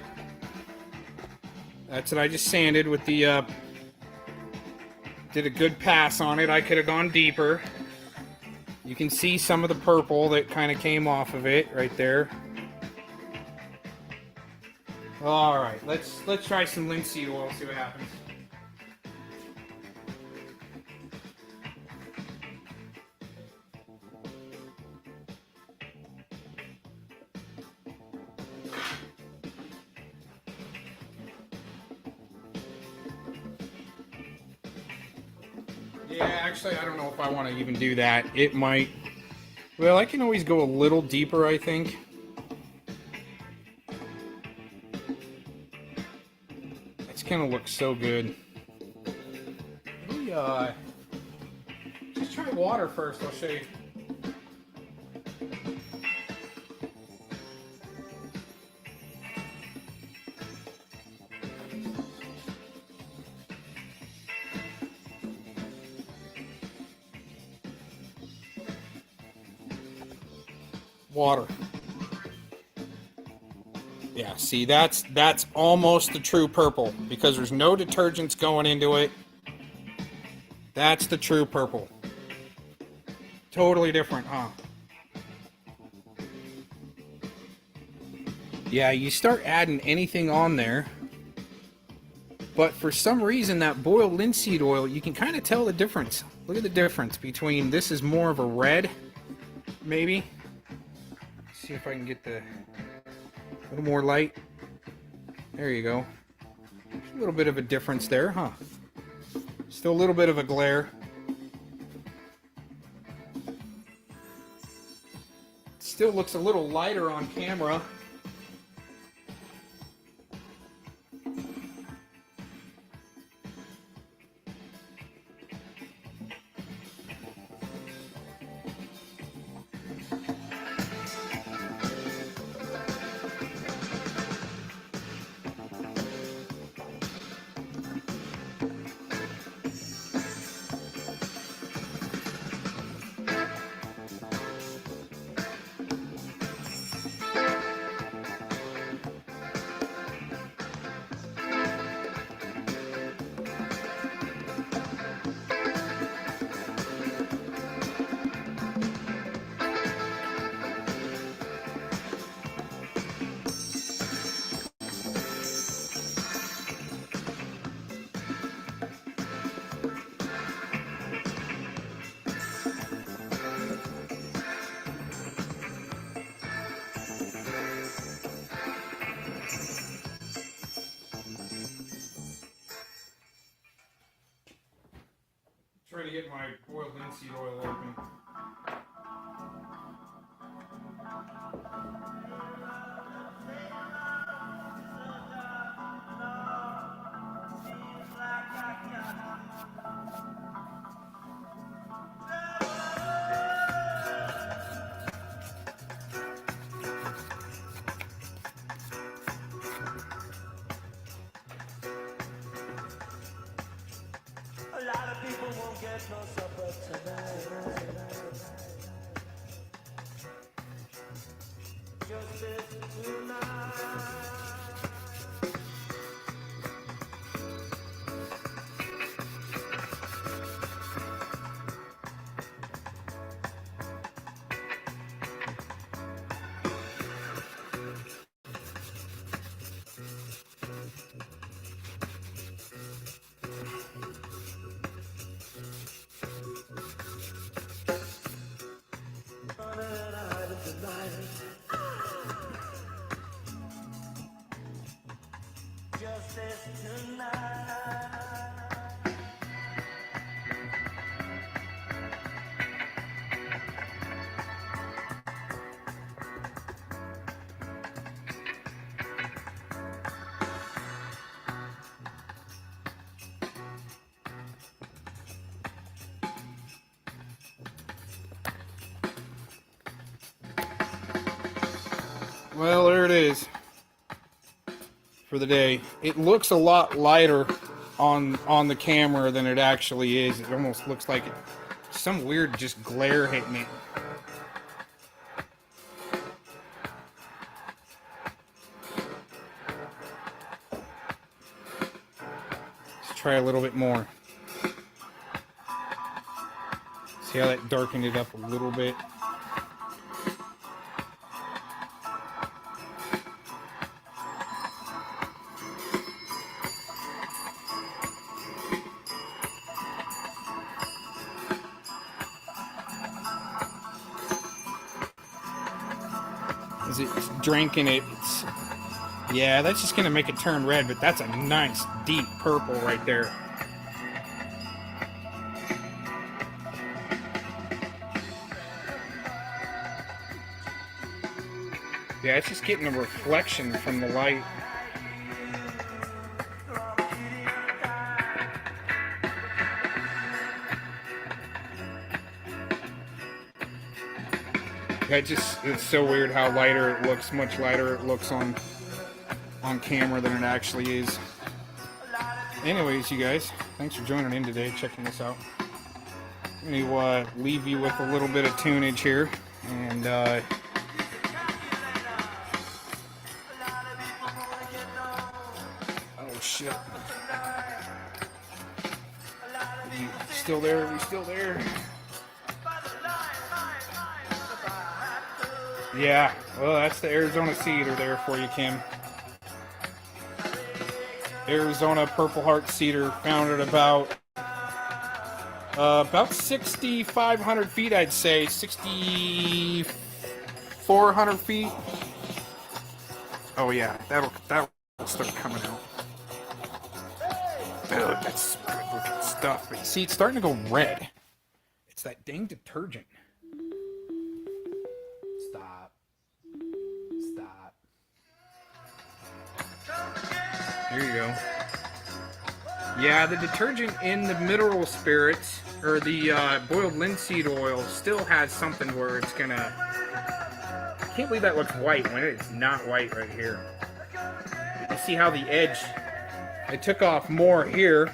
That's what I just sanded with the, did a good pass on it. I could have gone deeper. You can see some of the purple that kind of came off of it right there. All right, let's try some linseed oil, see what happens. Yeah, actually, I don't know if I want to even do that. It might... Well, I can always go a little deeper, I think. It's gonna look so good. Let me, just try water first, I'll show you. Water. Yeah, see, that's almost the true purple because there's no detergents going into it. That's the true purple. Totally different, huh? Yeah, you start adding anything on there, but for some reason that boiled linseed oil, you can kind of tell the difference. Look at the difference between this is more of a red, maybe. See if I can get the a little more light. There you go. A little bit of a difference there, huh? Still a little bit of a glare. Still looks a little lighter on camera. Try to get my boiled linseed oil open. A lot of people won't get no supper tonight. Just this tonight. Well, there it is for the day. It looks a lot lighter on the camera than it actually is. It almost looks like some weird just glare hitting it. Let's try a little bit more. See how that darkened it up a little bit? Is it drinking it? Yeah, that's just gonna make it turn red, but that's a nice deep purple right there. Yeah, it's just getting a reflection from the light. It's so weird how lighter it looks, much lighter it looks on camera than it actually is. Anyways, you guys, thanks for joining in today, checking this out. I'm going to leave you with a little bit of tunage here, and oh shit. You still there? Are we still there? Yeah, well, that's the Arizona cedar there for you, Kim. Arizona Purple Heart cedar, found at about 6,500 feet, I'd say. 6,400 feet. Oh yeah, that'll start coming out. Oh, that's good looking stuff. But see, it's starting to go red. It's that dang detergent. Stop. There you go. Yeah, the detergent in the mineral spirits, or the boiled linseed oil, still has something where it's gonna... I can't believe that looks white when it's not white right here. You see how the edge... I took off more here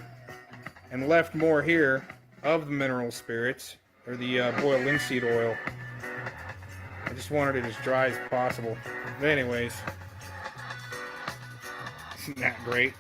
and left more here of the mineral spirits, or the boiled linseed oil. I just wanted it as dry as possible. But anyways, isn't that great?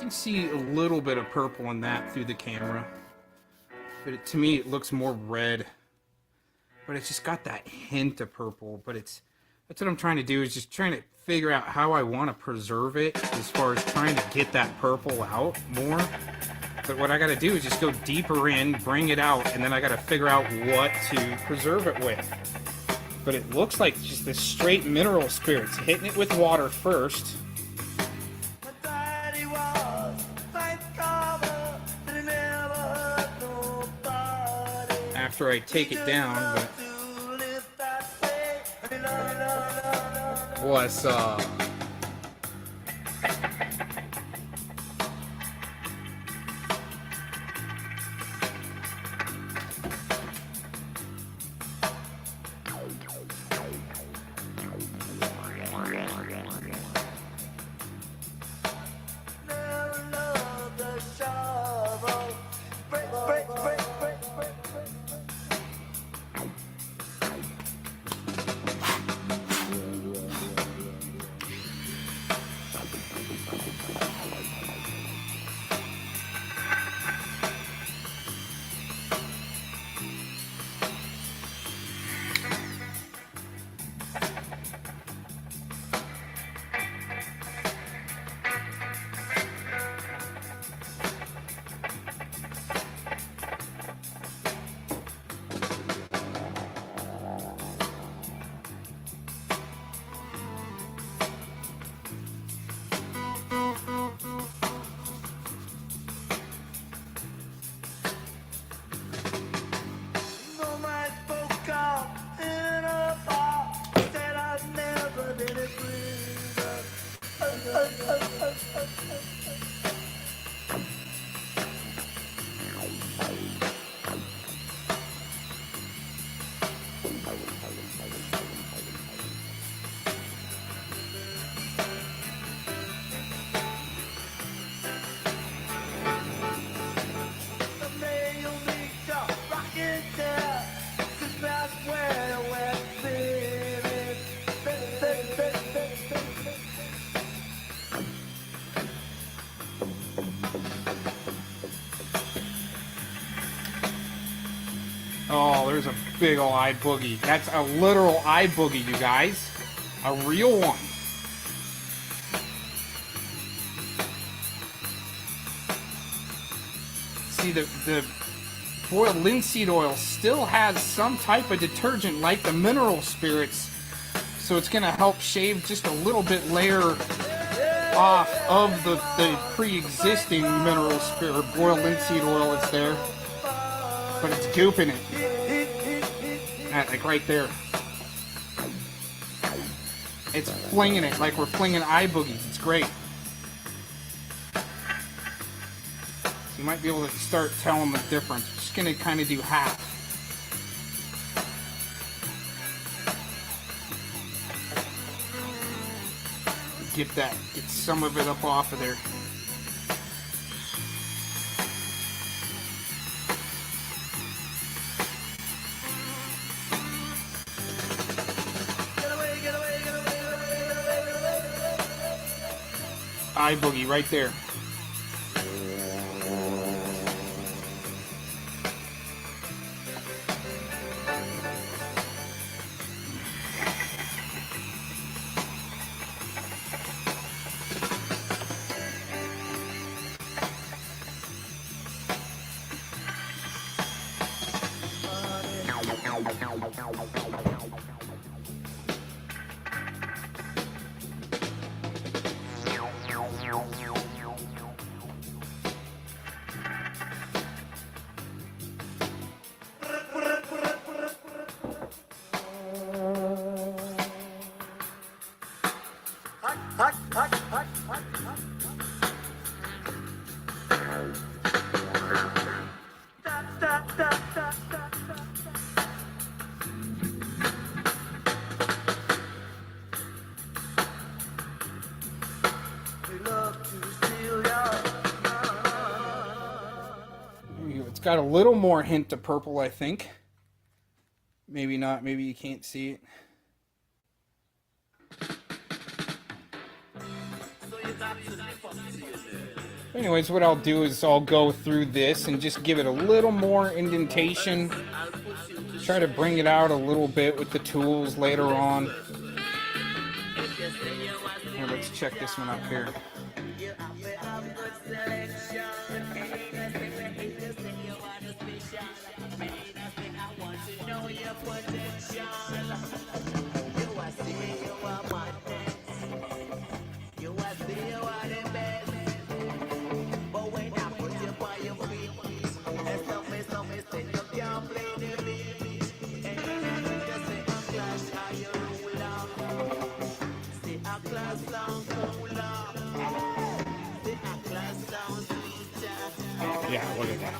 can see a little bit of purple in that through the camera. But to me, it looks more red. But it's just got that hint of purple. But that's what I'm trying to do, is just trying to figure out how I want to preserve it as far as trying to get that purple out more. But what I got to do is just go deeper in, bring it out, and then I got to figure out what to preserve it with. But it looks like just this straight mineral spirits, hitting it with water first. After I take it down, but what's up? Oh, there's a big ol' eye boogie. That's a literal eye boogie, you guys. A real one. See, the boiled linseed oil still has some type of detergent like the mineral spirits, so it's going to help shave just a little bit layer off of the pre-existing mineral spirit, boiled linseed oil that's there. But it's gooping it. Like right there. It's flinging it like we're flinging eye boogies. It's great. So you might be able to start telling the difference. Just gonna kind of do half. Get some of it up off of there. Eye boogie right there. It's got a little more hint of purple, I think. Maybe not, maybe you can't see it. Anyways, what I'll do is I'll go through this and just give it a little more indentation. Try to bring it out a little bit with the tools later on. Here, let's check this one up here. Yeah, look at that.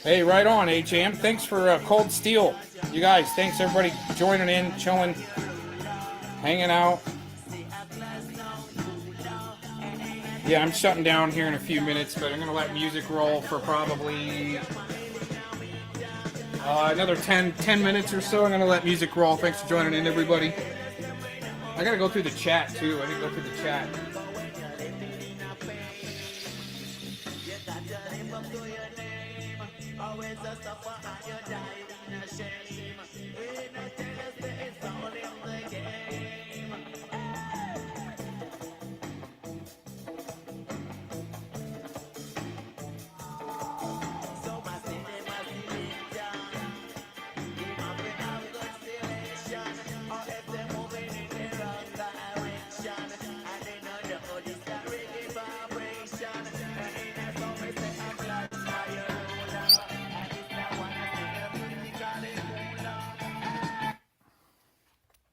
Hey, right on, HM. Thanks for Cold Steel. You guys, thanks everybody joining in, chilling, hanging out. Yeah, I'm shutting down here in a few minutes, but I'm going to let music roll for probably another 10 minutes or so. I'm going to let music roll. Thanks for joining in, everybody. I got to go through the chat, too. I need to go through the chat. Always a suffer and you die in a shame.